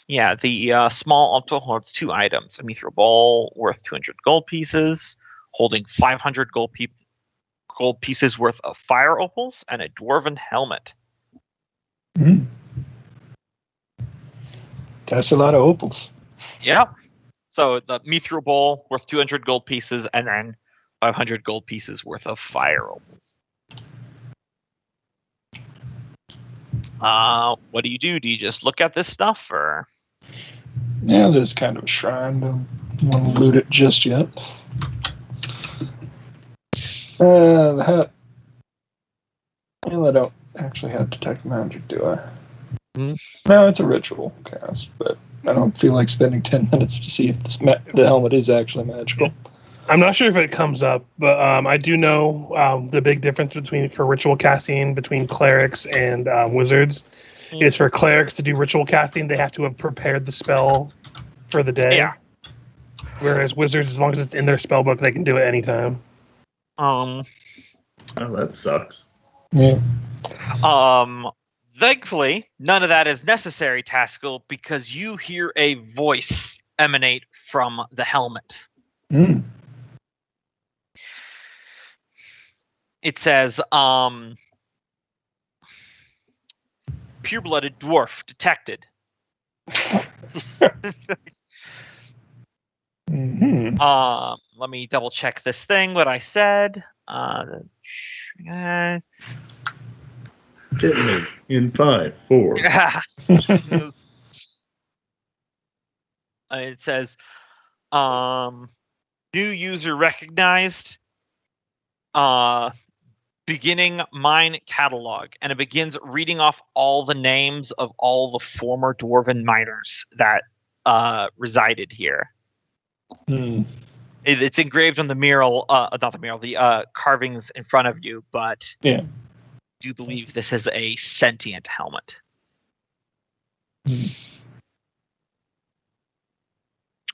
[SPEAKER 1] Yeah, the small altar holds 2 items: a mithril bowl worth 200 gold pieces, holding 500 gold pieces worth of fire opals, and a dwarven helmet.
[SPEAKER 6] That's a lot of opals.
[SPEAKER 1] Yeah. So the mithril bowl worth 200 gold pieces, and then 500 gold pieces worth of fire opals. What do you do? Do you just look at this stuff, or?
[SPEAKER 6] Yeah, there's kind of a shrine. Don't want to loot it just yet. The hat. Well, I don't actually have detect magic, do I? No, it's a ritual cast, but I don't feel like spending 10 minutes to see if the helmet is actually magical.
[SPEAKER 4] I'm not sure if it comes up, but I do know the big difference for ritual casting between clerics and wizards is for clerics to do ritual casting, they have to have prepared the spell for the day.
[SPEAKER 1] Yeah.
[SPEAKER 4] Whereas wizards, as long as it's in their spell book, they can do it anytime.
[SPEAKER 5] Oh, that sucks.
[SPEAKER 6] Yeah.
[SPEAKER 1] Thankfully, none of that is necessary, Tascal, because you hear a voice emanate from the helmet. It says, pure-blooded dwarf detected. Let me double check this thing, what I said.
[SPEAKER 5] Detonate in 5, 4.
[SPEAKER 1] It says, new user recognized, beginning mine catalog, and it begins reading off all the names of all the former dwarven miners that resided here. It's engraved on the mural, not the mural, the carvings in front of you, but
[SPEAKER 6] yeah,
[SPEAKER 1] do believe this is a sentient helmet.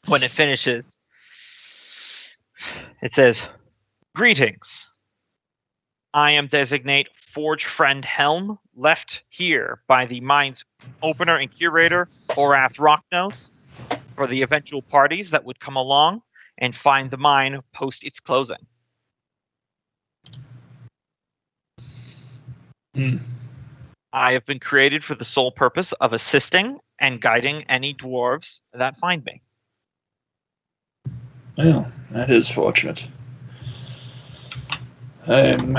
[SPEAKER 1] When it finishes, it says, "Greetings. I am designate Forge Friend Helm, left here by the mine's opener and curator, Orath Rocknose, for the eventual parties that would come along and find the mine post its closing. I have been created for the sole purpose of assisting and guiding any dwarves that find me."
[SPEAKER 6] Well, that is fortunate. I'm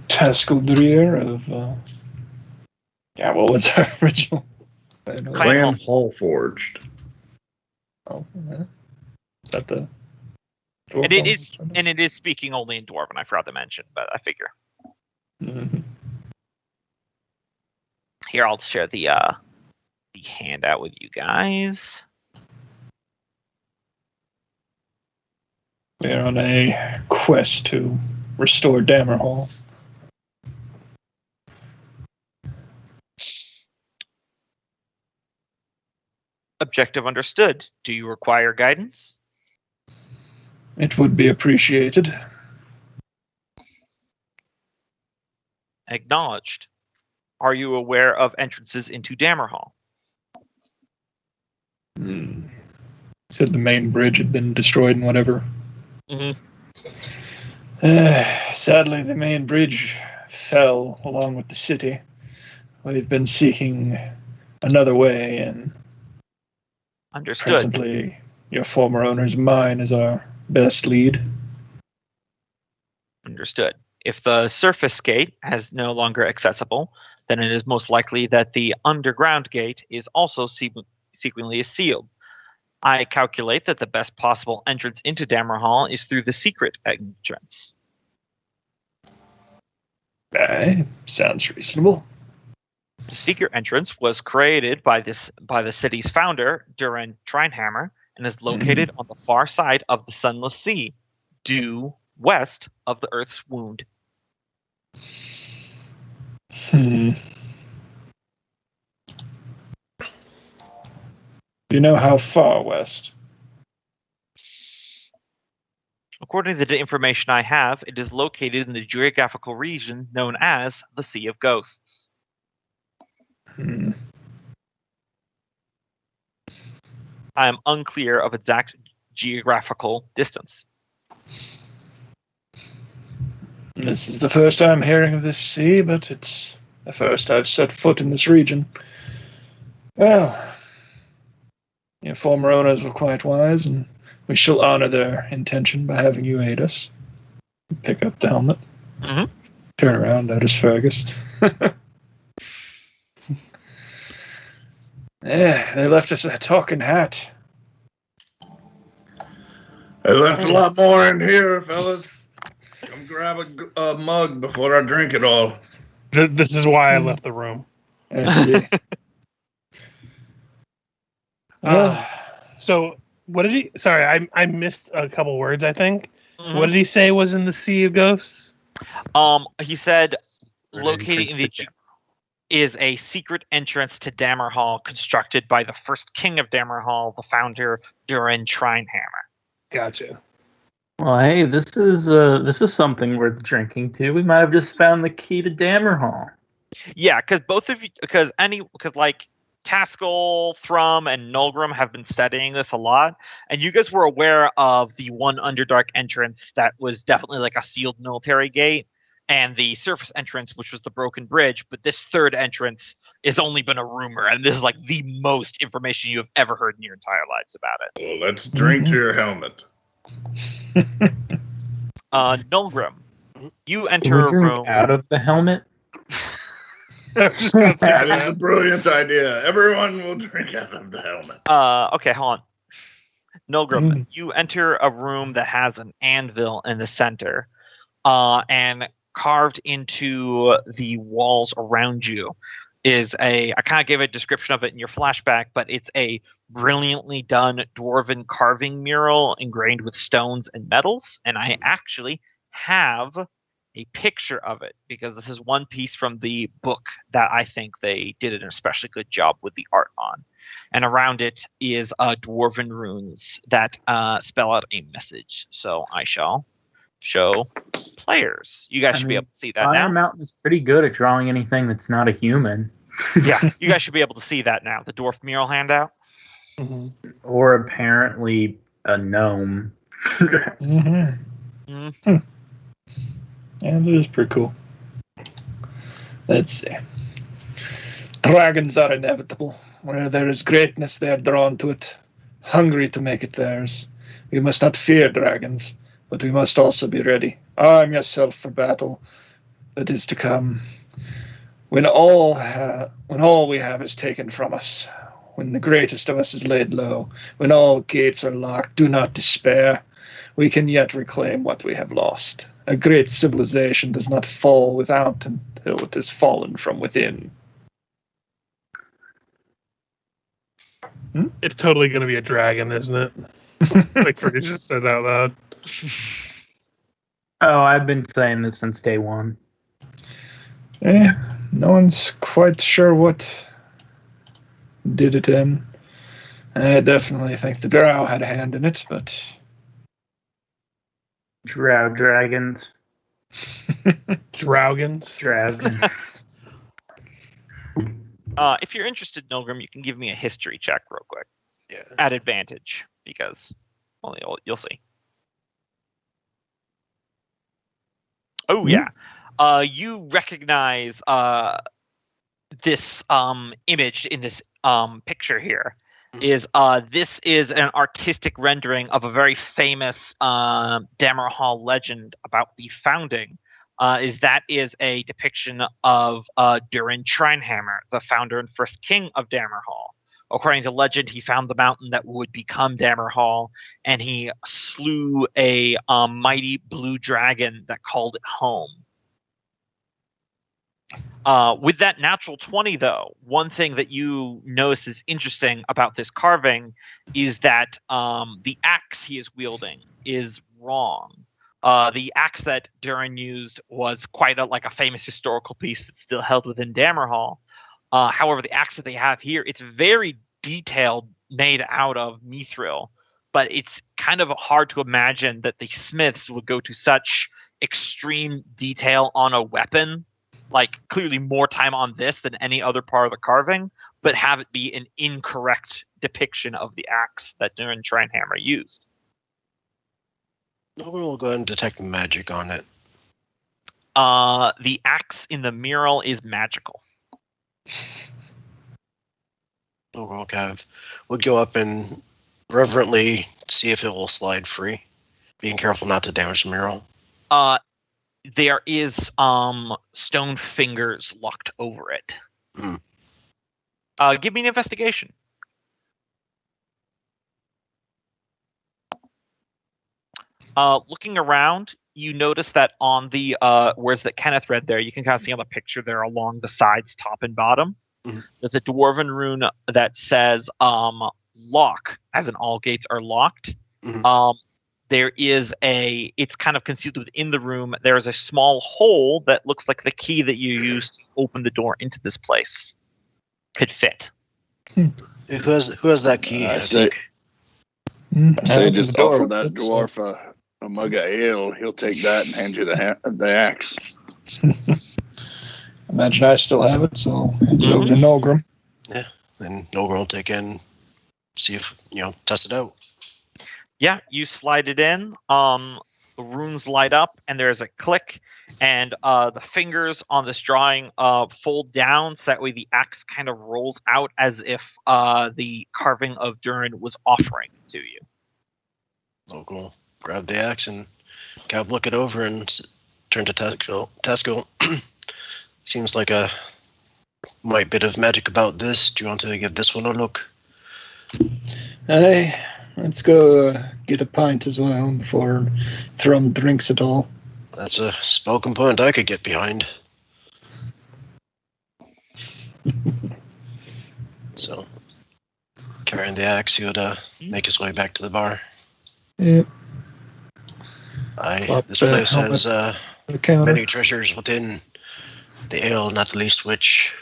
[SPEAKER 6] Taskildreer of. What was our original?
[SPEAKER 5] Clan Hall Forged.
[SPEAKER 6] Oh, yeah. Is that the?
[SPEAKER 1] And it is speaking only in Dwarven. I forgot to mention, but I figure.
[SPEAKER 6] Mm-hmm.
[SPEAKER 1] Here, I'll share the handout with you guys.
[SPEAKER 6] We're on a quest to restore Dammerhall.
[SPEAKER 1] Objective understood. Do you require guidance?
[SPEAKER 6] It would be appreciated.
[SPEAKER 1] Acknowledged. Are you aware of entrances into Dammerhall?
[SPEAKER 6] Said the main bridge had been destroyed and whatever.
[SPEAKER 1] Mm-hmm.
[SPEAKER 6] Sadly, the main bridge fell along with the city. We've been seeking another way, and
[SPEAKER 1] Understood.
[SPEAKER 6] presently your former owner's mine is our best lead.
[SPEAKER 1] Understood. If the surface gate is no longer accessible, then it is most likely that the underground gate is also secretly sealed. I calculate that the best possible entrance into Dammerhall is through the secret entrance.
[SPEAKER 6] Sounds reasonable.
[SPEAKER 1] The secret entrance was created by the city's founder, Durin Trinehammer, and is located on the far side of the Sunless Sea, due west of the Earth's Wound.
[SPEAKER 6] Do you know how far west?
[SPEAKER 1] According to the information I have, it is located in the geographical region known as the Sea of Ghosts. I am unclear of exact geographical distance.
[SPEAKER 6] This is the first I'm hearing of this sea, but it's the first I've set foot in this region. Well, your former owners were quite wise, and we shall honor their intention by having you aid us. Pick up the helmet.
[SPEAKER 1] Mm-hmm.
[SPEAKER 6] Turn around, notice Fergus. Yeah, they left us a talking hat.
[SPEAKER 5] I left a lot more in here, fellas. Come grab a mug before I drink it all.
[SPEAKER 4] This is why I left the room.
[SPEAKER 6] I see.
[SPEAKER 4] So what did he? Sorry, I missed a couple words. I think.
[SPEAKER 1] Mm-hmm.
[SPEAKER 4] What did he say was in the Sea of Ghosts?
[SPEAKER 1] He said
[SPEAKER 7] An
[SPEAKER 1] located in
[SPEAKER 7] entrance
[SPEAKER 1] the
[SPEAKER 7] to
[SPEAKER 1] is a secret entrance to Dammerhall constructed by the first king of Dammerhall, the founder Durin Trinehammer.
[SPEAKER 4] Gotcha.
[SPEAKER 7] Well, hey, this is something worth drinking too. We might have just found the key to Dammerhall.
[SPEAKER 1] Yeah, because like Taskell, Thrum, and Nulgrim have been studying this a lot, and you guys were aware of the one Underdark entrance that was definitely like a sealed military gate, and the surface entrance, which was the broken bridge. But this third entrance has only been a rumor, and this is like the most information you have ever heard in your entire lives about it.
[SPEAKER 5] Well, let's drink to your helmet.
[SPEAKER 1] Nulgrim, you
[SPEAKER 7] Can
[SPEAKER 1] enter
[SPEAKER 7] we
[SPEAKER 1] a
[SPEAKER 7] drink
[SPEAKER 1] room.
[SPEAKER 7] out of the helmet?
[SPEAKER 4] I was just gonna
[SPEAKER 5] That is a brilliant idea. Everyone will drink out of the helmet.
[SPEAKER 1] Okay, hold on. Nulgrim, you enter a room that has an anvil in the center, and carved into the walls around you is I kind of gave a description of it in your flashback, but it's a brilliantly done dwarven carving mural engraved with stones and metals, and I actually have a picture of it, because this is one piece from the book that I think they did an especially good job with the art on. And around it is dwarven runes that spell out a message. So I shall show players. You guys should be able to see that
[SPEAKER 7] Fire
[SPEAKER 1] now.
[SPEAKER 7] Mountain is pretty good at drawing anything that's not a human.
[SPEAKER 1] Yeah, you guys should be able to see that now. The dwarf mural handout.
[SPEAKER 7] Or apparently a gnome.
[SPEAKER 6] Mm-hmm. Yeah, that is pretty cool. Let's see. Dragons are inevitable. Where there is greatness, they are drawn to it, hungry to make it theirs. We must not fear dragons, but we must also be ready. Arm yourself for battle that is to come. When all we have is taken from us, when the greatest of us is laid low, when all gates are locked, do not despair. We can yet reclaim what we have lost. A great civilization does not fall without until it has fallen from within.
[SPEAKER 4] It's totally going to be a dragon, isn't it? Like Fergus just said out loud.
[SPEAKER 7] Oh, I've been saying this since day one.
[SPEAKER 6] No one's quite sure what did it in. I definitely think the drow had a hand in it, but...
[SPEAKER 7] Drow dragons.
[SPEAKER 4] Dragons.
[SPEAKER 7] Dragons.
[SPEAKER 1] If you're interested, Nilgrim, you can give me a history check real quick.
[SPEAKER 2] Yeah.
[SPEAKER 1] At advantage, because you'll see. Oh, yeah. You recognize this image in this picture here. Is this is an artistic rendering of a very famous Dammerhall legend about the founding. Is a depiction of Durin Shrinehammer, the founder and first king of Dammerhall. According to legend, he found the mountain that would become Dammerhall, and he slew a mighty blue dragon that called it home. With that natural 20, though, one thing that you notice is interesting about this carving is that the axe he is wielding is wrong. The axe that Durin used was quite a famous historical piece that's still held within Dammerhall. However, the axe that they have here, it's very detailed, made out of mithril, but it's kind of hard to imagine that the smiths would go to such extreme detail on a weapon, like clearly more time on this than any other part of the carving, but have it be an incorrect depiction of the axe that Durin Shrinehammer used.
[SPEAKER 2] We'll go ahead and detect magic on it.
[SPEAKER 1] The axe in the mural is magical.
[SPEAKER 2] Would go up and reverently see if it will slide free, being careful not to damage the mural.
[SPEAKER 1] There is stone fingers locked over it. Give me an investigation. Looking around, you notice that on the words that Kenneth read there, you can kind of see on the picture there along the sides, top and bottom. There's a dwarven rune that says lock, as in all gates are locked. There is it's kind of concealed within the room. There is a small hole that looks like the key that you used to open the door into this place could fit.
[SPEAKER 2] Who has that key?
[SPEAKER 8] I
[SPEAKER 2] I
[SPEAKER 8] say-
[SPEAKER 2] think.
[SPEAKER 8] I say just offer that dwarf a mug of ale. He'll take that and hand you the axe.
[SPEAKER 6] Imagine I still have it, so I'll hand it over to Nolgrim.
[SPEAKER 2] Yeah, and Nolgrim will take in, see if, test it out.
[SPEAKER 1] Yeah, you slide it in. The runes light up, and there's a click, and the fingers on this drawing fold down, so that way the axe kind of rolls out as if the carving of Durin was offering to you.
[SPEAKER 2] Nolgrim grab the axe and kind of look it over and turn to Tesco. Seems like a might bit of magic about this. Do you want to give this one a look?
[SPEAKER 6] Hey, let's go get a pint as well before Thrum drinks it all.
[SPEAKER 2] That's a spoken point I could get behind. So, carrying the axe, he would make his way back to the bar.
[SPEAKER 6] Yep.
[SPEAKER 2] This place has
[SPEAKER 6] The counter.
[SPEAKER 2] Many treasures within the ale, not the least which.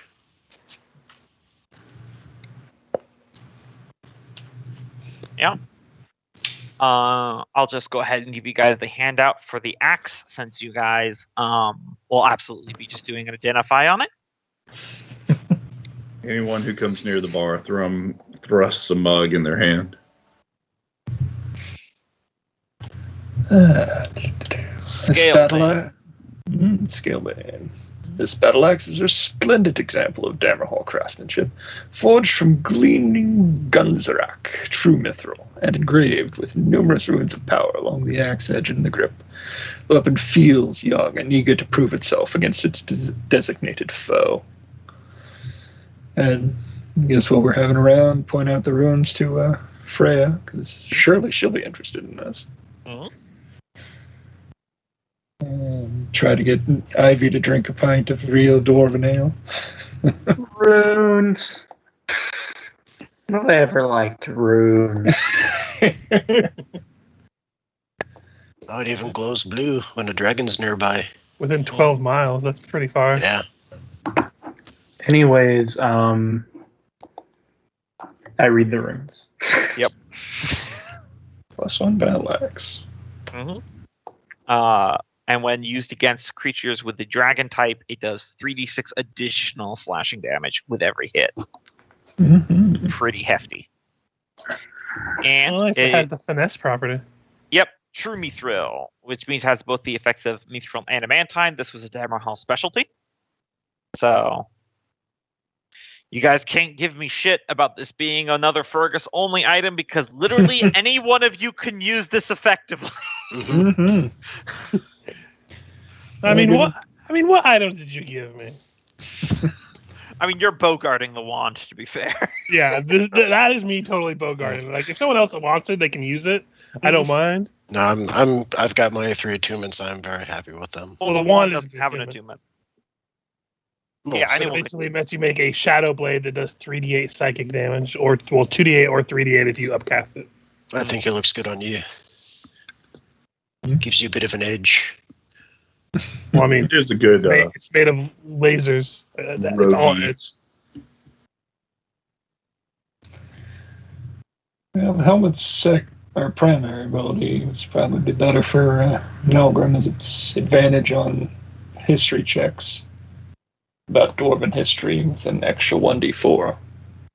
[SPEAKER 1] Yeah. I'll just go ahead and give you guys the handout for the axe, since you guys will absolutely be just doing an identify on it.
[SPEAKER 5] Anyone who comes near the bar, thrusts a mug in their hand.
[SPEAKER 6] Scale man. This battle axe is a splendid example of Dammerhall craftsmanship, forged from gleaming gunzarak, true mithril, and engraved with numerous runes of power along the axe edge and the grip. The weapon feels young and eager to prove itself against its designated foe. And I guess while we're having around, point out the runes to Freya, because surely she'll be interested in this.
[SPEAKER 1] Mm-hmm.
[SPEAKER 6] Try to get Ivy to drink a pint of real dwarven ale.
[SPEAKER 7] Runes. Nobody ever liked runes.
[SPEAKER 2] Oh, it even glows blue when a dragon's nearby.
[SPEAKER 4] Within 12 miles, that's pretty far.
[SPEAKER 2] Yeah.
[SPEAKER 7] Anyways, I read the runes.
[SPEAKER 1] Yep.
[SPEAKER 6] +1 battle axe.
[SPEAKER 1] Mm-hmm. And when used against creatures with the dragon type, it does 3d6 additional slashing damage with every hit.
[SPEAKER 6] Mm-hmm.
[SPEAKER 1] Pretty hefty. And
[SPEAKER 4] Well, it has the finesse property.
[SPEAKER 1] Yep, true mithril, which means it has both the effects of mithril and adamantine. This was a Dammerhall specialty. So you guys can't give me shit about this being another Fergus only item, because literally any one of you can use this effectively.
[SPEAKER 6] Mm-hmm.
[SPEAKER 4] I mean, what item did you give me?
[SPEAKER 1] I mean, you're bogarting the wand, to be fair.
[SPEAKER 4] Yeah, that is me totally bogarting. Like, if someone else wants it, they can use it. I don't mind.
[SPEAKER 2] No, I've got my 3 attunements. I'm very happy with them.
[SPEAKER 1] Well, the wand doesn't have an attunement.
[SPEAKER 2] Well,
[SPEAKER 1] Yeah,
[SPEAKER 2] so-
[SPEAKER 1] anyone
[SPEAKER 4] Basically, it lets you make a shadow blade that does 3d8 psychic damage, or 2d8 or 3d8 if you upcast it.
[SPEAKER 2] I think it looks good on you. Gives you a bit of an edge.
[SPEAKER 4] Well, I mean,
[SPEAKER 5] It is a good.
[SPEAKER 4] it's made of lasers. It's all
[SPEAKER 5] Roadie.
[SPEAKER 4] edge.
[SPEAKER 6] Well, the helmet's our primary ability. It's probably better for Melgrim as its advantage on history checks about dwarven history with an extra 1d4.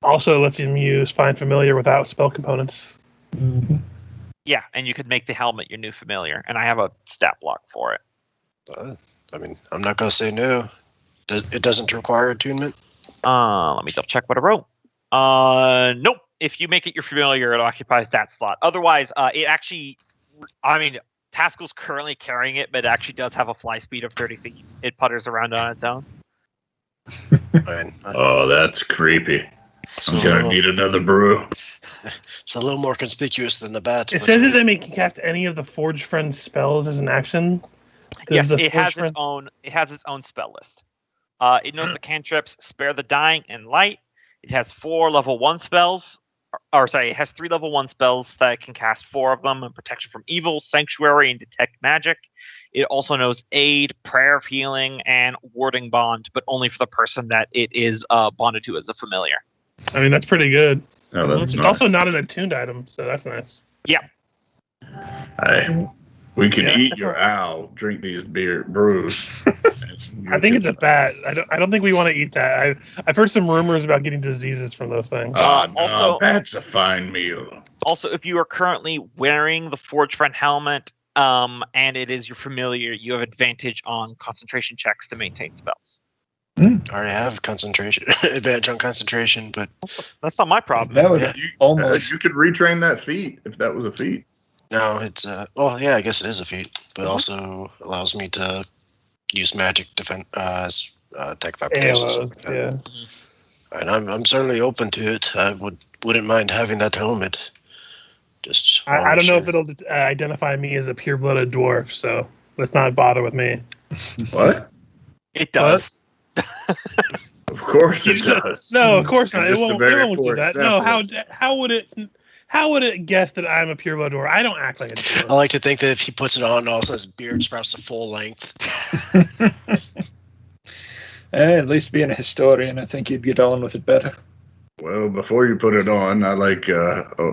[SPEAKER 4] Also lets him use Find Familiar without spell components.
[SPEAKER 6] Mm-hmm.
[SPEAKER 1] Yeah, and you could make the helmet your new familiar, and I have a stat block for it.
[SPEAKER 2] I mean, I'm not going to say no. It doesn't require attunement?
[SPEAKER 1] Let me double check what I wrote. Nope. If you make it your familiar, it occupies that slot. Otherwise, it actually, I mean, Taskel's currently carrying it, but it actually does have a fly speed of 30 feet. It putters around on its own.
[SPEAKER 2] Fine.
[SPEAKER 5] Oh, that's creepy.
[SPEAKER 2] It's
[SPEAKER 5] I'm
[SPEAKER 2] a
[SPEAKER 5] gonna
[SPEAKER 2] little-
[SPEAKER 5] need another brew.
[SPEAKER 2] It's a little more conspicuous than the bat.
[SPEAKER 4] It
[SPEAKER 2] but-
[SPEAKER 4] says that they can cast any of the Forge Friends spells as an action. Does
[SPEAKER 1] Yes,
[SPEAKER 4] the
[SPEAKER 1] it has
[SPEAKER 4] Forge
[SPEAKER 1] its own. It has its own spell list. It knows the cantrips Spare the Dying and Light. It has 4 level 1 spells. It has 3 level 1 spells that it can cast 4 of them: and Protection from Evil, Sanctuary, and Detect Magic. It also knows Aid, Prayer of Healing, and Warding Bond, but only for the person that it is bonded to as a familiar.
[SPEAKER 4] I mean, that's pretty good.
[SPEAKER 5] Oh, that's
[SPEAKER 4] It's
[SPEAKER 5] nice.
[SPEAKER 4] also not an attuned item, so that's nice.
[SPEAKER 5] Hey, we can
[SPEAKER 4] Yeah.
[SPEAKER 5] eat your owl, drink these brews.
[SPEAKER 4] I think it's a bat. I don't think we want to eat that. I've heard some rumors about getting diseases from those things.
[SPEAKER 5] Oh, no,
[SPEAKER 1] Also-
[SPEAKER 5] that's a fine meal.
[SPEAKER 1] Also, if you are currently wearing the Forge Friend helmet, and it is your familiar, you have advantage on concentration checks to maintain spells.
[SPEAKER 2] I already have concentration advantage on concentration, but
[SPEAKER 1] That's not my problem.
[SPEAKER 6] That would
[SPEAKER 2] Yeah.
[SPEAKER 6] almost.
[SPEAKER 5] You could retrain that feat if that was a feat.
[SPEAKER 2] no, it's well, yeah, I guess it is a feat, but it also allows me to use magic defense as tech fabrication. and stuff
[SPEAKER 4] AOs,
[SPEAKER 2] like that.
[SPEAKER 4] yeah.
[SPEAKER 2] And I'm certainly open to it. I wouldn't mind having that helmet. Just
[SPEAKER 4] I don't know if it'll identify me as a pure-blooded dwarf, so let's not bother with me.
[SPEAKER 5] What?
[SPEAKER 1] It does.
[SPEAKER 5] Of course it does.
[SPEAKER 4] No, of course not. It
[SPEAKER 5] Just a
[SPEAKER 4] won't
[SPEAKER 5] very
[SPEAKER 4] do
[SPEAKER 5] poor
[SPEAKER 4] that. No,
[SPEAKER 5] example.
[SPEAKER 4] how would it? How would it guess that I'm a pureblood dwarf? I don't act like a dwarf.
[SPEAKER 2] I like to think that if he puts it on, also his beard sprouts to full length.
[SPEAKER 6] At least being a historian, I think you'd get on with it better.
[SPEAKER 5] Well, before you put it on, I like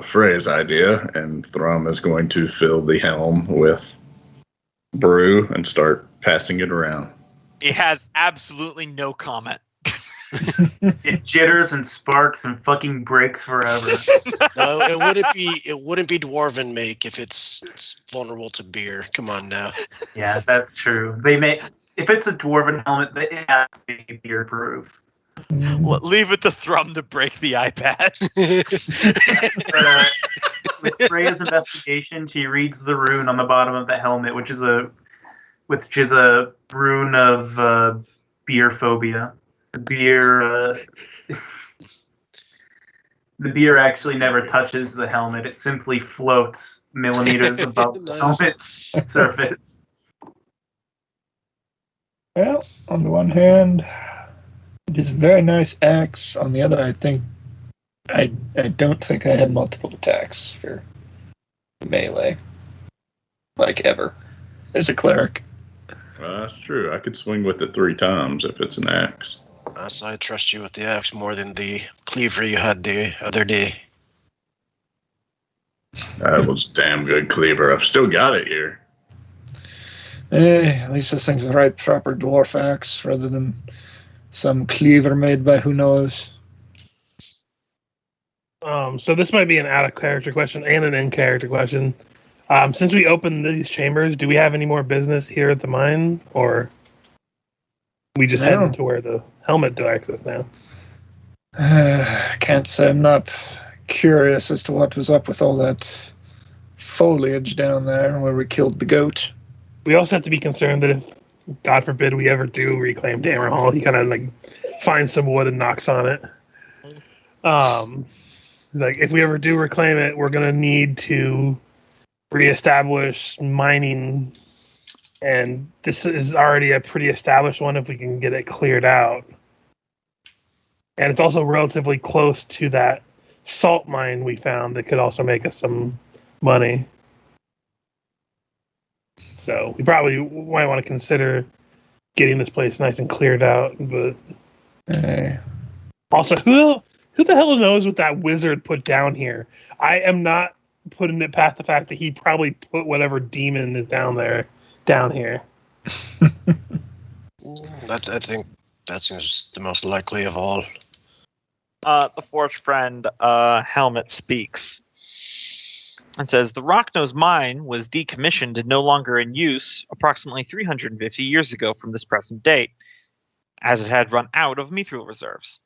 [SPEAKER 5] Frey's idea, and Thrum is going to fill the helm with brew and start passing it around.
[SPEAKER 1] He has absolutely no comment.
[SPEAKER 3] It jitters and sparks and fucking breaks forever.
[SPEAKER 2] No, it wouldn't be dwarven make if it's vulnerable to beer. Come on now.
[SPEAKER 3] Yeah, that's true. If it's a dwarven helmet, it has to be beer proof.
[SPEAKER 1] Leave it to Thrum to break the iPad.
[SPEAKER 3] But, with Freya's investigation, she reads the rune on the bottom of the helmet, which is a rune of beer phobia. The beer actually never touches the helmet. It simply floats millimeters above the helmet's surface.
[SPEAKER 6] Well, on the one hand, it is a very nice axe. On the other, I don't think I had multiple attacks for melee, like ever, as a cleric.
[SPEAKER 5] That's true. I could swing with it 3 times if it's an axe.
[SPEAKER 2] So I trust you with the axe more than the cleaver you had the other day.
[SPEAKER 5] That was damn good cleaver. I've still got it here.
[SPEAKER 6] At least this thing's the right proper dwarf axe rather than some cleaver made by who knows.
[SPEAKER 4] So this might be an out-of-character question and an in-character question. Since we opened these chambers, do we have any more business here at the mine, or we just head into where the helmet directs us now?
[SPEAKER 6] Can't say. I'm not curious as to what was up with all that foliage down there where we killed the goat.
[SPEAKER 4] We also have to be concerned that if, God forbid, we ever do reclaim Dammerhall, he kind of like finds some wood and knocks on it. Like if we ever do reclaim it, we're gonna need to reestablish mining, and this is already a pretty established one if we can get it cleared out. And it's also relatively close to that salt mine we found that could also make us some money. So we probably might want to consider getting this place nice and cleared out. But also, who the hell knows what that wizard put down here? I am not putting it past the fact that he probably put whatever demon is down here.
[SPEAKER 2] I think that seems the most likely of all.
[SPEAKER 1] The fourth friend, Helmet, speaks and says, the Rocknose mine was decommissioned and no longer in use approximately 350 years ago from this present date, as it had run out of mithril reserves.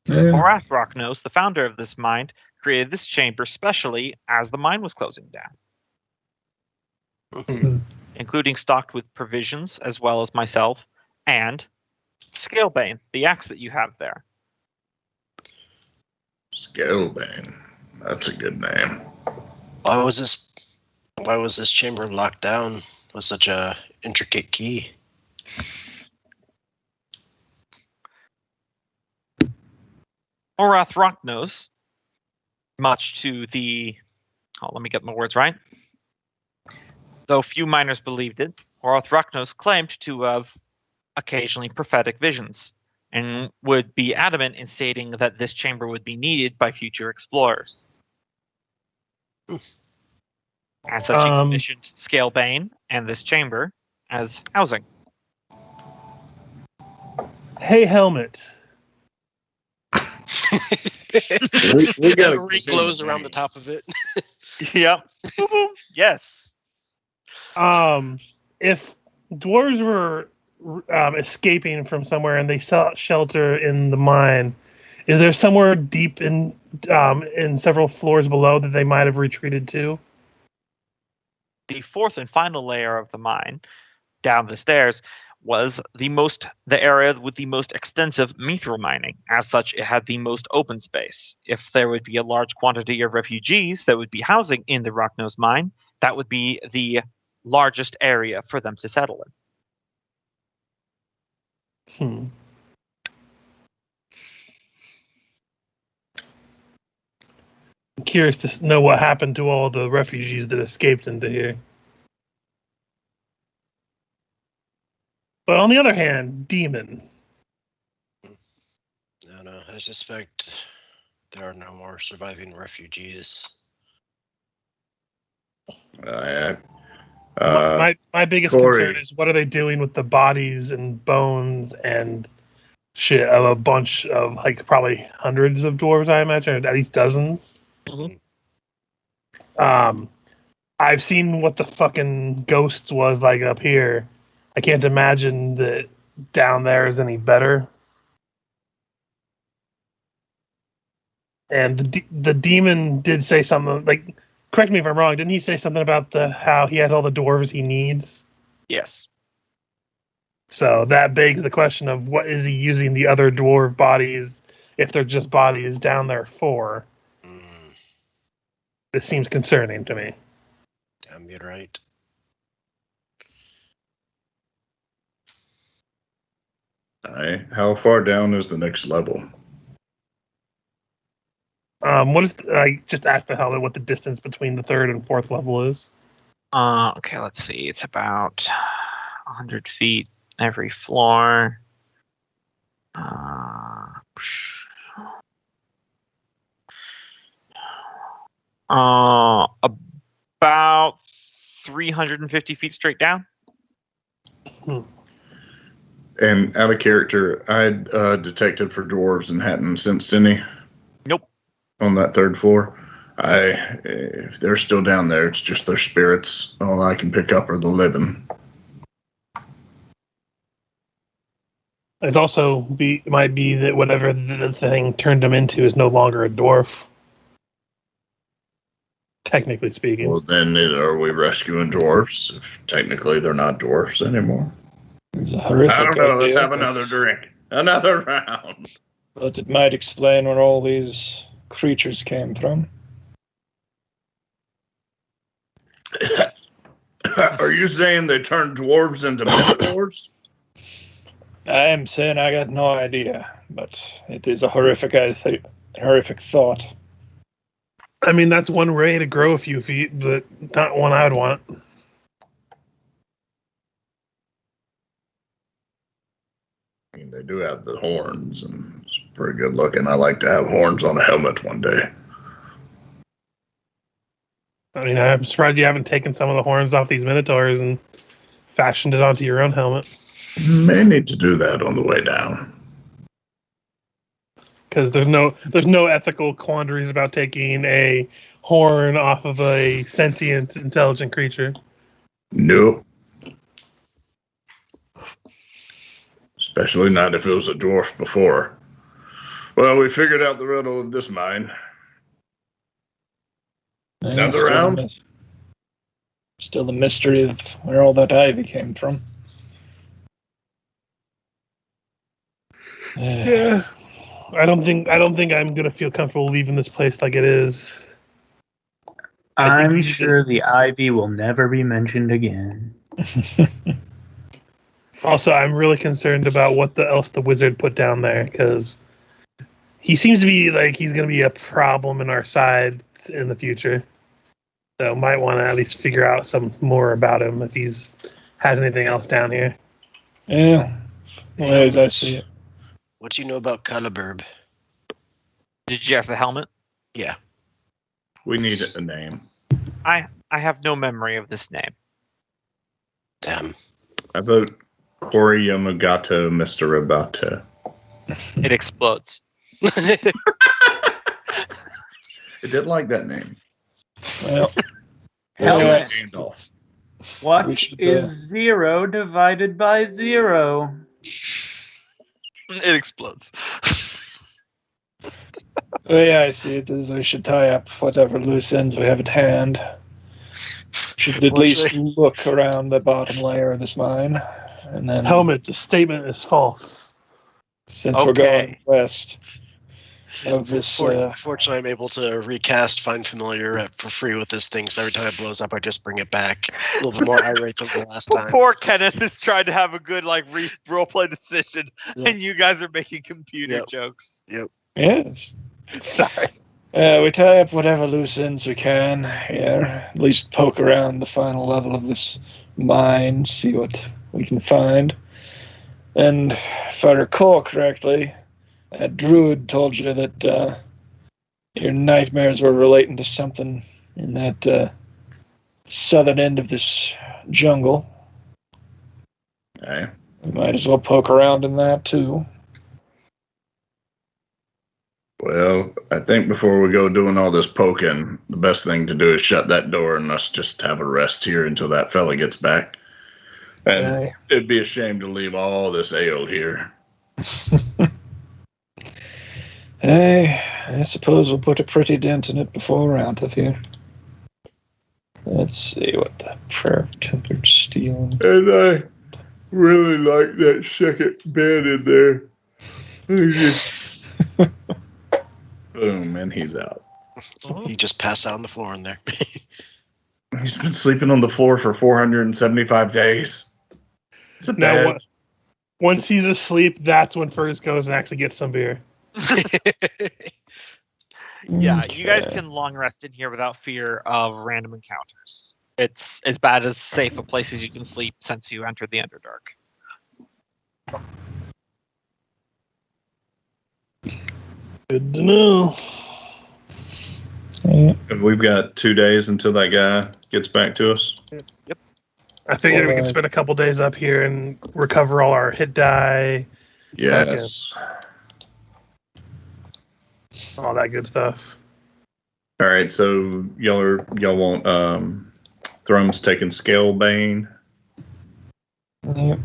[SPEAKER 1] Horath Rocknose, the founder of this mine, created this chamber specially as the mine was closing down, including stocked with provisions as well as myself, and Scalebane, the axe that you have there.
[SPEAKER 5] Scalebane. That's a good name.
[SPEAKER 2] Why was this chamber locked down with such a intricate key?
[SPEAKER 1] Horath Rocknose, much to the... let me get my words right. Though few miners believed it, Horath Rocknose claimed to have occasionally prophetic visions, and would be adamant in stating that this chamber would be needed by future explorers. As such, he commissioned Scalebane and this chamber as housing.
[SPEAKER 4] Hey, Helmet.
[SPEAKER 5] we got
[SPEAKER 2] a ring glows around the top of it.
[SPEAKER 1] Yep. Yes.
[SPEAKER 4] If dwarves were escaping from somewhere and they sought shelter in the mine, is there somewhere deep in several floors below that they might have retreated to?
[SPEAKER 1] The fourth and final layer of the mine, down the stairs, was the area with the most extensive mithril mining. As such, it had the most open space. If there would be a large quantity of refugees that would be housing in the Rocknose mine, that would be the largest area for them to settle in.
[SPEAKER 4] curious to know what happened to all the refugees that escaped into here. But on the other hand, demon.
[SPEAKER 2] No, I suspect there are no more surviving refugees.
[SPEAKER 4] My biggest
[SPEAKER 5] Corey.
[SPEAKER 4] concern is what are they doing with the bodies and bones and shit of a bunch of, like, probably hundreds of dwarves, I imagine, or at least dozens. I've seen what the fucking ghosts was like up here. I can't imagine that down there is any better. And the demon did say something, like, correct me if I'm wrong, didn't he say something about how he has all the dwarves he needs?
[SPEAKER 1] Yes.
[SPEAKER 4] So that begs the question of what is he using the other dwarf bodies, if they're just bodies, down there for? This seems concerning to me.
[SPEAKER 2] You're right.
[SPEAKER 5] How far down is the next level?
[SPEAKER 4] What is? I just asked the helmet what the distance between the third and fourth level is.
[SPEAKER 1] Okay, let's see. It's about 100 feet every floor. About 350 feet straight down.
[SPEAKER 5] And out of character, I had detected for dwarves and hadn't sensed any.
[SPEAKER 1] Nope.
[SPEAKER 5] On that third floor. If they're still down there, it's just their spirits. All I can pick up are the living.
[SPEAKER 4] It also might be that whatever the thing turned him into is no longer a dwarf. Technically speaking.
[SPEAKER 5] Well, then are we rescuing dwarves if technically they're not dwarfs anymore?
[SPEAKER 6] It's a horrific
[SPEAKER 5] I don't know. Let's
[SPEAKER 6] idea,
[SPEAKER 5] have another drink. Another round.
[SPEAKER 6] But it might explain where all these creatures came from.
[SPEAKER 5] Are you saying they turned dwarves into minotaurs?
[SPEAKER 6] I am saying I got no idea, but it is a horrific thought.
[SPEAKER 4] I mean, that's one way to grow a few feet, but not one I'd want.
[SPEAKER 5] I mean, they do have the horns, and it's pretty good looking. I like to have horns on a helmet one day.
[SPEAKER 4] I mean, I'm surprised you haven't taken some of the horns off these minotaurs and fashioned it onto your own helmet.
[SPEAKER 5] May need to do that on the way down.
[SPEAKER 4] Because there's no ethical quandaries about taking a horn off of a sentient, intelligent creature.
[SPEAKER 5] Nope. Especially not if it was a dwarf before. Well, we figured out the riddle of this mine. Another round?
[SPEAKER 6] Still the mystery of where all that ivy came from.
[SPEAKER 4] Yeah. I don't think I'm gonna feel comfortable leaving this place like it is.
[SPEAKER 7] I'm sure the ivy will never be mentioned again.
[SPEAKER 4] Also, I'm really concerned about what else the wizard put down there, because he seems to be like he's going to be a problem in our side in the future. So might want to at least figure out some more about him if he's has anything else down here.
[SPEAKER 6] Yeah, well, as I see it.
[SPEAKER 2] What do you know about Caliburb?
[SPEAKER 1] Did you ask the helmet?
[SPEAKER 2] Yeah.
[SPEAKER 5] We need a name.
[SPEAKER 1] I have no memory of this name.
[SPEAKER 2] Damn.
[SPEAKER 5] How about Corey Yamagato, Mr. Roboto?
[SPEAKER 1] It explodes.
[SPEAKER 5] I did like that name.
[SPEAKER 6] Well,
[SPEAKER 7] Helmet.
[SPEAKER 5] Gandalf.
[SPEAKER 7] What
[SPEAKER 6] should,
[SPEAKER 7] is 0 divided by 0?
[SPEAKER 1] It explodes.
[SPEAKER 6] the way I see it is we should tie up whatever loose ends we have at hand. Should at least look around the bottom layer of this mine. And then,
[SPEAKER 4] Helmet, the statement is false.
[SPEAKER 6] since we're going west of this...
[SPEAKER 2] Fortunately, I'm able to recast Find Familiar for free with this thing, so every time it blows up, I just bring it back. A little bit more irate than the last time.
[SPEAKER 1] Poor Kenneth is trying to have a good roleplay decision, and you guys are making computer jokes.
[SPEAKER 2] Yep.
[SPEAKER 6] Yes.
[SPEAKER 1] Sorry.
[SPEAKER 6] We tie up whatever loose ends we can here. At least poke around the final level of this mine, see what we can find. And if I recall correctly, that druid told you that your nightmares were relating to something in that southern end of this jungle.
[SPEAKER 5] Okay.
[SPEAKER 6] We might as well poke around in that too.
[SPEAKER 5] Well, I think before we go doing all this poking, the best thing to do is shut that door and us just have a rest here until that fella gets back. And
[SPEAKER 6] Aye.
[SPEAKER 5] it'd be a shame to leave all this ale here.
[SPEAKER 6] Hey, I suppose we'll put a pretty dent in it before we're out of here. Let's see what the prayer of tempered steel.
[SPEAKER 5] And I really like that second bed in there. Boom, and he's out.
[SPEAKER 2] He just passed out on the floor in there.
[SPEAKER 5] He's been sleeping on the floor for 475 days. It's a
[SPEAKER 4] Now,
[SPEAKER 5] bad.
[SPEAKER 4] once he's asleep, that's when Fergus goes and actually gets some beer.
[SPEAKER 1] Yeah, you guys
[SPEAKER 6] Okay.
[SPEAKER 1] can long rest in here without fear of random encounters. It's as bad as safe a place as you can sleep since you entered the Underdark.
[SPEAKER 4] Good to know.
[SPEAKER 6] Yeah.
[SPEAKER 5] And we've got 2 days until that guy gets back to us.
[SPEAKER 4] I figured we could spend a couple days up here and recover all our hit die,
[SPEAKER 5] Yes.
[SPEAKER 4] all that good stuff.
[SPEAKER 5] All right, so y'all want Thrum's taking Scalebane,
[SPEAKER 6] Yep.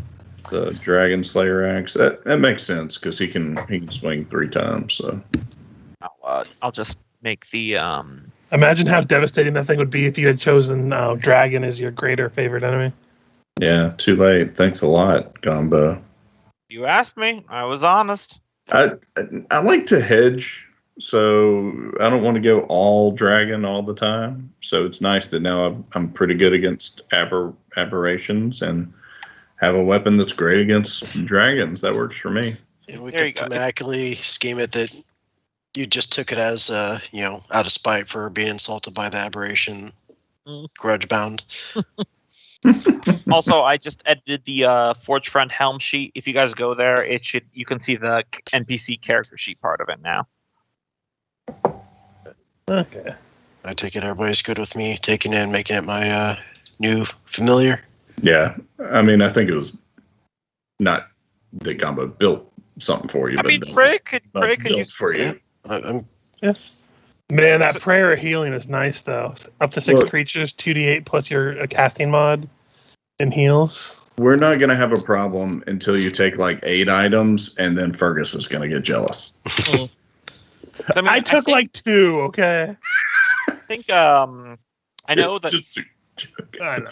[SPEAKER 5] the Dragon Slayer axe. That makes sense because he can swing 3 times. So
[SPEAKER 1] I'll just make the
[SPEAKER 4] Imagine how devastating that thing would be if you had chosen Dragon as your greater favorite enemy.
[SPEAKER 5] yeah, too late. Thanks a lot, Gombo.
[SPEAKER 1] You asked me. I was honest.
[SPEAKER 5] I like to hedge, so I don't want to go all dragon all the time. So it's nice that now I'm pretty good against aberrations and have a weapon that's great against dragons. That works for me.
[SPEAKER 2] And we
[SPEAKER 1] There you
[SPEAKER 2] could
[SPEAKER 1] go.
[SPEAKER 2] thematically scheme it that you just took it as, out of spite for being insulted by the aberration,
[SPEAKER 1] Mm.
[SPEAKER 2] grudge bound.
[SPEAKER 1] Also, I just edited the Forge Front Helm sheet. If you guys go there, you can see the NPC character sheet part of it now.
[SPEAKER 4] Okay.
[SPEAKER 2] I take it everybody's good with me taking it and making it my new familiar.
[SPEAKER 5] Yeah, I mean, I think it was not that Gombo built something for you,
[SPEAKER 1] I
[SPEAKER 5] but
[SPEAKER 1] mean,
[SPEAKER 5] that
[SPEAKER 1] Frey could
[SPEAKER 5] was
[SPEAKER 1] could
[SPEAKER 5] built
[SPEAKER 1] use
[SPEAKER 5] for you.
[SPEAKER 2] I'm
[SPEAKER 4] Man, that prayer of healing is nice though. Up to 6
[SPEAKER 5] Look.
[SPEAKER 4] creatures, 2d8 plus your casting mod, and heals.
[SPEAKER 5] We're not going to have a problem until you take like 8 items, and then Fergus is going to get jealous.
[SPEAKER 1] I mean,
[SPEAKER 4] I took
[SPEAKER 1] think,
[SPEAKER 4] like 2. Okay.
[SPEAKER 1] I think I know
[SPEAKER 5] It's
[SPEAKER 1] that
[SPEAKER 5] just a joke.
[SPEAKER 4] I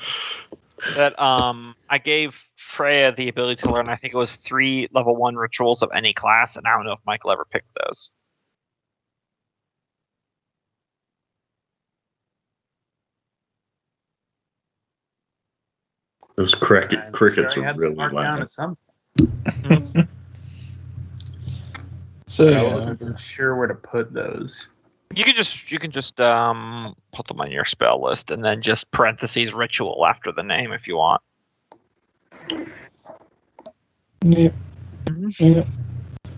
[SPEAKER 4] know.
[SPEAKER 1] I gave Freya the ability to learn. I think it was 3 level 1 rituals of any class, and I don't know if Michael ever picked those.
[SPEAKER 5] Those crickets
[SPEAKER 7] Sure, I
[SPEAKER 5] are
[SPEAKER 7] had to
[SPEAKER 5] really
[SPEAKER 7] mark down
[SPEAKER 5] loud.
[SPEAKER 7] at some.
[SPEAKER 6] So
[SPEAKER 7] I
[SPEAKER 6] yeah,
[SPEAKER 7] wasn't sure where to put those.
[SPEAKER 1] You can just put them on your spell list and then just parentheses ritual after the name if you want.
[SPEAKER 6] yep. Yep.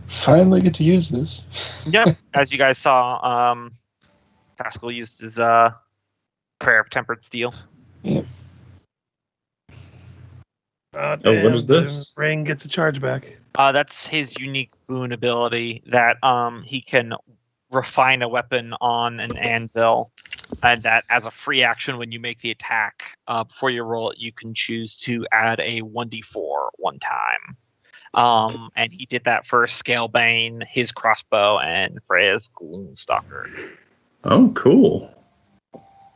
[SPEAKER 6] Finally get to use this.
[SPEAKER 1] Yeah, as you guys saw, Pascal used his prayer of tempered steel.
[SPEAKER 6] Yep.
[SPEAKER 5] Oh, what is this?
[SPEAKER 4] Ring gets a charge back.
[SPEAKER 1] That's his unique boon ability that he can refine a weapon on an anvil, and that as a free action when you make the attack, before you roll it, you can choose to add a 1d4 one time. And he did that for Scalebane, his crossbow, and Freya's Gloomstalker.
[SPEAKER 5] Oh, cool.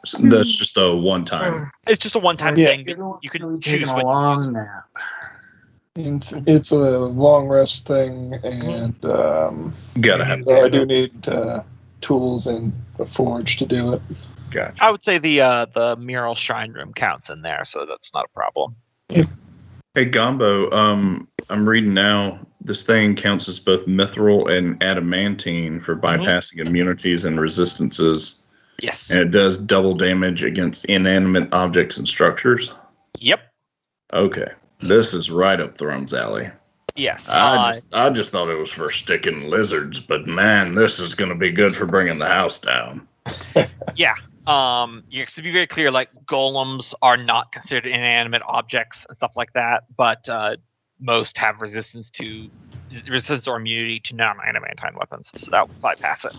[SPEAKER 5] So that's just a one-time.
[SPEAKER 1] It's just a one-time
[SPEAKER 6] Yeah.
[SPEAKER 1] thing. But you can choose
[SPEAKER 7] taking a
[SPEAKER 1] when you use
[SPEAKER 7] long
[SPEAKER 1] it.
[SPEAKER 7] nap.
[SPEAKER 6] It's a long rest thing, and
[SPEAKER 5] Gotta have.
[SPEAKER 6] though I do need tools and a forge to do it.
[SPEAKER 5] Gotcha.
[SPEAKER 1] I would say the mural shrine room counts in there, so that's not a problem.
[SPEAKER 5] Hey, Gombo, I'm reading now. this thing counts as both mithril and adamantine for bypassing immunities and resistances.
[SPEAKER 1] Yes.
[SPEAKER 5] And it does double damage against inanimate objects and structures.
[SPEAKER 1] Yep.
[SPEAKER 5] Okay. This is right up Thrum's alley.
[SPEAKER 1] Yes.
[SPEAKER 5] I just thought it was for sticking lizards, but man, this is going to be good for bringing the house down.
[SPEAKER 1] Yeah. To be very clear, like golems are not considered inanimate objects and stuff like that, but most have resistance or immunity to non-adamantine weapons, so that will bypass it.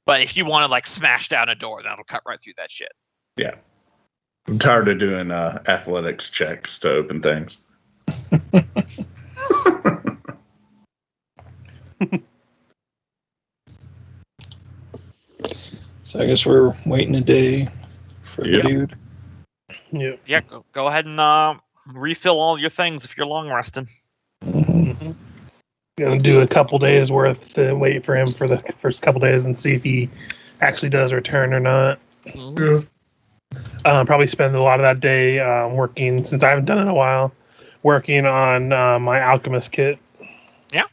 [SPEAKER 1] But if you want to like smash down a door, that'll cut right through that shit.
[SPEAKER 5] Yeah. I'm tired of doing athletics checks to open things.
[SPEAKER 6] So I guess we're waiting a day for the dude.
[SPEAKER 4] Yeah.
[SPEAKER 1] Yeah, go ahead and refill all your things if you're long resting.
[SPEAKER 6] Mm-hmm.
[SPEAKER 4] Gonna do a couple days worth to wait for him for the first couple days and see if he actually does return or not.
[SPEAKER 1] Mm-hmm.
[SPEAKER 4] Probably spend a lot of that day working, since I haven't done it in a while, working on my alchemist kit.
[SPEAKER 1] Yeah.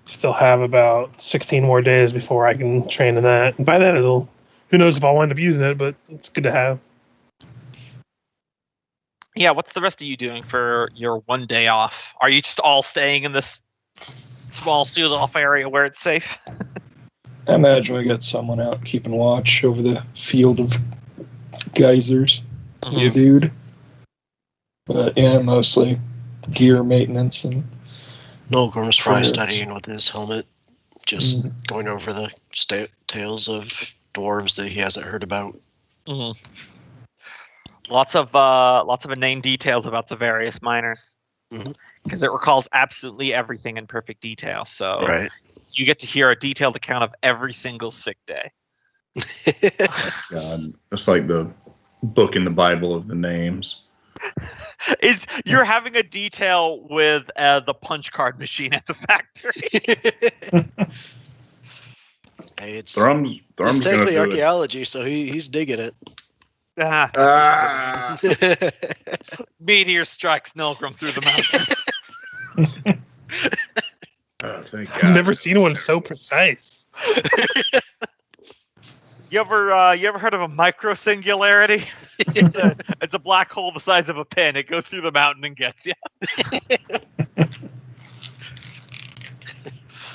[SPEAKER 4] Still have about 16 more days before I can train in that. And by then who knows if I'll wind up using it, but it's good to have.
[SPEAKER 1] Yeah, what's the rest of you doing for your one day off? Are you just all staying in this small sealed off area where it's safe?
[SPEAKER 6] I imagine we got someone out keeping watch over the field of geysers.
[SPEAKER 1] Mm-hmm.
[SPEAKER 6] You dude. But yeah, mostly gear maintenance and
[SPEAKER 2] Nolgrim's probably studying with his helmet, just going over the tales of dwarves that he hasn't heard about.
[SPEAKER 1] Mm-hmm. Lots of inane details about the various miners, because it recalls absolutely everything in perfect detail. So you get to hear a detailed account of every single sick day.
[SPEAKER 5] God, it's like the book in the Bible of the names.
[SPEAKER 1] You're having a detail with the punch card machine at the factory.
[SPEAKER 2] Hey, it's
[SPEAKER 5] Thrum's
[SPEAKER 2] technically archaeology, so he's digging it.
[SPEAKER 1] Meteor strikes Nilgrim through the mountain.
[SPEAKER 5] Oh, thank God.
[SPEAKER 4] I've never seen one so precise.
[SPEAKER 1] You ever heard of a microsingularity? It's a black hole the size of a pin. It goes through the mountain and gets you.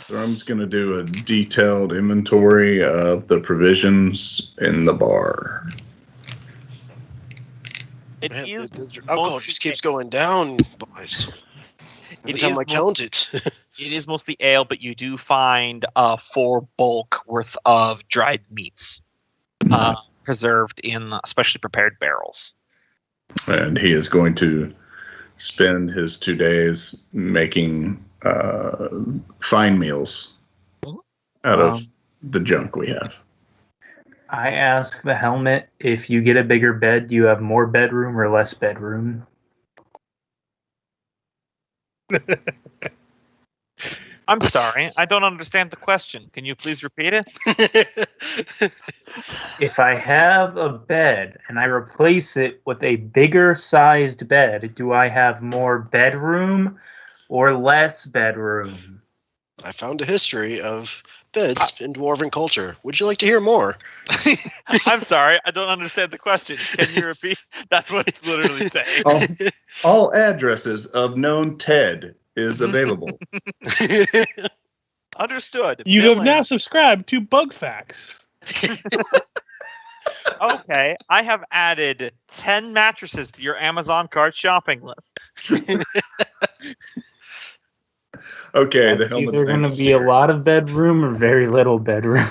[SPEAKER 5] Thrum's going to do a detailed inventory of the provisions in the bar.
[SPEAKER 2] Alcohol just keeps going down, boys. Every time I count it.
[SPEAKER 1] It is mostly ale, but you do find 4 bulk worth of dried meats preserved in specially prepared barrels.
[SPEAKER 5] And he is going to spend his 2 days making fine meals out of the junk we have.
[SPEAKER 7] I ask the helmet, if you get a bigger bed, do you have more bedroom or less bedroom?
[SPEAKER 1] I'm sorry, I don't understand the question. Can you please repeat it?
[SPEAKER 7] If I have a bed and I replace it with a bigger sized bed, do I have more bedroom or less bedroom?
[SPEAKER 2] I found a history of beds in dwarven culture. Would you like to hear more?
[SPEAKER 1] I'm sorry, I don't understand the question. Can you repeat? That's what it's literally saying.
[SPEAKER 5] All addresses of known Ted is available.
[SPEAKER 1] Understood.
[SPEAKER 4] You have now subscribed to Bug Facts.
[SPEAKER 1] Okay, I have added 10 mattresses to your Amazon cart shopping list.
[SPEAKER 5] Okay, the
[SPEAKER 7] It's
[SPEAKER 5] helmet's
[SPEAKER 7] either going to be a lot of bedroom or very little bedroom.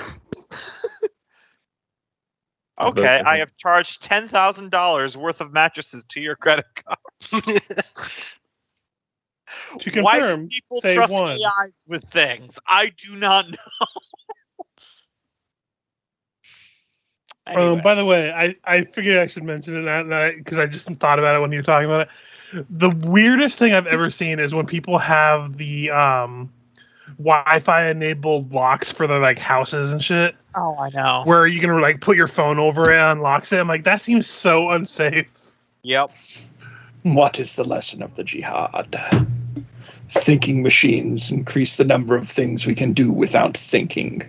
[SPEAKER 1] Okay, I have charged $10,000 worth of mattresses to your credit card.
[SPEAKER 4] To confirm,
[SPEAKER 1] why do people
[SPEAKER 4] say
[SPEAKER 1] trust
[SPEAKER 4] 1.
[SPEAKER 1] AIs with things? I do not know. Anyway.
[SPEAKER 4] By the way, I figured I should mention it because I just thought about it when you were talking about it. The weirdest thing I've ever seen is when people have the Wi-Fi enabled locks for their like houses and shit.
[SPEAKER 1] Oh, I know.
[SPEAKER 4] Where you can like put your phone over it and unlocks it. I'm like, that seems so unsafe.
[SPEAKER 1] Yep.
[SPEAKER 6] What is the lesson of the jihad? thinking machines increase the number of things we can do without thinking.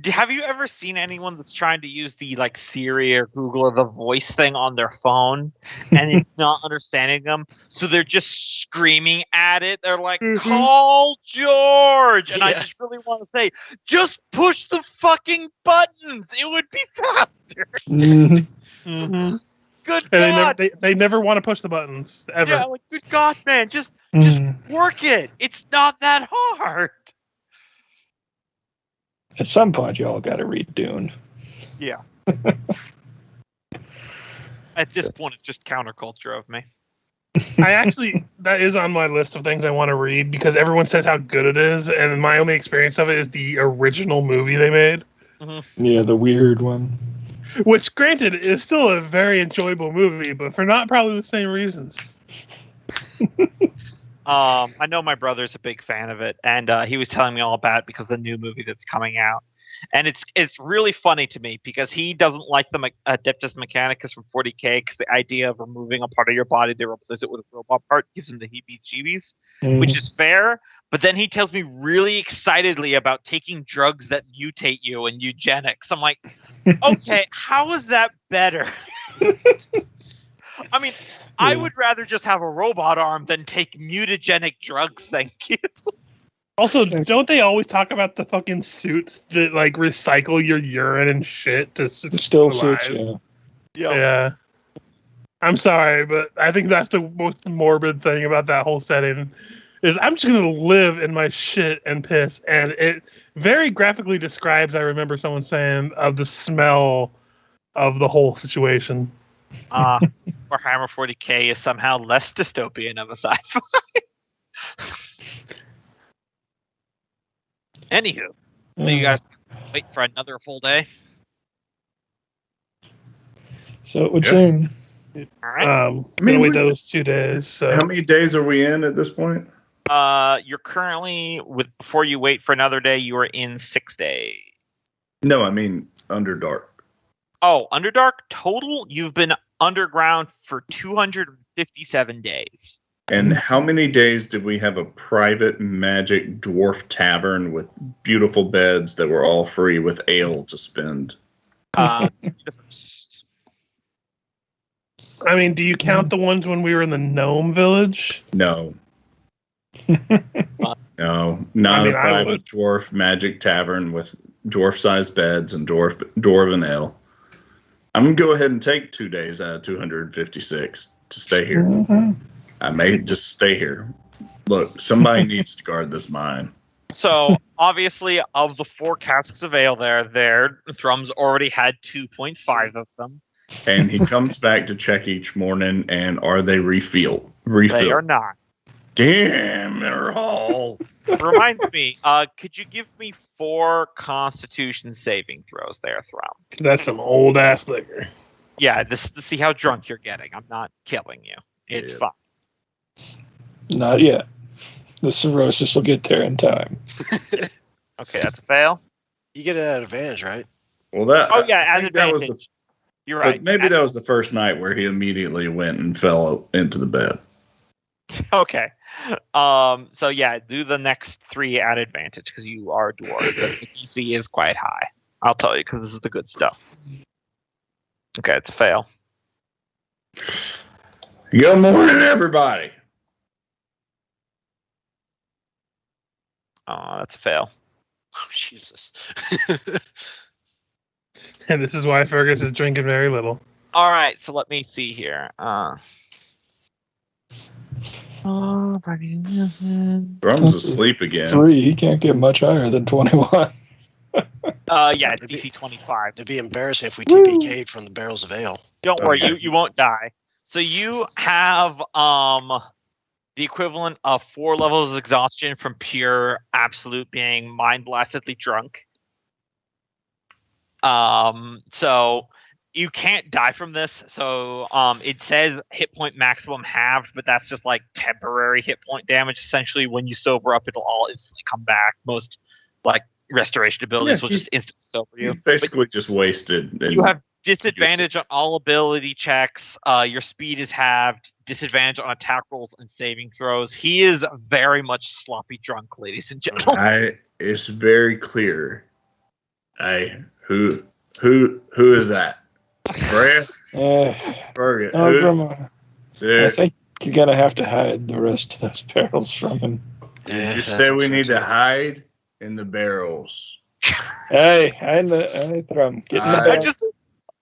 [SPEAKER 1] Have you ever seen anyone that's trying to use the like Siri or Google or the voice thing on their phone and it's not understanding them? So they're just screaming at it. They're like, call George. And I just really want to say, just push the fucking buttons. It would be faster. Good
[SPEAKER 4] And
[SPEAKER 1] God.
[SPEAKER 4] they never want to push the buttons, ever.
[SPEAKER 1] Yeah, like, good God, man. Just work it. It's not that hard.
[SPEAKER 6] At some point, you all got to read Dune.
[SPEAKER 1] Yeah. At this point, it's just counterculture of me.
[SPEAKER 4] That is on my list of things I want to read because everyone says how good it is, and my only experience of it is the original movie they made.
[SPEAKER 6] Yeah, the weird one.
[SPEAKER 4] Which, granted, is still a very enjoyable movie, but for not probably the same reasons.
[SPEAKER 1] I know my brother's a big fan of it, and he was telling me all about it because of the new movie that's coming out. And it's really funny to me because he doesn't like the Adeptus Mechanicus from 40K because the idea of removing a part of your body to replace it with a robot part gives him the heebie-jeebies, which is fair. But then he tells me really excitedly about taking drugs that mutate you and eugenics. I'm like, okay, how is that better? I mean, I would rather just have a robot arm than take mutagenic drugs, thank you.
[SPEAKER 4] Also, don't they always talk about the fucking suits that, like, recycle your urine and shit to
[SPEAKER 6] Still suits,
[SPEAKER 4] Yeah. I'm sorry, but I think that's the most morbid thing about that whole setting, is I'm just going to live in my shit and piss, and it very graphically describes, I remember someone saying, of the smell of the whole situation.
[SPEAKER 1] Warhammer 40K is somehow less dystopian of a sci-fi. Anywho, so you guys wait for another full day?
[SPEAKER 6] So it would seem.
[SPEAKER 1] All right.
[SPEAKER 4] I'm going to wait those 2 days. So.
[SPEAKER 5] How many days are we in at this point?
[SPEAKER 1] You're currently, before you wait for another day, you are in 6 days.
[SPEAKER 5] No, I mean Underdark.
[SPEAKER 1] Oh, Underdark total, you've been underground for 257 days.
[SPEAKER 5] And how many days did we have a private magic dwarf tavern with beautiful beds that were all free with ale to spend?
[SPEAKER 1] The first.
[SPEAKER 4] I mean, do you count the ones when we were in the gnome village?
[SPEAKER 5] No. No, not a private dwarf magic tavern with dwarf-sized beds and dwarven ale. I'm going to go ahead and take 2 days out of 256 to stay here. I may just stay here. Look, somebody needs to guard this mine.
[SPEAKER 1] So, obviously, of the 4 casks of ale Thrum's already had 2.5 of them.
[SPEAKER 5] And he comes back to check each morning, and are they refilled?
[SPEAKER 1] They are not.
[SPEAKER 5] Damn, they're all.
[SPEAKER 1] Reminds me, could you give me 4 Constitution saving throws there, Thrum?
[SPEAKER 4] That's some old-ass liquor.
[SPEAKER 1] Yeah, this to see how drunk you're getting. I'm not killing you. It's fine.
[SPEAKER 6] Not yet. The cirrhosis will get there in time.
[SPEAKER 1] Okay, that's a fail.
[SPEAKER 2] You get an advantage, right?
[SPEAKER 5] Well, that.
[SPEAKER 1] Oh yeah, as advantage. You're right.
[SPEAKER 5] But maybe that was the first night where he immediately went and fell into the bed.
[SPEAKER 1] Okay. So yeah, do the next 3 at advantage because you are a dwarf. The DC is quite high. I'll tell you because this is the good stuff. Okay, it's a fail.
[SPEAKER 5] Good morning, everybody.
[SPEAKER 1] Oh, that's a fail.
[SPEAKER 2] Oh, Jesus.
[SPEAKER 4] And this is why Fergus is drinking very little.
[SPEAKER 1] All right, so let me see here.
[SPEAKER 5] Drum's asleep again.
[SPEAKER 6] 3, he can't get much higher than 21.
[SPEAKER 1] Yeah, it's DC 25.
[SPEAKER 2] It'd be embarrassing if we TPK'd from the barrels of ale.
[SPEAKER 1] Don't worry, you won't die. So you have the equivalent of 4 levels of exhaustion from pure absolute being mind blastedly drunk. So you can't die from this. So it says hit point maximum halved, but that's just like temporary hit point damage. Essentially, when you sober up, it'll all instantly come back. Most like restoration abilities will just instantly sober you.
[SPEAKER 5] He's basically just wasted.
[SPEAKER 1] You have Disadvantage on
[SPEAKER 5] Useless.
[SPEAKER 1] all ability checks. Your speed is halved. Disadvantage on attack rolls and saving throws. He is very much sloppy drunk, ladies and gentlemen.
[SPEAKER 5] It's very clear. Who is that? Brad? Bergen.
[SPEAKER 6] Oh,
[SPEAKER 5] Who's
[SPEAKER 6] Grandma, I
[SPEAKER 5] there?
[SPEAKER 6] think you're gonna have to hide the rest of those barrels from him.
[SPEAKER 2] Yeah,
[SPEAKER 5] You
[SPEAKER 2] I
[SPEAKER 5] said
[SPEAKER 2] think
[SPEAKER 5] we
[SPEAKER 2] so,
[SPEAKER 5] need to
[SPEAKER 2] too.
[SPEAKER 5] hide in the barrels.
[SPEAKER 6] Hey, Thrum, get in the
[SPEAKER 5] I-
[SPEAKER 6] back.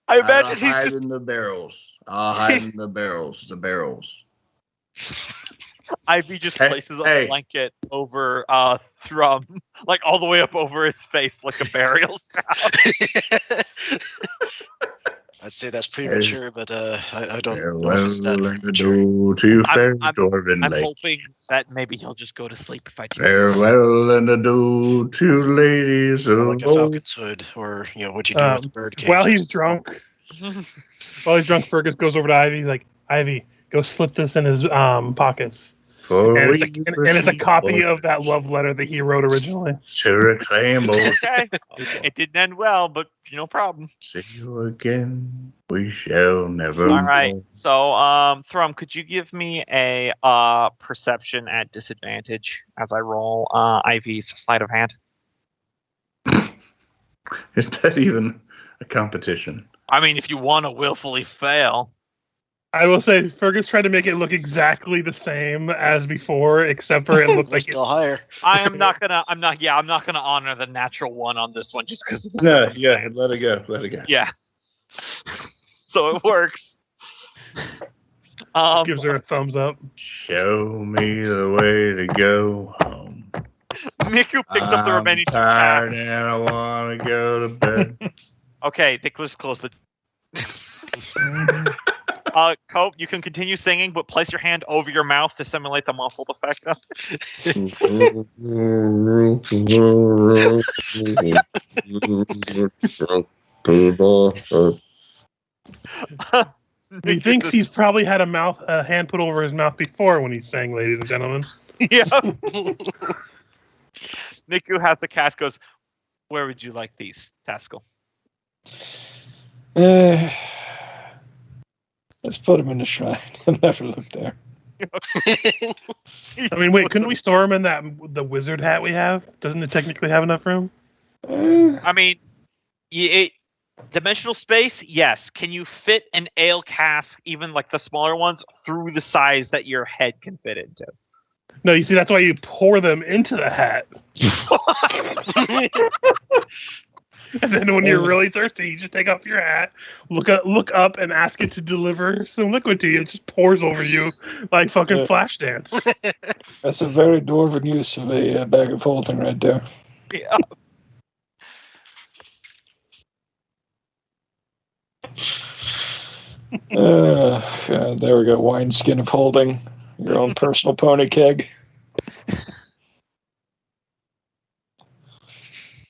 [SPEAKER 1] I
[SPEAKER 5] I'll
[SPEAKER 1] imagine he's
[SPEAKER 5] hide
[SPEAKER 1] just.
[SPEAKER 5] in the barrels. I'll hide in the barrels. The barrels.
[SPEAKER 1] Ivy just
[SPEAKER 5] Hey,
[SPEAKER 1] places a
[SPEAKER 5] hey.
[SPEAKER 1] blanket over Thrum, like all the way up over his face, like a burial shroud.
[SPEAKER 2] I'd say that's
[SPEAKER 5] Hey.
[SPEAKER 2] premature, but I don't know
[SPEAKER 5] Farewell
[SPEAKER 2] if it's that
[SPEAKER 5] and
[SPEAKER 2] premature.
[SPEAKER 5] adieu to fair
[SPEAKER 1] I'm
[SPEAKER 5] Dwarven Lake.
[SPEAKER 1] hoping that maybe he'll just go to sleep if I do.
[SPEAKER 5] Farewell and adieu to ladies of
[SPEAKER 2] Like a
[SPEAKER 5] old.
[SPEAKER 2] falcon's hood, or what you do with the bird cages.
[SPEAKER 4] While he's drunk, Fergus goes over to Ivy. He's like, Ivy, go slip this in his pockets.
[SPEAKER 5] For
[SPEAKER 4] And
[SPEAKER 5] we
[SPEAKER 4] it's a copy
[SPEAKER 5] proceed
[SPEAKER 4] of that love letter that he wrote originally.
[SPEAKER 5] to reclaim old.
[SPEAKER 1] Okay, it didn't end well, but no problem.
[SPEAKER 5] See you again. We shall never.
[SPEAKER 1] All right.
[SPEAKER 5] know.
[SPEAKER 1] So, Thrum, could you give me a perception at disadvantage as I roll Ivy's sleight of hand?
[SPEAKER 5] Is that even a competition?
[SPEAKER 1] I mean, if you want to willfully fail.
[SPEAKER 4] I will say, Fergus tried to make it look exactly the same as before, except for it looked like
[SPEAKER 2] It's still higher.
[SPEAKER 1] I'm not gonna honor the natural one on this one just because.
[SPEAKER 5] Yeah, let it go. Let it go.
[SPEAKER 1] Yeah. So it works.
[SPEAKER 4] gives her a thumbs up.
[SPEAKER 5] Show me the way to go home.
[SPEAKER 1] Miku picks up the remaining two
[SPEAKER 5] tired
[SPEAKER 1] casts.
[SPEAKER 5] and I want to go to bed.
[SPEAKER 1] Okay, Nicholas, close the. Cope, you can continue singing, but place your hand over your mouth to simulate the muffled effect.
[SPEAKER 4] He thinks he's probably had a hand put over his mouth before when he sang, ladies and gentlemen.
[SPEAKER 1] Yeah. Niku has the cast goes, where would you like these, Taskell?
[SPEAKER 6] Let's put him in the shrine. I'll never look there.
[SPEAKER 4] I mean, wait, couldn't we store him in the wizard hat we have? Doesn't it technically have enough room?
[SPEAKER 1] I mean, dimensional space, yes. Can you fit an ale cask, even like the smaller ones, through the size that your head can fit into?
[SPEAKER 4] No, you see, that's why you pour them into the hat. And then when you're really thirsty, you just take off your hat, look up, and ask it to deliver some liquid to you. It just pours over you like fucking Flashdance.
[SPEAKER 6] That's a very dwarven use of a bag of holding right there.
[SPEAKER 1] Yeah.
[SPEAKER 6] There we go. Wineskin of holding. Your own personal pony keg.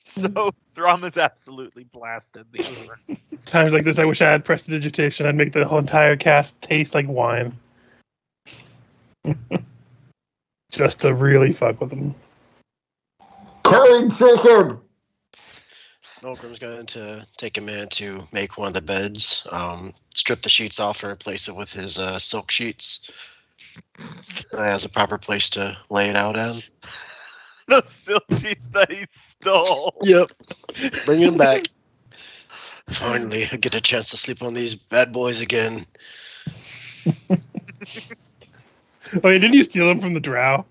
[SPEAKER 1] So Thrum is absolutely blasted. These are
[SPEAKER 4] Times like this, I wish I had prestidigitation. I'd make the whole entire cast taste like wine. Just to really fuck with them.
[SPEAKER 6] Curry chicken!
[SPEAKER 2] Milgrim's going to take a minute to make one of the beds, strip the sheets off and replace it with his silk sheets. That has a proper place to lay it out in.
[SPEAKER 1] the silk sheets that he stole.
[SPEAKER 2] Yep. Bringing them back. Finally, I get a chance to sleep on these bad boys again.
[SPEAKER 4] Oh, yeah, didn't you steal them from the drow?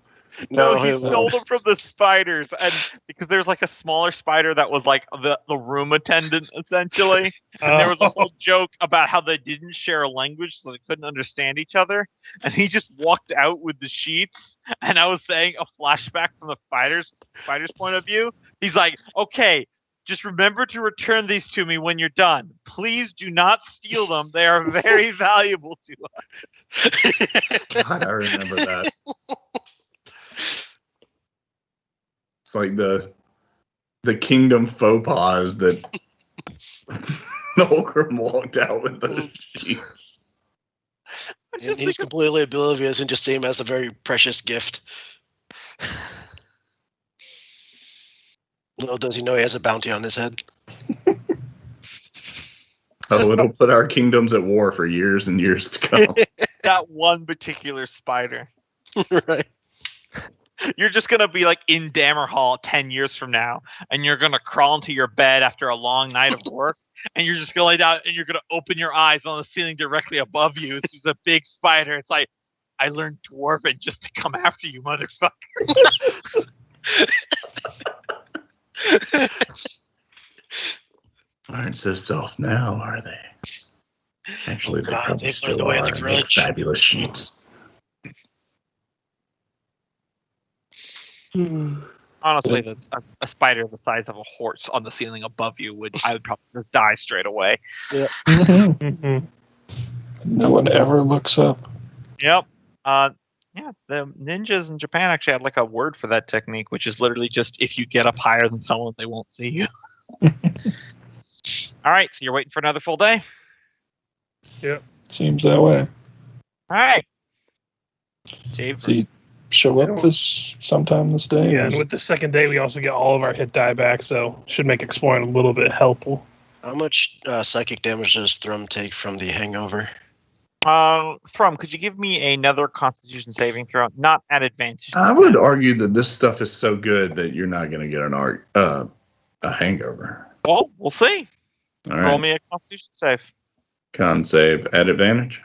[SPEAKER 1] No, he
[SPEAKER 2] it
[SPEAKER 1] stole
[SPEAKER 2] was-
[SPEAKER 1] them from the spiders, and because there's like a smaller spider that was like the room attendant essentially, and there was a whole joke about how they didn't share a language, so they couldn't understand each other, and he just walked out with the sheets. And I was saying a flashback from the spider's point of view. He's like, "Okay, just remember to return these to me when you're done. Please do not steal them. They are very valuable to us."
[SPEAKER 5] God, I remember that. It's like the kingdom faux pas that Nolgrim walked out with those sheets.
[SPEAKER 2] And he's completely oblivious and just see him as a very precious gift. Little does he know he has a bounty on his head.
[SPEAKER 5] Oh, it'll put our kingdoms at war for years and years to come.
[SPEAKER 1] That one particular spider.
[SPEAKER 2] Right.
[SPEAKER 1] You're just gonna be like in Dammerhall 10 years from now, and you're gonna crawl into your bed after a long night of work, and you're just gonna lay down, and you're gonna open your eyes on the ceiling directly above you. It's just a big spider. It's like, I learned Dwarven just to come after you, motherfucker.
[SPEAKER 5] Aren't so soft now, are they? Actually, they
[SPEAKER 2] God,
[SPEAKER 5] probably
[SPEAKER 2] they've
[SPEAKER 5] still
[SPEAKER 2] learned the way
[SPEAKER 5] are.
[SPEAKER 2] of the
[SPEAKER 5] And make
[SPEAKER 2] grudge.
[SPEAKER 5] fabulous sheets.
[SPEAKER 1] Honestly, a spider the size of a horse on the ceiling above you I would probably just die straight away.
[SPEAKER 4] Mhm.
[SPEAKER 6] No one ever looks up.
[SPEAKER 1] Yep. Yeah, the ninjas in Japan actually had like a word for that technique, which is literally just if you get up higher than someone, they won't see you. All right, so you're waiting for another full day?
[SPEAKER 6] Seems that way.
[SPEAKER 1] All right. Dave,
[SPEAKER 6] So you show up sometime this day?
[SPEAKER 4] Yeah, and with the second day, we also get all of our hit die back, so should make exploring a little bit helpful.
[SPEAKER 2] How much psychic damage does Thrum take from the hangover?
[SPEAKER 1] could you give me another Constitution saving throw? Not at advantage.
[SPEAKER 5] I would argue that this stuff is so good that you're not going to get a hangover.
[SPEAKER 1] Well, we'll see.
[SPEAKER 5] All
[SPEAKER 1] Roll
[SPEAKER 5] right.
[SPEAKER 1] me a Constitution save.
[SPEAKER 5] Con save at advantage.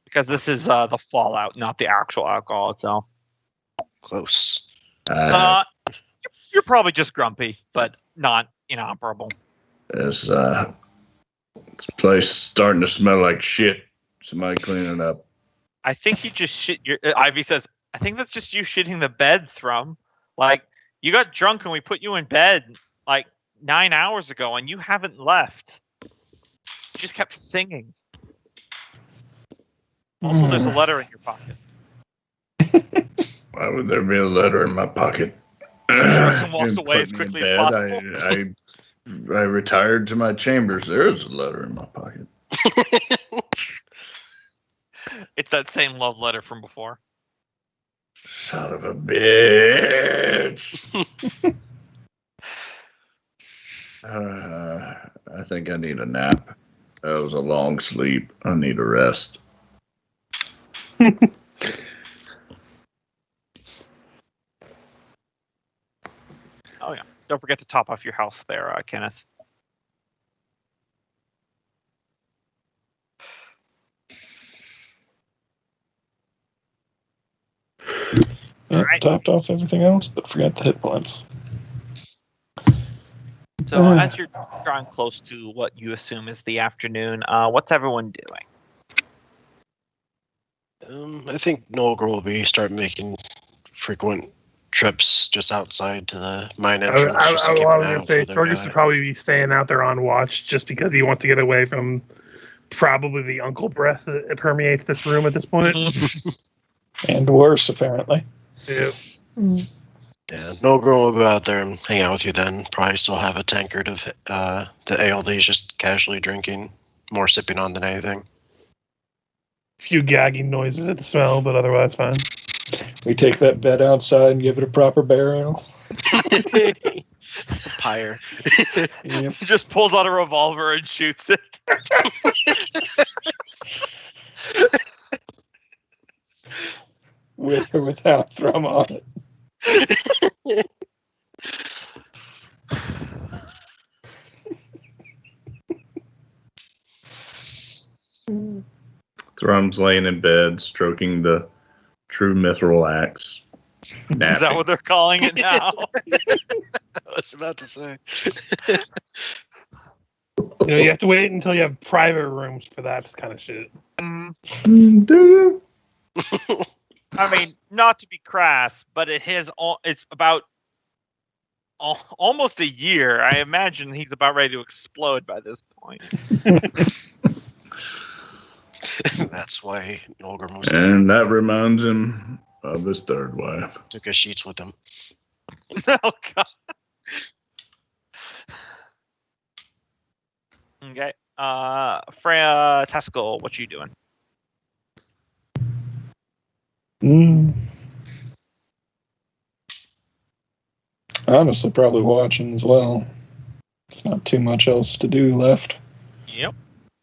[SPEAKER 1] Because this is the fallout, not the actual alcohol itself.
[SPEAKER 2] Close.
[SPEAKER 1] You're probably just grumpy, but not inoperable.
[SPEAKER 5] This place starting to smell like shit. Somebody clean it up.
[SPEAKER 1] I think you just shit your. Ivy says, I think that's just you shitting the bed, Thrum. Like, you got drunk and we put you in bed like 9 hours ago and you haven't left. You just kept singing. Also, there's a letter in your pocket.
[SPEAKER 5] Why would there be a letter in my pocket?
[SPEAKER 1] Jackson walks
[SPEAKER 5] Didn't
[SPEAKER 1] away
[SPEAKER 5] put
[SPEAKER 1] as
[SPEAKER 5] me
[SPEAKER 1] quickly
[SPEAKER 5] in
[SPEAKER 1] as
[SPEAKER 5] bed.
[SPEAKER 1] possible.
[SPEAKER 5] I retired to my chambers. There's a letter in my pocket.
[SPEAKER 1] It's that same love letter from before.
[SPEAKER 5] Son of a bitch. I think I need a nap. That was a long sleep. I need a rest.
[SPEAKER 1] Oh yeah. Don't forget to top off your house there, Kenneth.
[SPEAKER 6] Yep,
[SPEAKER 1] Alright.
[SPEAKER 6] topped off everything else, but forgot the hit points.
[SPEAKER 1] So as you're drawing close to what you assume is the afternoon, what's everyone doing?
[SPEAKER 2] I think Nolgr will start making frequent trips just outside to the mine entrance. just to
[SPEAKER 4] I
[SPEAKER 2] keep
[SPEAKER 4] was
[SPEAKER 2] an eye
[SPEAKER 4] going
[SPEAKER 2] out
[SPEAKER 4] to say,
[SPEAKER 2] for their
[SPEAKER 4] Torgus
[SPEAKER 2] guy.
[SPEAKER 4] should probably be staying out there on watch just because he wants to get away from probably the uncle breath that permeates this room at this point.
[SPEAKER 6] And worse, apparently.
[SPEAKER 4] Yep.
[SPEAKER 2] Yeah, Nolgr will go out there and hang out with you then. Probably still have a tankard of the ale that he's just casually drinking, more sipping on than anything.
[SPEAKER 4] Few gagging noises at the smell, but otherwise fine.
[SPEAKER 6] We take that bed outside and give it a proper burial.
[SPEAKER 2] Pyre.
[SPEAKER 6] Yep.
[SPEAKER 1] He just pulls out a revolver and shoots it.
[SPEAKER 6] With or without Thrum on it.
[SPEAKER 5] Thrum's laying in bed, stroking the true mithril axe.
[SPEAKER 1] Is that what they're calling it now?
[SPEAKER 2] I was about to say.
[SPEAKER 4] You have to wait until you have private rooms for that kind of shit.
[SPEAKER 5] Do you?
[SPEAKER 1] I mean, not to be crass, but it's about almost a year. I imagine he's about ready to explode by this point.
[SPEAKER 2] That's why Nolgr most
[SPEAKER 5] And that reminds him of his third wife.
[SPEAKER 2] took his sheets with him.
[SPEAKER 1] Oh god. Okay. Freya Teskel, what you doing?
[SPEAKER 6] Honestly, probably watching as well. There's not too much else to do left.
[SPEAKER 1] Yep.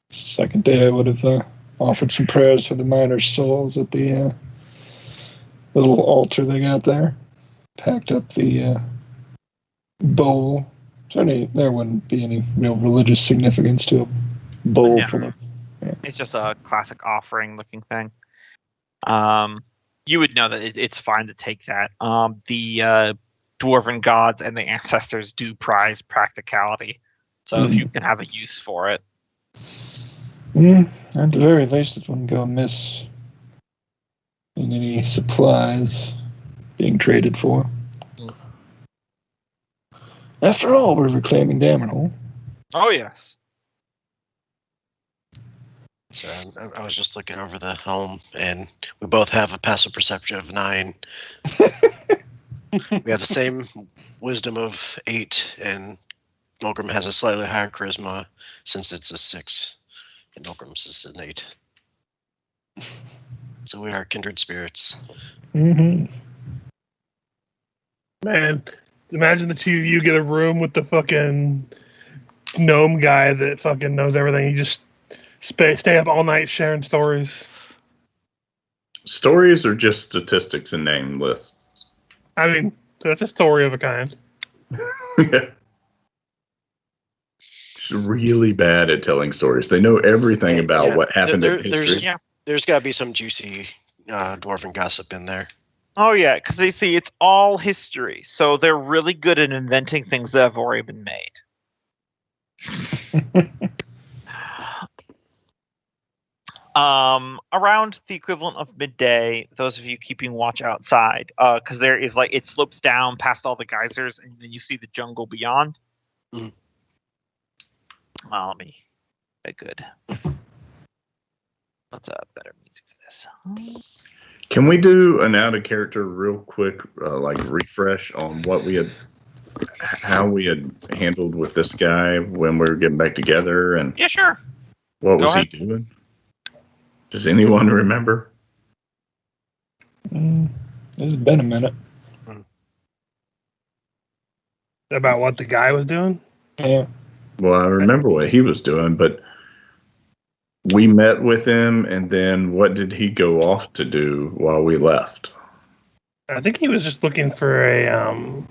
[SPEAKER 6] Second day, I would have offered some prayers for the miners' souls at the little altar they got there. Packed up the bowl. There wouldn't be any real religious significance to a bowl
[SPEAKER 1] No.
[SPEAKER 6] full of. Yeah.
[SPEAKER 1] It's just a classic offering-looking thing. You would know that it's fine to take that. The dwarven gods and the ancestors do prize practicality, so if you can have a use for it.
[SPEAKER 6] At the very least, it wouldn't go amiss in any supplies being traded for. After all, we're reclaiming Dammerhall.
[SPEAKER 1] Oh yes.
[SPEAKER 2] So I was just looking over the helm, and we both have a passive perception of 9. We have the same wisdom of 8, and Milgram has a slightly higher charisma since it's a 6, and Milgram's is an 8. So we are kindred spirits.
[SPEAKER 6] Mm-hmm.
[SPEAKER 4] Man, imagine the two of you get a room with the fucking gnome guy that fucking knows everything. You just stay up all night sharing stories.
[SPEAKER 5] Stories are just statistics and name lists.
[SPEAKER 4] I mean, that's a story of a kind.
[SPEAKER 5] Yeah. Just really bad at telling stories. They know everything about what happened in history.
[SPEAKER 2] There's got to be some juicy dwarven gossip in there.
[SPEAKER 1] Oh yeah, because they see it's all history, so they're really good at inventing things that have already been made. Around the equivalent of midday, those of you keeping watch outside, because there is it slopes down past all the geysers, and then you see the jungle beyond.
[SPEAKER 2] Mm.
[SPEAKER 1] Well, let me get good. What's a better music for this?
[SPEAKER 5] Can we do an out of character real quick, refresh on how we had handled with this guy when we were getting back together, and
[SPEAKER 1] Yeah, sure.
[SPEAKER 5] what
[SPEAKER 1] Go
[SPEAKER 5] was
[SPEAKER 1] ahead.
[SPEAKER 5] he doing? Does anyone remember?
[SPEAKER 6] It's been a minute.
[SPEAKER 4] About what the guy was doing?
[SPEAKER 6] Yeah.
[SPEAKER 5] Well, I remember what he was doing, but we met with him, and then what did he go off to do while we left?
[SPEAKER 4] I think he was just looking for a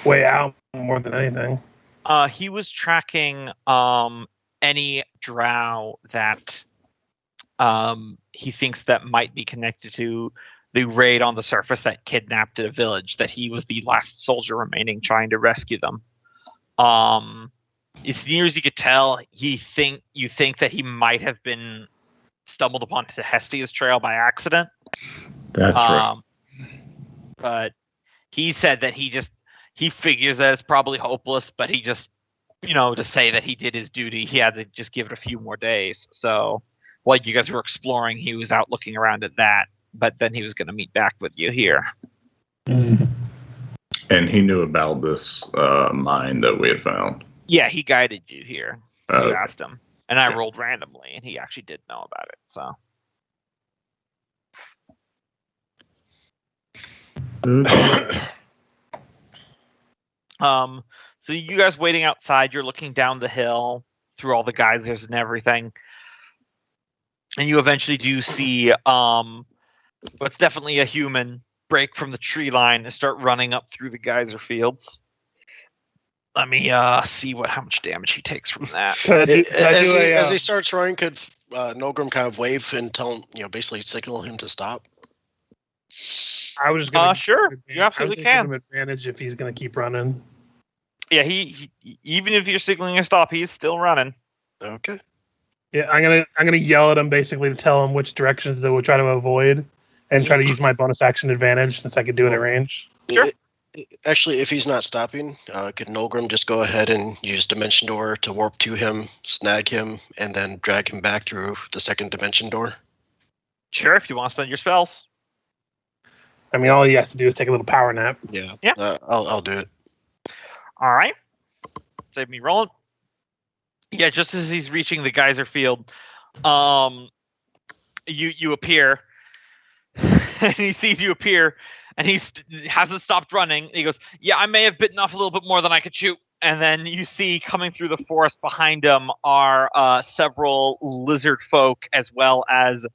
[SPEAKER 4] way out more than anything.
[SPEAKER 1] He was tracking any drow that he thinks that might be connected to the raid on the surface that kidnapped a village, that he was the last soldier remaining trying to rescue them. As near as you could tell, you think that he might have been stumbled upon the Hestia's trail by accident.
[SPEAKER 5] That's right.
[SPEAKER 1] But he said that he figures that it's probably hopeless, but he just, to say that he did his duty, he had to just give it a few more days. So while you guys were exploring, he was out looking around at that, but then he was going to meet back with you here.
[SPEAKER 6] Mm-hmm.
[SPEAKER 5] And he knew about this mine that we had found.
[SPEAKER 1] Yeah, he guided you here.
[SPEAKER 5] Oh.
[SPEAKER 1] You asked him. And I rolled randomly, and he actually did know about it. So. So you guys waiting outside, you're looking down the hill through all the geysers and everything. And you eventually do see what's definitely a human break from the tree line and start running up through the geyser fields. Let me see how much damage he takes from that.
[SPEAKER 2] As he starts running, could Nolgrim kind of wave and tell him, basically signal him to stop?
[SPEAKER 4] I was just gonna
[SPEAKER 1] sure, you absolutely can.
[SPEAKER 4] Give him advantage if he's gonna keep running.
[SPEAKER 1] Yeah, he even if you're signaling a stop, he's still running.
[SPEAKER 2] Okay.
[SPEAKER 4] Yeah, I'm gonna yell at him basically to tell him which directions they will try to avoid, and try to use my bonus action advantage since I could do it at range.
[SPEAKER 1] Sure.
[SPEAKER 2] Actually, if he's not stopping, could Nolgrim just go ahead and use Dimension Door to warp to him, snag him, and then drag him back through the second Dimension Door?
[SPEAKER 1] Sure, if you want to spend your spells.
[SPEAKER 4] I mean, all he has to do is take a little power nap.
[SPEAKER 2] Yeah.
[SPEAKER 1] Yeah.
[SPEAKER 2] I'll do it.
[SPEAKER 1] All right. Save me rolling. Yeah, just as he's reaching the geyser field, you appear, and he sees you appear, and he hasn't stopped running. He goes, "Yeah, I may have bitten off a little bit more than I could chew," and then you see coming through the forest behind him are several lizard folk as well as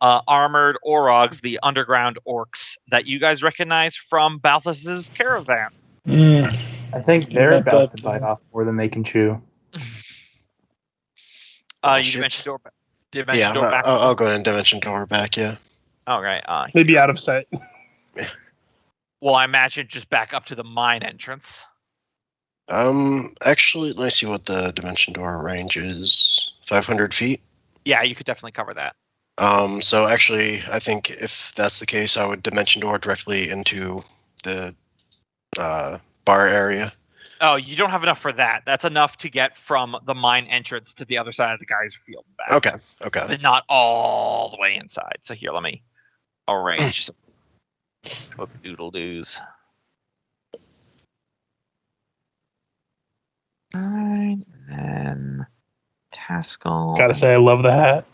[SPEAKER 1] armored Orogs, the underground orcs that you guys recognize from Balthus's caravan.
[SPEAKER 7] I think
[SPEAKER 6] You
[SPEAKER 7] they're
[SPEAKER 6] got
[SPEAKER 7] about
[SPEAKER 6] that,
[SPEAKER 7] to bite off more than they can chew.
[SPEAKER 2] Oh,
[SPEAKER 1] You
[SPEAKER 2] shit.
[SPEAKER 1] dimension door back.
[SPEAKER 2] Yeah, I'll go ahead and dimension door back. Yeah.
[SPEAKER 1] All right.
[SPEAKER 4] Maybe out of sight.
[SPEAKER 1] Well, I imagine just back up to the mine entrance.
[SPEAKER 2] Actually, let me see what the dimension door range is. 500 feet.
[SPEAKER 1] Yeah, you could definitely cover that.
[SPEAKER 2] So actually, I think if that's the case, I would dimension door directly into the bar area.
[SPEAKER 1] Oh, you don't have enough for that. That's enough to get from the mine entrance to the other side of the geyser field and back.
[SPEAKER 2] Okay.
[SPEAKER 1] But not all the way inside. So here, let me arrange some doodle-doos. Alright, and then Taskell.
[SPEAKER 4] Gotta say, I love the hat.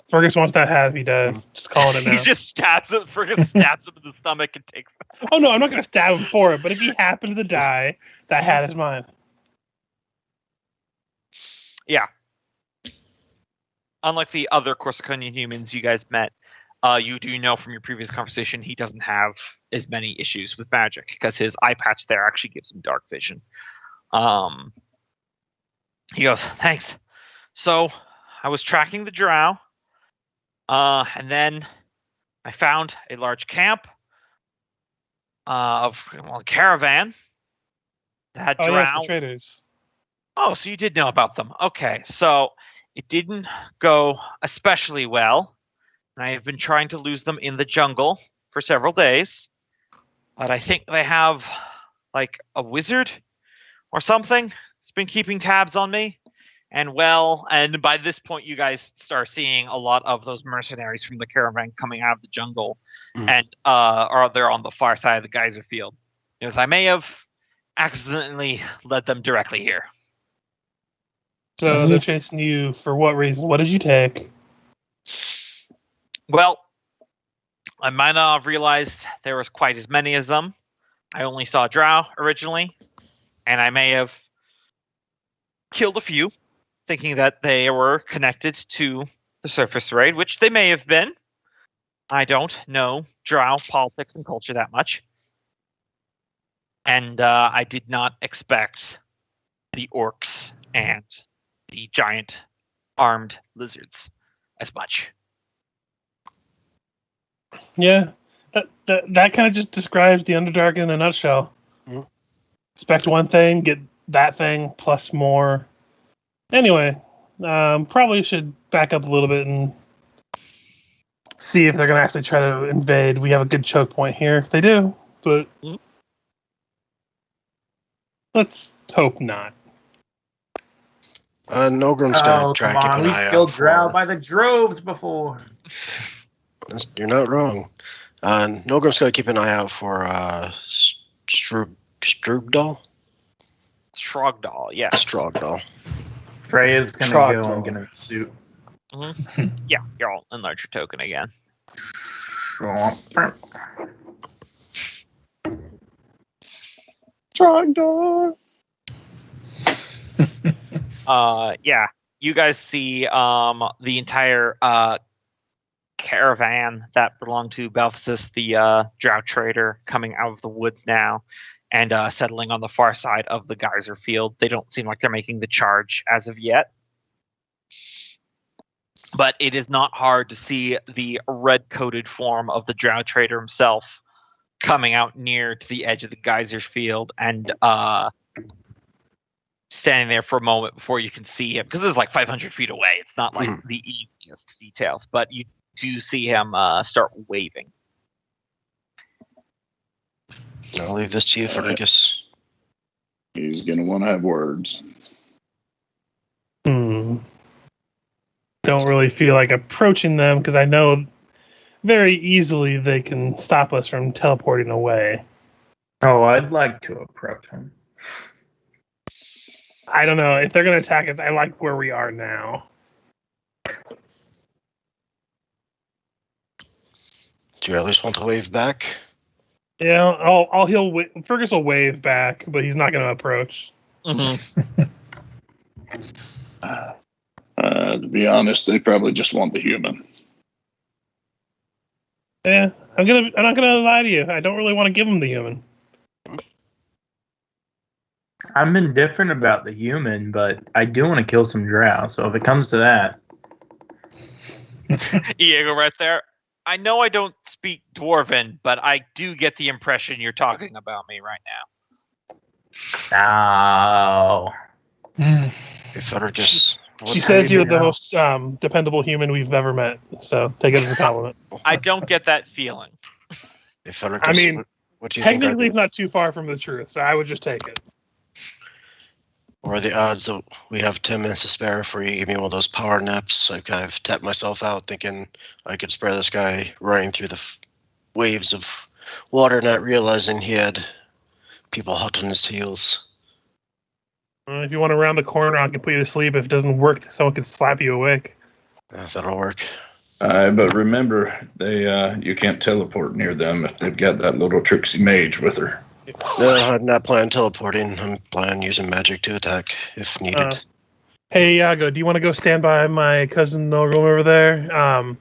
[SPEAKER 4] Fergus wants that hat if he does. Just calling it now.
[SPEAKER 1] He just stabs him. Fergus stabs him in the stomach and takes it.
[SPEAKER 4] Oh no, I'm not gonna stab him for it. But if he happens to die, that hat is mine.
[SPEAKER 1] Yeah. Unlike the other Corsicanian humans you guys met, you do know from your previous conversation he doesn't have as many issues with magic because his eye patch there actually gives him dark vision. He goes, thanks. So I was tracking the drow, and then I found a large camp of a caravan that had drow.
[SPEAKER 4] Yes, the traders.
[SPEAKER 1] Oh, so you did know about them. Okay, so it didn't go especially well. And I have been trying to lose them in the jungle for several days. But I think they have, like, a wizard or something that's been keeping tabs on me. And by this point, you guys start seeing a lot of those mercenaries from the caravan coming out of the jungle. And or they're on the far side of the geyser field. Because I may have accidentally led them directly here.
[SPEAKER 4] So they're chasing you for what reason? What did you take?
[SPEAKER 1] Well, I might not have realized there was quite as many as them. I only saw drow originally, and I may have killed a few, thinking that they were connected to the surface raid, which they may have been. I don't know drow politics and culture that much. And I did not expect the orcs and the giant armed lizards as much.
[SPEAKER 4] Yeah, that kind of just describes the Underdark in a nutshell. Expect one thing, get that thing plus more. Anyway, probably should back up a little bit and see if they're going to actually try to invade. We have a good choke point here if they do, but let's hope not.
[SPEAKER 2] Nogram's gonna try to keep an eye out.
[SPEAKER 3] We killed drow by the droves before.
[SPEAKER 2] You're not wrong. Nogram's gonna keep an eye out for Strugdal.
[SPEAKER 1] Strogdal, yeah.
[SPEAKER 2] Strogdal.
[SPEAKER 3] Freya's gonna go and get a suit.
[SPEAKER 1] Yeah, you're all enlarge your token again.
[SPEAKER 4] Strogdal.
[SPEAKER 1] Yeah, you guys see the entire caravan that belonged to Balthus, the drow trader, coming out of the woods now and settling on the far side of the geyser field. They don't seem like they're making the charge as of yet. But it is not hard to see the red-coated form of the drow trader himself coming out near to the edge of the geyser field and standing there for a moment before you can see him, because it's like 500 feet away. It's not like the easiest details, but you do see him start waving.
[SPEAKER 2] I'll leave this to you, Fergus.
[SPEAKER 8] He's going to want to have words.
[SPEAKER 4] Don't really feel like approaching them because I know very easily they can stop us from teleporting away.
[SPEAKER 3] Oh, I'd like to approach him.
[SPEAKER 4] I don't know. If they're going to attack us, I like where we are now.
[SPEAKER 2] Do you at least want to wave back?
[SPEAKER 4] Yeah, Fergus will wave back, but he's not going to approach.
[SPEAKER 1] Mm-hmm.
[SPEAKER 8] To be honest, they probably just want the human.
[SPEAKER 4] Yeah, I'm not gonna lie to you. I don't really want to give him the human.
[SPEAKER 7] I'm indifferent about the human, but I do want to kill some drow. So if it comes to that,
[SPEAKER 1] Diego, right there. I know I don't speak Dwarven, but I do get the impression you're talking about me right now.
[SPEAKER 7] no.
[SPEAKER 2] If Fergus,
[SPEAKER 4] She says you're the most dependable human we've ever met. So take it as a compliment.
[SPEAKER 1] I don't get that feeling.
[SPEAKER 2] If Fergus,
[SPEAKER 4] I mean,
[SPEAKER 2] what do you think?
[SPEAKER 4] technically, it's not too far from the truth, so I would just take it.
[SPEAKER 2] What are the odds that we have 10 minutes to spare before you give me one of those power naps? I've kind of tapped myself out thinking I could spare this guy running through the waves of water, not realizing he had people hot on his heels.
[SPEAKER 4] If you want to round the corner, I'll complete you asleep. If it doesn't work, someone can slap you awake.
[SPEAKER 2] That'll work.
[SPEAKER 5] But remember, you can't teleport near them if they've got that little tricksy mage with her.
[SPEAKER 2] No, I'm not planning teleporting. I'm planning using magic to attack if needed.
[SPEAKER 4] Hey, Iago, do you want to go stand by my cousin Nogum over there?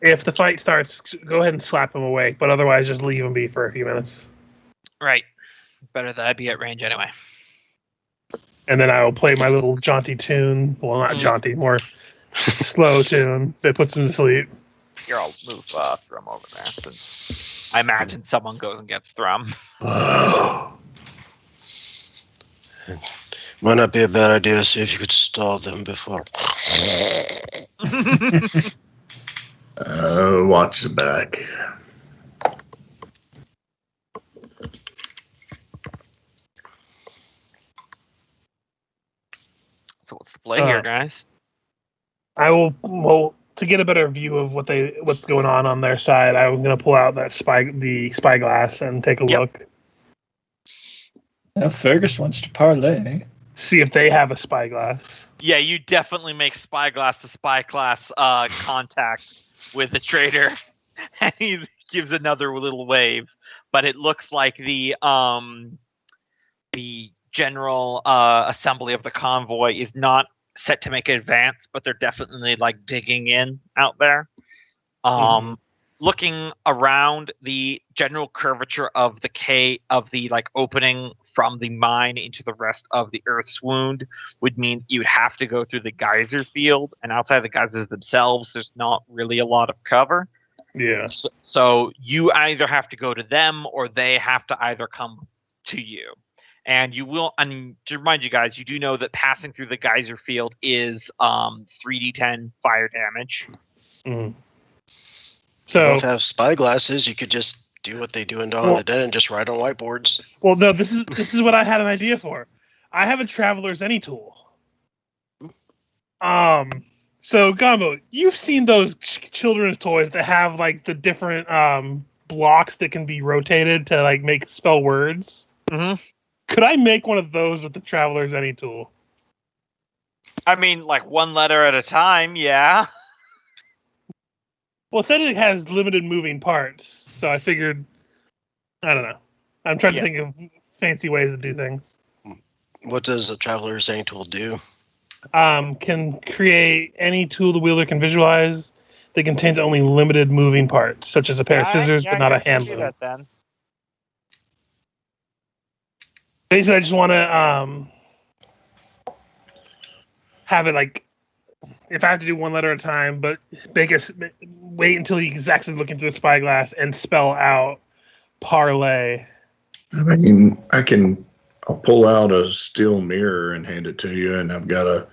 [SPEAKER 4] If the fight starts, go ahead and slap him awake, but otherwise just leave him be for a few minutes.
[SPEAKER 1] Right. Better that I be at range anyway.
[SPEAKER 4] And then I will play my little jaunty tune. Well, not jaunty, more slow tune that puts him to sleep.
[SPEAKER 1] Here, I'll move Thrum over there. I imagine someone goes and gets Thrum.
[SPEAKER 2] Might not be a bad idea to see if you could stall them before.
[SPEAKER 5] Watch the back.
[SPEAKER 1] So what's the play here, guys?
[SPEAKER 4] I will to get a better view of what's going on their side. I'm going to pull out the spyglass and take a look.
[SPEAKER 6] Now Fergus wants to parlay.
[SPEAKER 4] See if they have a spyglass.
[SPEAKER 1] Yeah, you definitely make spyglass to spyglass contact with the trader, and he gives another little wave. But it looks like the general assembly of the convoy is not set to make an advance, but they're definitely like digging in out there. Looking around, the general curvature of the like opening from the mine into the rest of the Earth's Wound would mean you'd have to go through the geyser field, and outside the geysers themselves, there's not really a lot of cover.
[SPEAKER 4] Yeah.
[SPEAKER 1] So you either have to go to them, or they have to either come to you. And you will, and to remind you guys, you do know that passing through the geyser field is 3d10 fire damage.
[SPEAKER 4] Mm.
[SPEAKER 2] So you both have spyglasses. You could just do what they do in Dawn of the Dead and just write on whiteboards.
[SPEAKER 4] Well, no, this is what I had an idea for. I have a Traveler's Any tool. So Gumbo, you've seen those children's toys that have like the different blocks that can be rotated to like spell words.
[SPEAKER 1] Mm-hmm.
[SPEAKER 4] Could I make one of those with the Traveler's Any tool?
[SPEAKER 1] I mean, like one letter at a time, yeah.
[SPEAKER 4] Well, it said it has limited moving parts, so I figured, I don't know. I'm trying to think of fancy ways to do things.
[SPEAKER 2] What does the Traveler's Any tool do?
[SPEAKER 4] Can create any tool the wielder can visualize that contains only limited moving parts, such as a pair of scissors, but not a hand loom.
[SPEAKER 1] That then.
[SPEAKER 4] Basically, I just want to have it like, if I have to do one letter at a time, but wait until he's actually looking through the spyglass and spell out parlay.
[SPEAKER 5] I mean, I'll pull out a steel mirror and hand it to you, and I've got a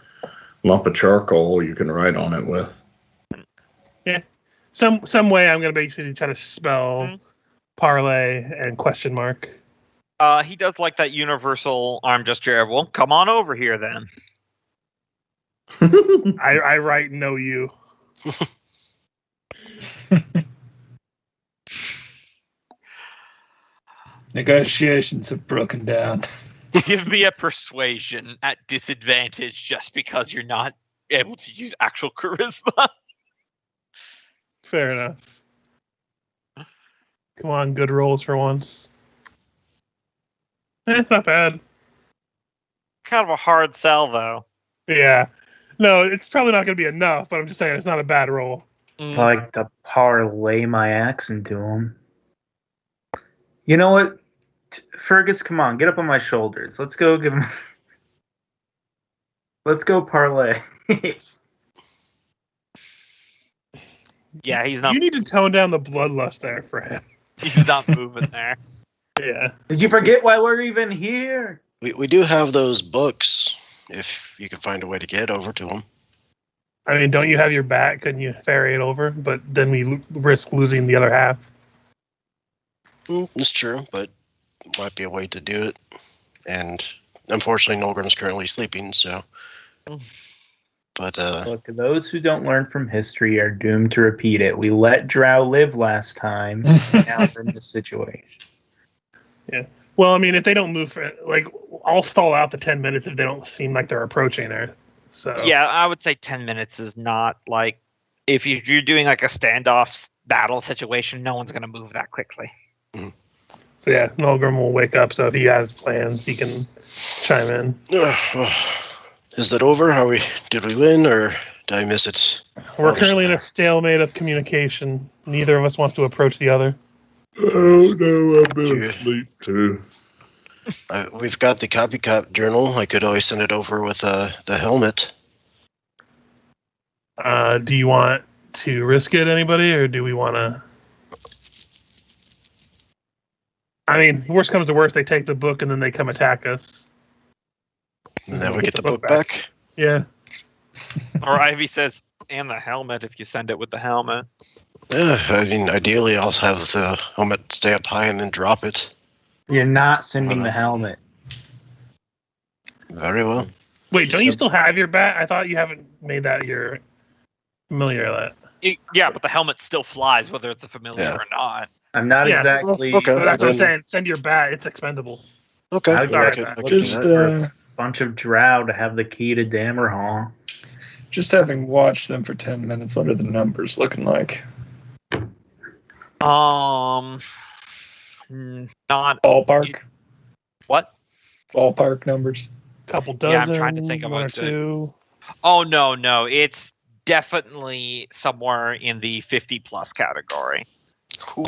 [SPEAKER 5] lump of charcoal you can write on it with.
[SPEAKER 4] Yeah. Some way I'm going to basically try to spell parlay and question mark.
[SPEAKER 1] He does like that universal arm gesture. Well, come on over here then.
[SPEAKER 4] I write know you.
[SPEAKER 6] Negotiations have broken down.
[SPEAKER 1] Give me a persuasion at disadvantage just because you're not able to use actual charisma.
[SPEAKER 4] Fair enough. Come on, good rolls for once. It's not bad.
[SPEAKER 1] Kind of a hard sell, though.
[SPEAKER 4] Yeah. No, it's probably not going to be enough, but I'm just saying it's not a bad roll.
[SPEAKER 3] I'd like to parlay my axe into him. You know what? Fergus, come on, get up on my shoulders. Let's go give him. Let's go parlay.
[SPEAKER 1] Yeah, he's not.
[SPEAKER 4] You need to tone down the bloodlust there for him.
[SPEAKER 1] He's not moving there.
[SPEAKER 4] Yeah.
[SPEAKER 3] Did you forget why we're even here?
[SPEAKER 2] We do have those books, if you can find a way to get over to them.
[SPEAKER 4] I mean, don't you have your bat? Couldn't you ferry it over? But then we risk losing the other half.
[SPEAKER 2] It's true, but might be a way to do it. And unfortunately, Nolgrim's currently sleeping, so. But
[SPEAKER 3] Look, those who don't learn from history are doomed to repeat it. We let Drow live last time. Now we're in this situation.
[SPEAKER 4] Yeah. Well, I mean, if they don't move, I'll stall out the 10 minutes if they don't seem like they're approaching her. So.
[SPEAKER 1] Yeah, I would say 10 minutes is not like if you're doing like a standoff battle situation, no one's going to move that quickly.
[SPEAKER 4] So yeah, Nolgrim will wake up. So if he has plans, he can chime in.
[SPEAKER 2] Is that over? Did we win, or did I miss it?
[SPEAKER 4] We're currently in a stalemate of communication. Neither of us wants to approach the other.
[SPEAKER 5] Oh no, I've been asleep too.
[SPEAKER 2] We've got the copycat journal. I could always send it over with the helmet.
[SPEAKER 4] Do you want to risk it, anybody, or do we want to? I mean, worst comes to worst, they take the book and then they come attack us.
[SPEAKER 2] And then we get the book back.
[SPEAKER 4] Yeah.
[SPEAKER 1] Or Ivy says, and the helmet if you send it with the helmet.
[SPEAKER 2] Yeah, I mean, ideally, I'll have the helmet stay up high and then drop it.
[SPEAKER 3] You're not sending the helmet.
[SPEAKER 2] Very well.
[SPEAKER 4] Wait, don't you still have your bat? I thought you haven't made that your familiar yet.
[SPEAKER 1] Yeah, but the helmet still flies, whether it's a familiar
[SPEAKER 2] Yeah.
[SPEAKER 1] or not.
[SPEAKER 3] I'm not
[SPEAKER 4] Yeah.
[SPEAKER 3] exactly.
[SPEAKER 2] Well, okay.
[SPEAKER 4] But that's what I'm
[SPEAKER 2] then-
[SPEAKER 4] saying. Send your bat. It's expendable.
[SPEAKER 2] Okay.
[SPEAKER 3] I'd
[SPEAKER 2] I
[SPEAKER 4] like
[SPEAKER 2] could-
[SPEAKER 4] that.
[SPEAKER 2] I could do
[SPEAKER 6] Just,
[SPEAKER 2] that.
[SPEAKER 3] Bunch of Drow to have the key to Dammerhall.
[SPEAKER 6] just having watched them for 10 minutes, what are the numbers looking like?
[SPEAKER 1] Not
[SPEAKER 6] Ballpark?
[SPEAKER 1] what?
[SPEAKER 6] Ballpark numbers?
[SPEAKER 4] Couple dozen.
[SPEAKER 1] Yeah, I'm trying to think of
[SPEAKER 4] one or
[SPEAKER 1] what's good.
[SPEAKER 4] two.
[SPEAKER 1] Oh no, it's definitely somewhere in the 50 plus category.
[SPEAKER 2] Ooh.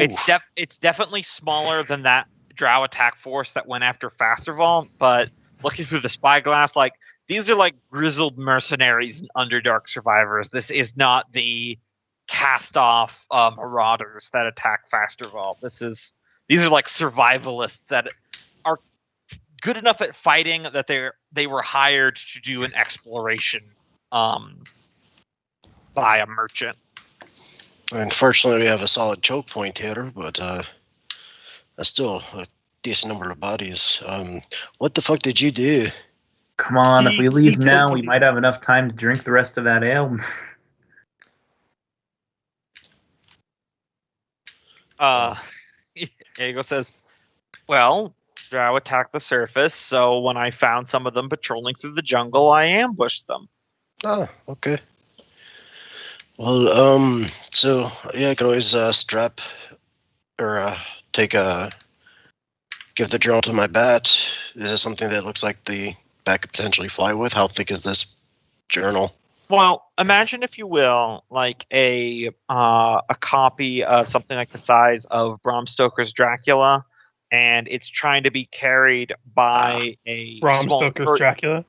[SPEAKER 1] It's definitely smaller than that Drow attack force that went after Fasterval, but looking through the spyglass, like these are like grizzled mercenaries and Underdark survivors. This is not the cast-off marauders that attack Fasterval. These are like survivalists that are good enough at fighting that they were hired to do an exploration by a merchant.
[SPEAKER 2] Unfortunately, we have a solid choke point here, but that's still a decent number of bodies. What the fuck did you do?
[SPEAKER 3] Come on, if we
[SPEAKER 4] He
[SPEAKER 3] leave
[SPEAKER 4] killed
[SPEAKER 3] now, we
[SPEAKER 4] somebody.
[SPEAKER 3] might have enough time to drink the rest of that ale.
[SPEAKER 1] Diego says, well, Drow attacked the surface, so when I found some of them patrolling through the jungle, I ambushed them.
[SPEAKER 2] Oh, okay. Well, so yeah, I could always strap or give the journal to my bat. Is this something that looks like the bat could potentially fly with? How thick is this journal?
[SPEAKER 1] Well, imagine, if you will, like a copy of something like the size of Bram Stoker's Dracula, and it's trying to be carried by a
[SPEAKER 4] Bram
[SPEAKER 1] small
[SPEAKER 4] Stoker's Dracula.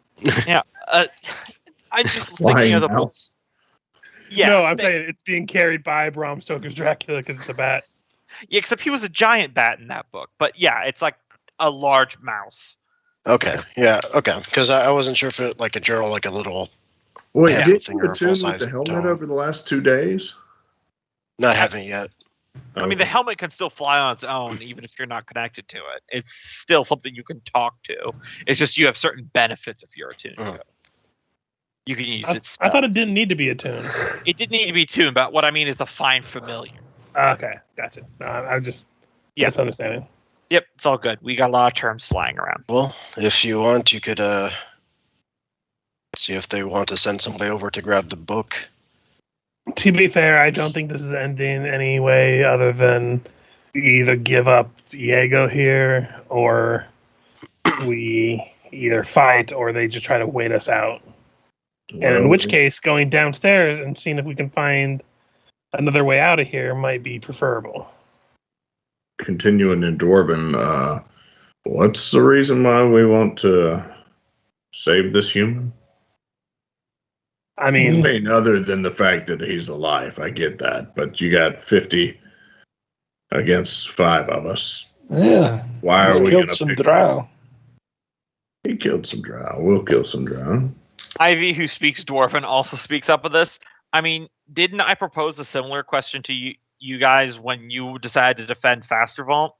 [SPEAKER 1] Yeah, I'm just
[SPEAKER 5] Flying
[SPEAKER 1] thinking of the
[SPEAKER 5] mouse.
[SPEAKER 1] yeah.
[SPEAKER 4] No, I'm saying it's being carried by Bram Stoker's Dracula because it's a bat.
[SPEAKER 1] Yeah, except he was a giant bat in that book. But yeah, it's like a large mouse.
[SPEAKER 2] Okay, yeah, okay. Because I wasn't sure if it like a journal, like a little.
[SPEAKER 5] Wait,
[SPEAKER 2] Yeah.
[SPEAKER 5] did
[SPEAKER 2] Thing
[SPEAKER 5] you
[SPEAKER 2] or a
[SPEAKER 5] attune with
[SPEAKER 2] full-size
[SPEAKER 5] the helmet
[SPEAKER 2] dome.
[SPEAKER 5] over the last 2 days?
[SPEAKER 2] Not having it yet.
[SPEAKER 1] I mean, the helmet can still fly on its own, even if you're not connected to it. It's still something you can talk to. It's just you have certain benefits if you're attuned to it. You can use its
[SPEAKER 4] I thought it
[SPEAKER 1] spells.
[SPEAKER 4] didn't need to be attuned.
[SPEAKER 1] It didn't need to be tuned, but what I mean is the fine familiar.
[SPEAKER 4] Okay, gotcha. No, I'm just
[SPEAKER 1] Yeah.
[SPEAKER 4] misunderstanding.
[SPEAKER 1] Yep, it's all good. We got a lot of terms flying around.
[SPEAKER 2] Well, if you want, you could see if they want to send somebody over to grab the book.
[SPEAKER 4] To be fair, I don't think this is ending any way other than we either give up Diego here, or we either fight, or they just try to wait us out. And in which case, going downstairs and seeing if we can find another way out of here might be preferable.
[SPEAKER 5] Continuing in Dwarven, what's the reason why we want to save this human?
[SPEAKER 4] I mean,
[SPEAKER 5] other than the fact that he's alive, I get that, but you got 50 against 5 of us.
[SPEAKER 6] Yeah.
[SPEAKER 5] Why
[SPEAKER 6] He's
[SPEAKER 5] are we
[SPEAKER 6] killed
[SPEAKER 5] gonna
[SPEAKER 6] some
[SPEAKER 5] pick-
[SPEAKER 6] drow.
[SPEAKER 5] He killed some drow. We'll kill some drow.
[SPEAKER 1] Ivy, who speaks Dwarven, also speaks up with this. I mean, didn't I propose a similar question to you guys when you decided to defend Fastervault?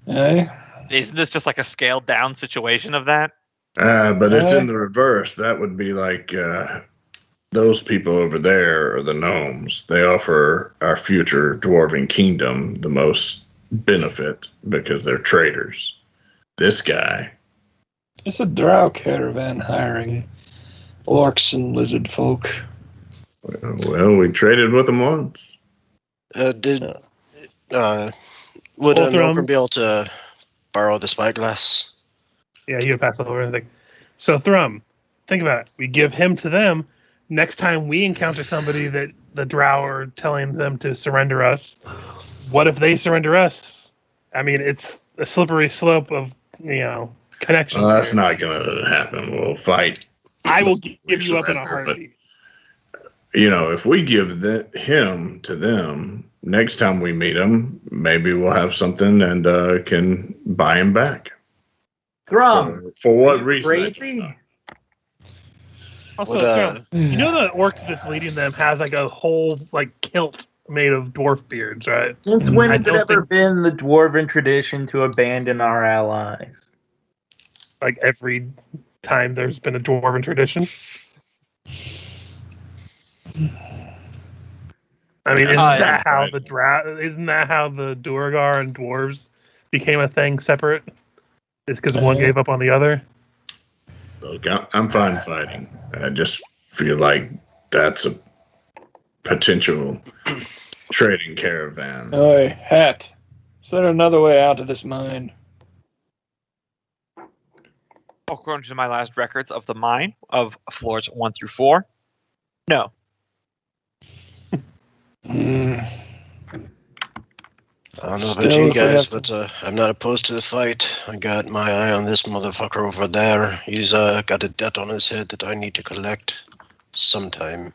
[SPEAKER 6] Eh?
[SPEAKER 1] Isn't this just like a scaled down situation of that?
[SPEAKER 5] But it's in the reverse. That would be like those people over there are the gnomes. They offer our future dwarven kingdom the most benefit because they're traders. This guy.
[SPEAKER 6] It's a drow caravan hiring orcs and lizard folk.
[SPEAKER 5] Well, we traded with them once.
[SPEAKER 2] Would
[SPEAKER 4] Both
[SPEAKER 2] Milgram be able to borrow the spyglass?
[SPEAKER 4] yeah, you would pass over anything. So Thrum, think about it. We give him to them. Next time we encounter somebody that the drow are telling them to surrender us, what if they surrender us? I mean, it's a slippery slope of, connections.
[SPEAKER 5] That's not going to happen. We'll fight.
[SPEAKER 4] I will give you up in a
[SPEAKER 5] surrender,
[SPEAKER 4] heartbeat.
[SPEAKER 5] If we give him to them, next time we meet him, maybe we'll have something and can buy him back.
[SPEAKER 3] Thrum.
[SPEAKER 5] For what
[SPEAKER 3] you
[SPEAKER 5] reason?
[SPEAKER 3] Crazy.
[SPEAKER 4] Also,
[SPEAKER 2] Would,
[SPEAKER 4] Thrum, the orc that's leading them has like a whole kilt made of dwarf beards, right?
[SPEAKER 3] Since when
[SPEAKER 4] I
[SPEAKER 3] has it
[SPEAKER 4] don't
[SPEAKER 3] ever
[SPEAKER 4] think-
[SPEAKER 3] been the dwarven tradition to abandon our allies?
[SPEAKER 4] Like every time there's been a dwarven tradition. I mean, isn't that how the Duergar and dwarves became a thing separate? It's because one gave up on the other.
[SPEAKER 5] Look, I'm fine fighting. I just feel like that's a potential trading caravan.
[SPEAKER 6] Oi, Hat. Is there another way out of this mine?
[SPEAKER 1] According to my last records of the mine of floors 1 through 4, no.
[SPEAKER 2] I don't know
[SPEAKER 6] Still,
[SPEAKER 2] about you
[SPEAKER 6] if we
[SPEAKER 2] guys,
[SPEAKER 6] have
[SPEAKER 2] but I'm not opposed to the fight. I got my eye on this motherfucker over there. He's got a debt on his head that I need to collect sometime.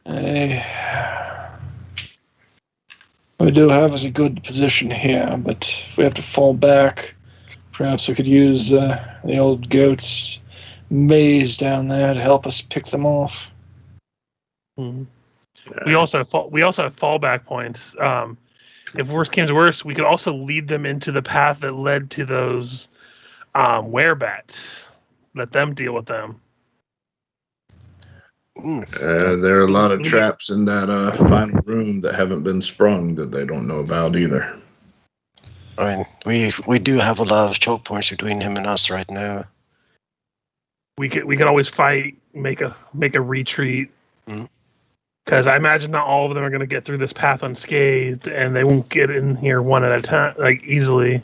[SPEAKER 6] We do have a good position here, but if we have to fall back, perhaps we could use the old goat's maze down there to help us pick them off.
[SPEAKER 4] We also have fallback points. If worse came to worse, we could also lead them into the path that led to those werebats. Let them deal with them.
[SPEAKER 5] There are a lot of traps in that final room that haven't been sprung that they don't know about either.
[SPEAKER 2] I mean, we do have a lot of choke points between him and us right now.
[SPEAKER 4] We could always fight, make a retreat. Because I imagine not all of them are going to get through this path unscathed, and they won't get in here one at a time, easily.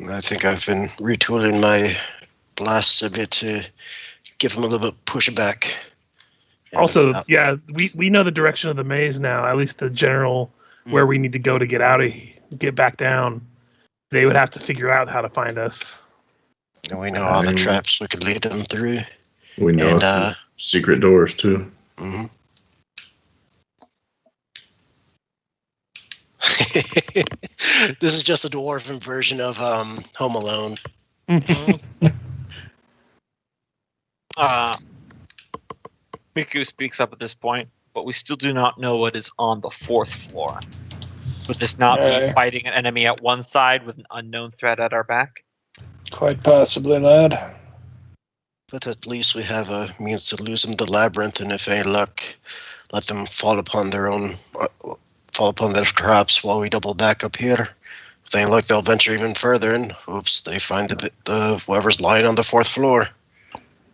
[SPEAKER 2] I think I've been retooling my blasts a bit to give him a little bit pushback.
[SPEAKER 4] Also, we know the direction of the maze now, at least the general where we need to go to get back down. They would have to figure out how to find us.
[SPEAKER 2] And we know all the traps we could lead them through.
[SPEAKER 5] We know secret doors too.
[SPEAKER 2] Mm-hmm. This is just a dwarven version of Home Alone.
[SPEAKER 1] Miku speaks up at this point, but we still do not know what is on the 4th floor. Would this not be fighting an enemy at one side with an unknown threat at our back?
[SPEAKER 6] Quite possibly, lad.
[SPEAKER 2] But at least we have a means to lose them the labyrinth, and if any luck, let them fall upon their traps while we double back up here. If any luck, they'll venture even further, and oops, they find the whoever's lying on the 4th floor.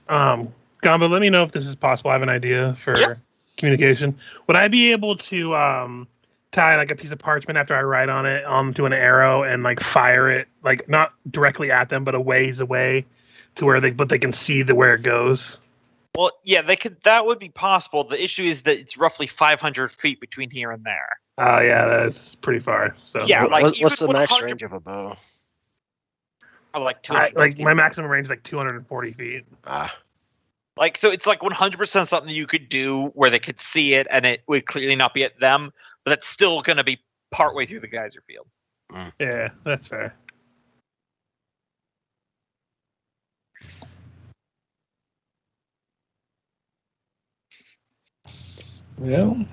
[SPEAKER 4] Gamba, let me know if this is possible. I have an idea for communication. Would I be able to tie like a piece of parchment after I write on it onto an arrow and like fire it, like not directly at them, but a ways away to where they can see where it goes.
[SPEAKER 1] Well, yeah, they could. That would be possible. The issue is that it's roughly 500 feet between here and there.
[SPEAKER 4] Oh yeah, that's pretty far. So
[SPEAKER 1] Yeah, like
[SPEAKER 2] what's the
[SPEAKER 1] even
[SPEAKER 2] max
[SPEAKER 1] 100
[SPEAKER 2] range of a bow?
[SPEAKER 1] Like
[SPEAKER 4] like
[SPEAKER 1] 250.
[SPEAKER 4] my maximum range is like 240 feet.
[SPEAKER 2] Ah,
[SPEAKER 1] Like, so it's like 100% something you could do where they could see it and it would clearly not be at them, but it's still going to be partway through the geyser field.
[SPEAKER 4] Yeah, that's fair.
[SPEAKER 6] Well,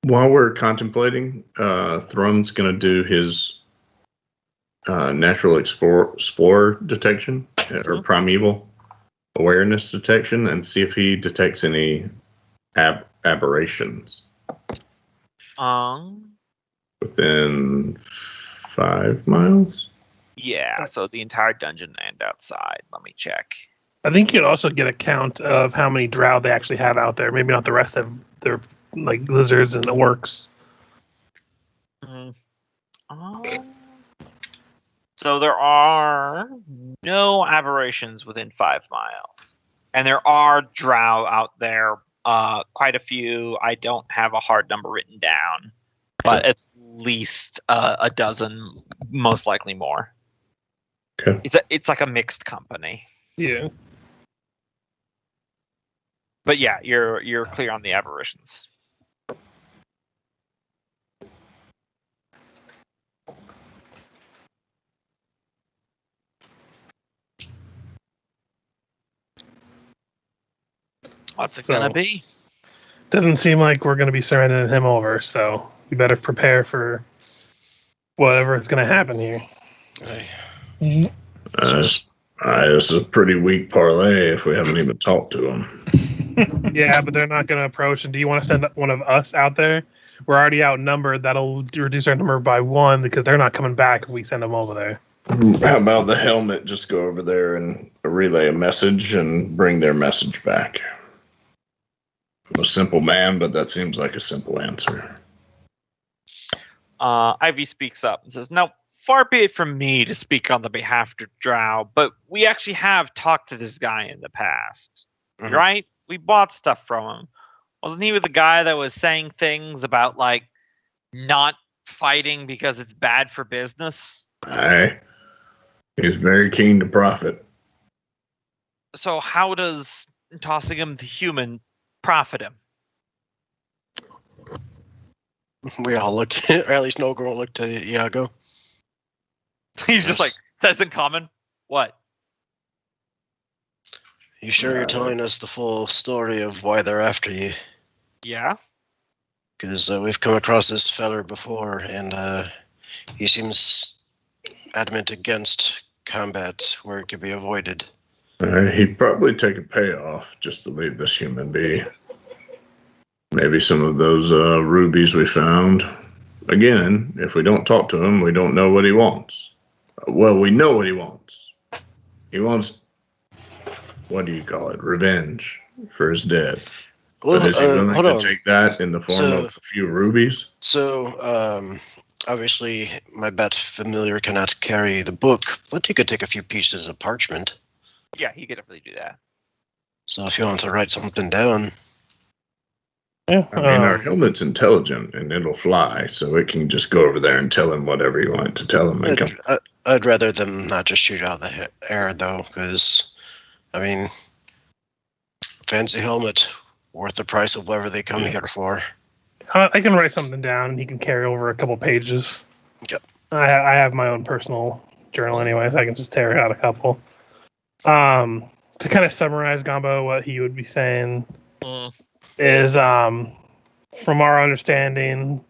[SPEAKER 5] While we're contemplating, Thrumm's going to do his natural explorer detection or primeval awareness detection and see if he detects any aberrations within 5 miles.
[SPEAKER 1] Yeah, so the entire dungeon and outside. Let me check.
[SPEAKER 4] I think you'd also get a count of how many drow they actually have out there. Maybe not the rest of their like lizards and the orcs.
[SPEAKER 1] So there are no aberrations within 5 miles. And there are drow out there, quite a few. I don't have a hard number written down, but at least a dozen, most likely more.
[SPEAKER 5] Okay.
[SPEAKER 1] It's like a mixed company.
[SPEAKER 4] Yeah.
[SPEAKER 1] But yeah, you're clear on the aberrations. What's it gonna be?
[SPEAKER 4] Doesn't seem like we're gonna be surrendering him over, so we better prepare for whatever is gonna happen here.
[SPEAKER 5] This is a pretty weak parlay if we haven't even talked to him.
[SPEAKER 4] Yeah, but they're not gonna approach. And do you want to send one of us out there? We're already outnumbered. That'll reduce our number by 1 because they're not coming back if we send them over there.
[SPEAKER 5] How about the helmet just go over there and relay a message and bring their message back? I'm a simple man, but that seems like a simple answer.
[SPEAKER 1] Ivy speaks up and says, "No, far be it from me to speak on the behalf of Drow, but we actually have talked to this guy in the past, right? We bought stuff from him. Wasn't he the guy that was saying things about like not fighting because it's bad for business?"
[SPEAKER 5] Aye. He's very keen to profit.
[SPEAKER 1] So how does tossing him the human profit him?
[SPEAKER 2] We all look, or at least Nogor will look to Iago.
[SPEAKER 1] He's just like, says in common, what?
[SPEAKER 2] You sure you're telling us the full story of why they're after you?
[SPEAKER 1] Yeah.
[SPEAKER 2] Because we've come across this feller before, and he seems adamant against combat where it could be avoided.
[SPEAKER 5] He'd probably take a payoff just to leave this human be. Maybe some of those rubies we found. Again, if we don't talk to him, we don't know what he wants. Well, we know what he wants. He wants, what do you call it, revenge for his dead.
[SPEAKER 2] Well,
[SPEAKER 5] but is he willing to take that in the form of a few rubies?
[SPEAKER 2] So, obviously, my bat familiar cannot carry the book, but he could take a few pieces of parchment.
[SPEAKER 1] Yeah, he could definitely do that.
[SPEAKER 2] So if you want to write something down.
[SPEAKER 4] Yeah,
[SPEAKER 5] I mean, our helmet's intelligent, and it'll fly, so it can just go over there and tell him whatever you want to tell him.
[SPEAKER 2] I'd rather them not just shoot out of the air, though, because, I mean, fancy helmet, worth the price of whatever they come here for.
[SPEAKER 4] I can write something down, and he can carry over a couple pages.
[SPEAKER 2] Yep.
[SPEAKER 4] I have my own personal journal anyway, so I can just tear out a couple. To kind of summarize, Gombo, what he would be saying is, from our understanding,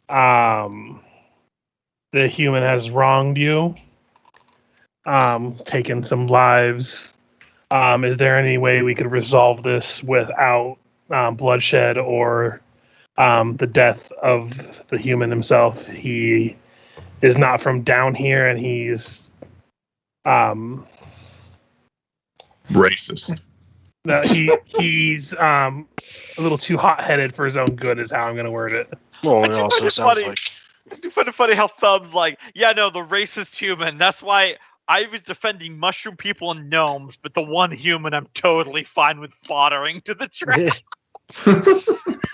[SPEAKER 4] the human has wronged you, taken some lives. Is there any way we could resolve this without bloodshed or the death of the human himself? He is not from down here, and he's
[SPEAKER 5] racist.
[SPEAKER 4] No, he's a little too hot-headed for his own good, is how I'm going to word it.
[SPEAKER 2] Well,
[SPEAKER 1] I
[SPEAKER 2] it
[SPEAKER 1] do
[SPEAKER 2] also
[SPEAKER 1] find it
[SPEAKER 2] sounds
[SPEAKER 1] funny.
[SPEAKER 2] like
[SPEAKER 1] I do find it funny how Thumb's like, yeah, no, the racist human. That's why I was defending mushroom people and gnomes, but the one human I'm totally fine with foddering to the trash.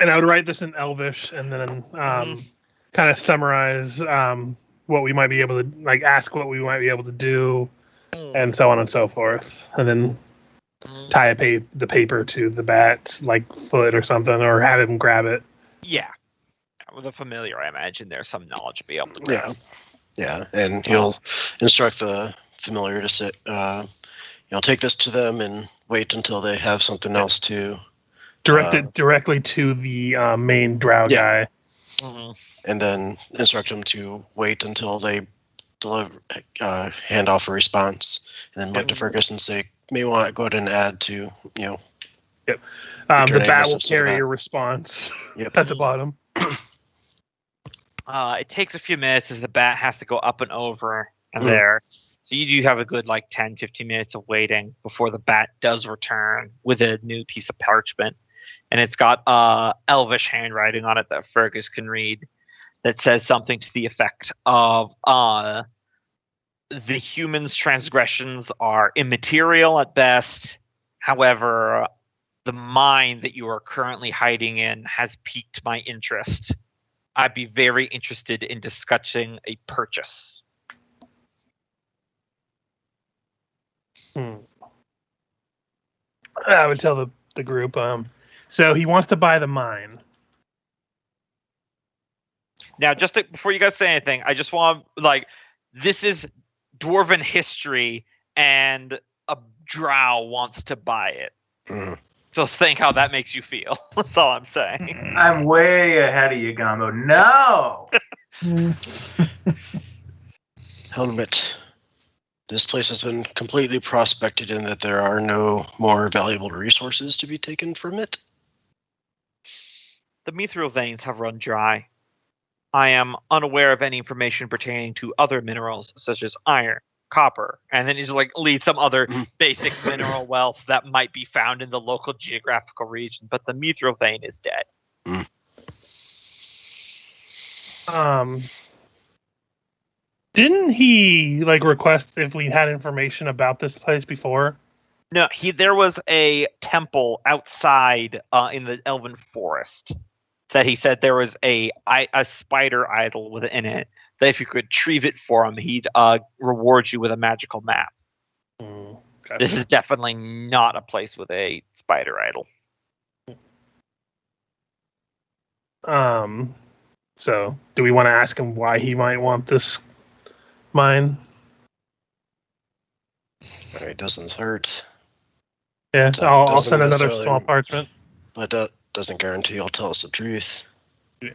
[SPEAKER 4] And I would write this in Elvish, and then kind of summarize what we might be able to, like, ask what we might be able to do, and so on and so forth. And then tie the paper to the bat's, like, foot or something, or have him grab it.
[SPEAKER 1] Yeah. With a familiar, I imagine there's some knowledge to be able to grab.
[SPEAKER 2] Yeah, and he'll instruct the familiar to sit. Take this to them and wait until they have something else to.
[SPEAKER 4] Direct it directly to the main drow guy.
[SPEAKER 2] And then instruct them to wait until they hand off a response, and then look to Fergus and say, "May want to go ahead and add to
[SPEAKER 4] The bat will carry your response at the bottom.
[SPEAKER 1] It takes a few minutes as the bat has to go up and over and there. So you do have a good 10, 15 minutes of waiting before the bat does return with a new piece of parchment. And it's got Elvish handwriting on it that Fergus can read that says something to the effect of the human's transgressions are immaterial at best. However, the mine that you are currently hiding in has piqued my interest. I'd be very interested in discussing a purchase.
[SPEAKER 4] I would tell the group. So he wants to buy the mine.
[SPEAKER 1] Now, before you guys say anything, I just want this is dwarven history, and a drow wants to buy it. So think how that makes you feel. That's all I'm saying.
[SPEAKER 3] I'm way ahead of you, Gumbo. No!
[SPEAKER 2] Helmet. This place has been completely prospected in that there are no more valuable resources to be taken from it.
[SPEAKER 1] The mithril veins have run dry. I am unaware of any information pertaining to other minerals such as iron, copper, and then he's lead some other basic mineral wealth that might be found in the local geographical region, but the mithril vein is dead.
[SPEAKER 4] Didn't he request if we had information about this place before?
[SPEAKER 1] No, there was a temple outside in the Elven Forest that he said there was a spider idol within it, that if you could retrieve it for him, he'd reward you with a magical map. Okay. This is definitely not a place with a spider idol.
[SPEAKER 4] So, do we want to ask him why he might want this mine?
[SPEAKER 2] It doesn't hurt.
[SPEAKER 4] Yeah, I'll send another small parchment.
[SPEAKER 2] But that doesn't guarantee he'll tell us the truth.
[SPEAKER 4] Yeah.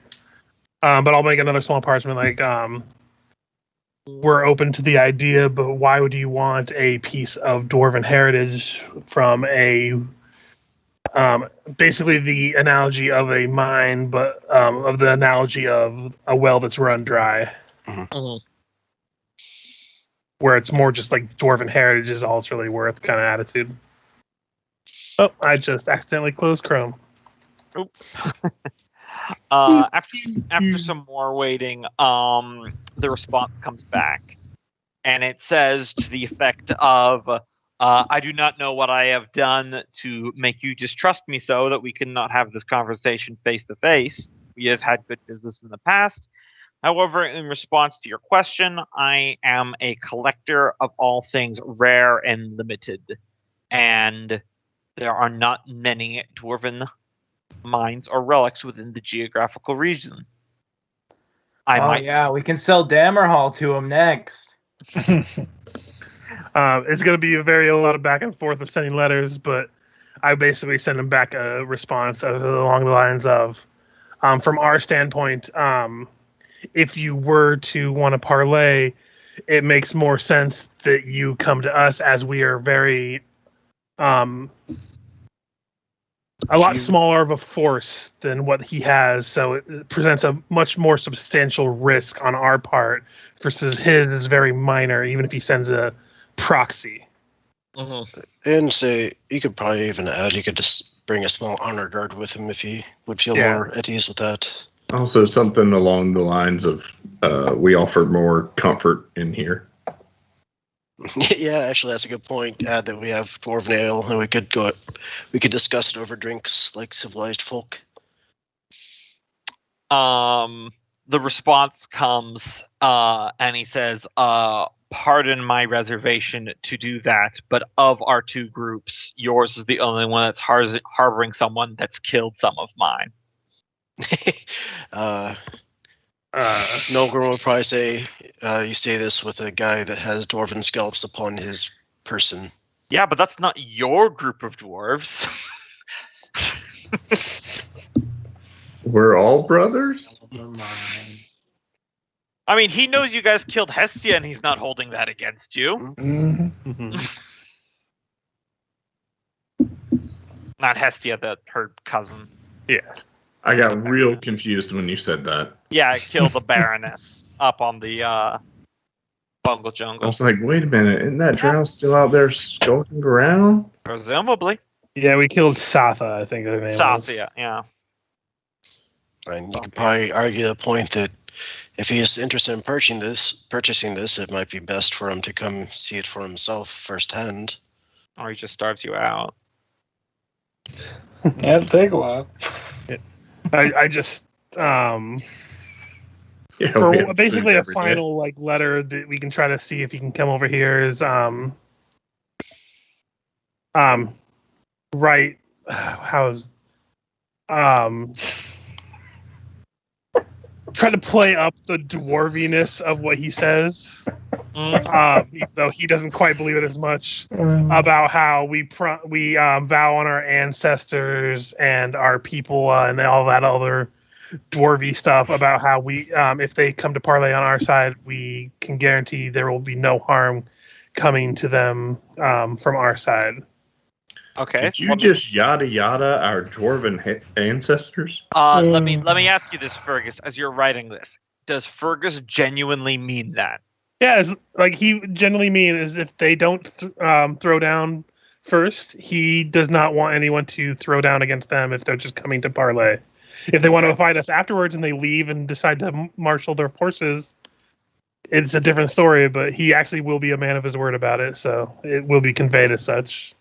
[SPEAKER 4] But I'll make another small parchment. We're open to the idea, but why would you want a piece of dwarven heritage from basically the analogy of a mine, but of the analogy of a well that's run dry, where it's more just dwarven heritage is all it's really worth kind of attitude. Oh, I just accidentally closed Chrome.
[SPEAKER 1] Oops. After some more waiting, the response comes back, and it says to the effect of, I do not know what I have done to make you distrust me so that we cannot have this conversation face to face. We have had good business in the past. However, in response to your question, I am a collector of all things rare and limited, and there are not many dwarven mines or relics within the geographical region.
[SPEAKER 7] Yeah, we can sell Dammerhall to him next.
[SPEAKER 4] It's going to be a lot of back and forth of sending letters, but I basically send him back a response along the lines of, from our standpoint, if you were to want to parlay, it makes more sense that you come to us, as we are very a lot smaller of a force than what he has, so it presents a much more substantial risk on our part versus his is very minor, even if he sends a proxy.
[SPEAKER 2] And say you could probably even add, you could just bring a small honor guard with him if he would feel more at ease with that.
[SPEAKER 5] Also, something along the lines of we offer more comfort in here.
[SPEAKER 2] Yeah, actually, that's a good point. Add that we have dwarven ale, and we could discuss it over drinks like civilized folk.
[SPEAKER 1] The response comes, and he says, pardon my reservation to do that, but of our two groups, yours is the only one that's harboring someone that's killed some of mine.
[SPEAKER 2] Nolgrim would probably say, you say this with a guy that has dwarven scalps upon his person.
[SPEAKER 1] Yeah, but that's not your group of dwarves.
[SPEAKER 5] We're all brothers?
[SPEAKER 1] I mean, he knows you guys killed Hestia, and he's not holding that against you. Not Hestia, her cousin.
[SPEAKER 4] Yeah.
[SPEAKER 5] I got real confused when you said that.
[SPEAKER 1] Yeah, I killed the Baroness up on the Bungle
[SPEAKER 5] I
[SPEAKER 1] Jungle.
[SPEAKER 5] was like, wait a minute, isn't that drow still out there skulking around?
[SPEAKER 1] Presumably.
[SPEAKER 4] Yeah, we killed Satha, I think her name was.
[SPEAKER 1] Sathia, yeah.
[SPEAKER 2] And you could probably argue the point that if he is interested in purchasing this, it might be best for him to come see it for himself firsthand.
[SPEAKER 1] Or he just starves you out.
[SPEAKER 6] That'll take a while.
[SPEAKER 4] I just
[SPEAKER 5] Yeah,
[SPEAKER 4] for
[SPEAKER 5] we have
[SPEAKER 4] basically
[SPEAKER 5] food
[SPEAKER 4] a
[SPEAKER 5] every day.
[SPEAKER 4] final letter that we can try to see if he can come over here is right how's try to play up the dwarviness of what he says, even though he doesn't quite believe it as much, about how we vow on our ancestors and our people and all that other dwarvy stuff about how we if they come to parlay on our side, we can guarantee there will be no harm coming to them from our side.
[SPEAKER 1] Okay.
[SPEAKER 5] Did you just yada yada our dwarven ancestors?
[SPEAKER 1] Let me ask you this, Fergus, as you're writing this. Does Fergus genuinely mean that?
[SPEAKER 4] Yeah, like he generally means if they don't throw down first, he does not want anyone to throw down against them if they're just coming to parlay. If they want to fight us afterwards and they leave and decide to marshal their forces, it's a different story, but he actually will be a man of his word about it, so it will be conveyed as such.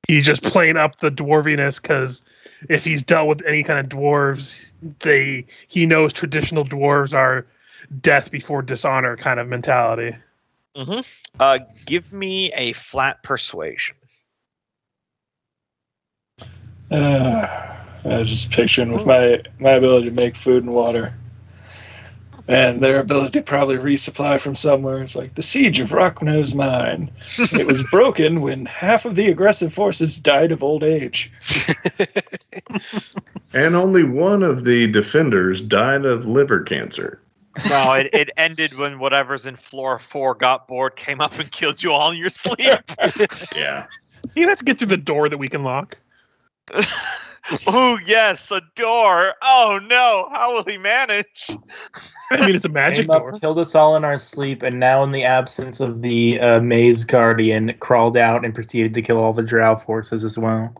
[SPEAKER 4] He's just playing up the dwarviness because if he's dealt with any kind of dwarves, he knows traditional dwarves are death before dishonor kind of mentality.
[SPEAKER 1] Give me a flat persuasion.
[SPEAKER 6] I was just picturing with my ability to make food and water. And their ability to probably resupply from somewhere. It's like the siege of Rocknose Mine. It was broken when half of the aggressive forces died of old age.
[SPEAKER 5] And only one of the defenders died of liver cancer.
[SPEAKER 1] No, it ended when whatever's in floor 4 got bored, came up and killed you all in your sleep.
[SPEAKER 5] Yeah.
[SPEAKER 4] You have to get through the door that we can lock.
[SPEAKER 1] Oh, yes, a door. Oh, no. How will he manage?
[SPEAKER 4] I mean, it's a magic
[SPEAKER 7] Came up,
[SPEAKER 4] door.
[SPEAKER 7] killed us all in our sleep, and now in the absence of the maze guardian, crawled out and proceeded to kill all the drow forces as well.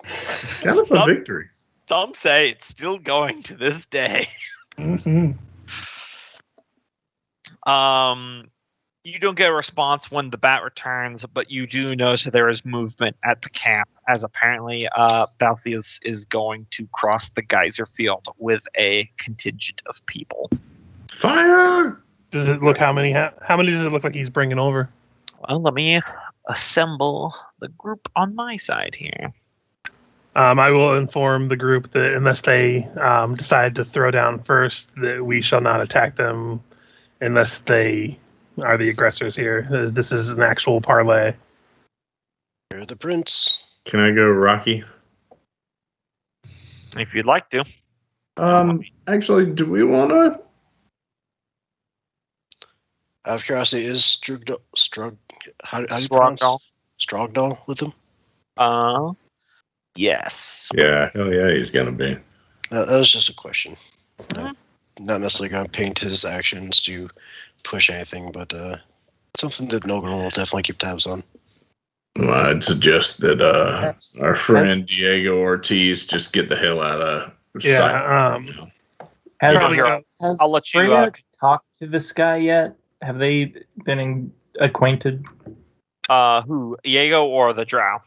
[SPEAKER 5] It's kind of a victory.
[SPEAKER 1] Some say it's still going to this day.
[SPEAKER 6] Mm-hmm.
[SPEAKER 1] You don't get a response when the bat returns, but you do notice that there is movement at the camp, as apparently Balthius is going to cross the geyser field with a contingent of people.
[SPEAKER 5] Fire!
[SPEAKER 4] Does it look how many does it look like he's bringing over?
[SPEAKER 1] Well, let me assemble the group on my side here.
[SPEAKER 4] I will inform the group that unless they decide to throw down first, that we shall not attack them unless they are the aggressors here. This is an actual parlay.
[SPEAKER 2] You're the prince.
[SPEAKER 5] Can I go, Rocky?
[SPEAKER 1] If you'd like to.
[SPEAKER 5] Actually, do we want to?
[SPEAKER 2] Out of curiosity, is how do you pronounce Strogdal with him?
[SPEAKER 1] Yes.
[SPEAKER 5] Yeah, hell yeah, he's gonna be.
[SPEAKER 2] That was just a question. Not necessarily going to paint his actions to push anything, but something that Nogren will definitely keep tabs on.
[SPEAKER 5] Well, I'd suggest that our friend Diego Ortiz just get the hell out of sight.
[SPEAKER 7] Has,
[SPEAKER 1] Probably here,
[SPEAKER 7] has
[SPEAKER 1] I'll let you,
[SPEAKER 7] Freya talked to this guy yet? Have they been acquainted?
[SPEAKER 1] Who? Diego or the Drow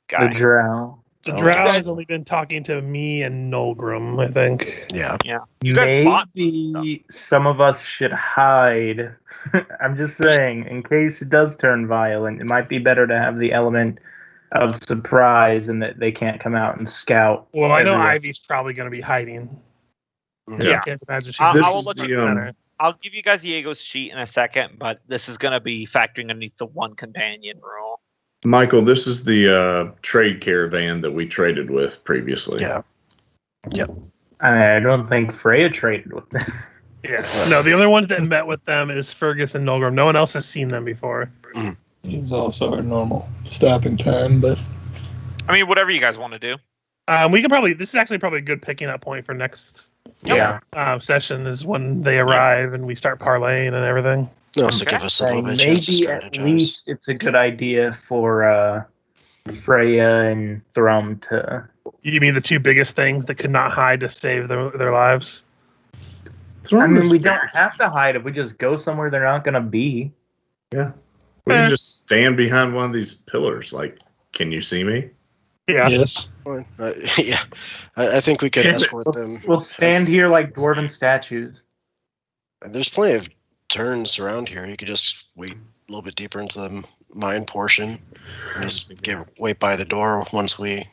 [SPEAKER 1] guy?
[SPEAKER 7] The Drow.
[SPEAKER 4] The Drow has only been talking to me and Nolgrim, I think.
[SPEAKER 2] Yeah.
[SPEAKER 1] You guys bought
[SPEAKER 7] Maybe some of us should hide. I'm just saying, in case it does turn violent, it might be better to have the element of surprise and that they can't come out and scout.
[SPEAKER 4] Well, I know
[SPEAKER 7] everywhere.
[SPEAKER 4] Ivy's probably going to be hiding.
[SPEAKER 5] Yeah.
[SPEAKER 4] I can't imagine she's
[SPEAKER 1] I'll give you guys Diego's sheet in a second, but this is going to be factoring underneath the one companion rule.
[SPEAKER 5] Michael, this is the trade caravan that we traded with previously.
[SPEAKER 2] Yeah. Yep.
[SPEAKER 7] I don't think Freya traded with them.
[SPEAKER 4] Yeah. No, the only ones that met with them is Fergus and Nolgrim. No one else has seen them before.
[SPEAKER 6] It's also our normal stopping time, but
[SPEAKER 1] I mean, whatever you guys want to do.
[SPEAKER 4] We can probably. This is actually probably a good picking up point for next session is when they arrive and we start parlaying and everything.
[SPEAKER 2] No, so give us a little bit of chance to
[SPEAKER 7] Maybe at
[SPEAKER 2] strategize.
[SPEAKER 7] least it's a good idea for Freya and Thrum to.
[SPEAKER 4] You mean the two biggest things that could not hide to save their lives?
[SPEAKER 7] I mean, we don't have to hide if we just go somewhere they're not going to be.
[SPEAKER 5] Yeah. We can just stand behind one of these pillars. Like, can you see me?
[SPEAKER 4] Yeah.
[SPEAKER 6] yes.
[SPEAKER 2] Yeah. I think we could escort them.
[SPEAKER 7] We'll stand here like dwarven statues.
[SPEAKER 2] There's plenty of turns around here. You could just wait a little bit deeper into the mine portion and just wait by the door once we,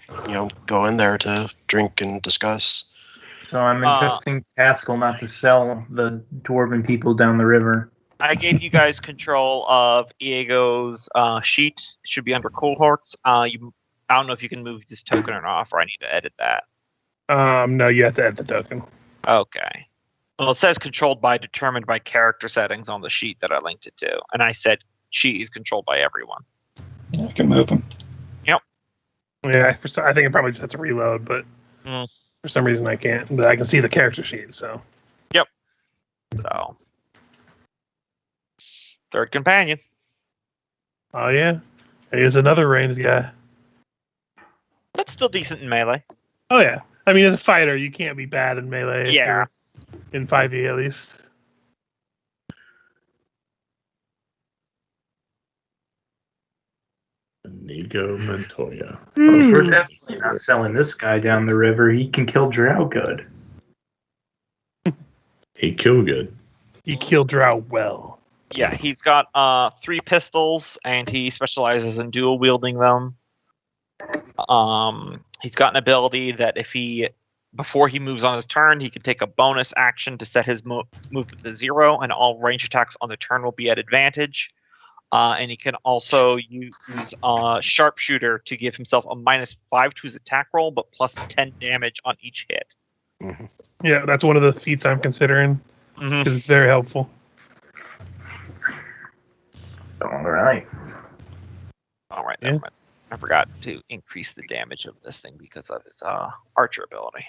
[SPEAKER 2] go in there to drink and discuss.
[SPEAKER 7] So I'm entrusting Pascal not to sell the dwarven people down the river.
[SPEAKER 1] I gave you guys control of Diego's sheet. It should be under cohorts. I don't know if you can move this token or not, or I need to edit that.
[SPEAKER 4] No, you have to add the token.
[SPEAKER 1] Okay. Well, it says controlled by, determined by character settings on the sheet that I linked it to. And I said sheet is controlled by everyone.
[SPEAKER 6] I can move them.
[SPEAKER 4] Yeah, I think it probably just has to reload, but for some reason I can't. But I can see the character sheet, so.
[SPEAKER 1] Yep. So. Third companion.
[SPEAKER 4] Oh, yeah. Here's another ranged guy.
[SPEAKER 1] That's still decent in melee.
[SPEAKER 4] Oh, yeah. I mean, as a fighter, you can't be bad in melee. if
[SPEAKER 1] Yeah.
[SPEAKER 4] you're in 5e, at least.
[SPEAKER 5] Inigo Montoya.
[SPEAKER 7] We're definitely not selling this guy down the river. He can kill Drow good.
[SPEAKER 5] He killed good.
[SPEAKER 4] He killed Drow well.
[SPEAKER 1] Yeah, he's got 3 pistols, and he specializes in dual wielding them. He's got an ability that before he moves on his turn, he can take a bonus action to set his movement to 0, and all range attacks on the turn will be at advantage. And he can also use Sharpshooter to give himself a -5 to his attack roll, but plus 10 damage on each hit.
[SPEAKER 2] Mm-hmm.
[SPEAKER 4] Yeah, that's one of the feats I'm considering, because it's very helpful.
[SPEAKER 7] All right.
[SPEAKER 1] All right,
[SPEAKER 4] Yeah.
[SPEAKER 1] never mind. I forgot to increase the damage of this thing because of his archer ability.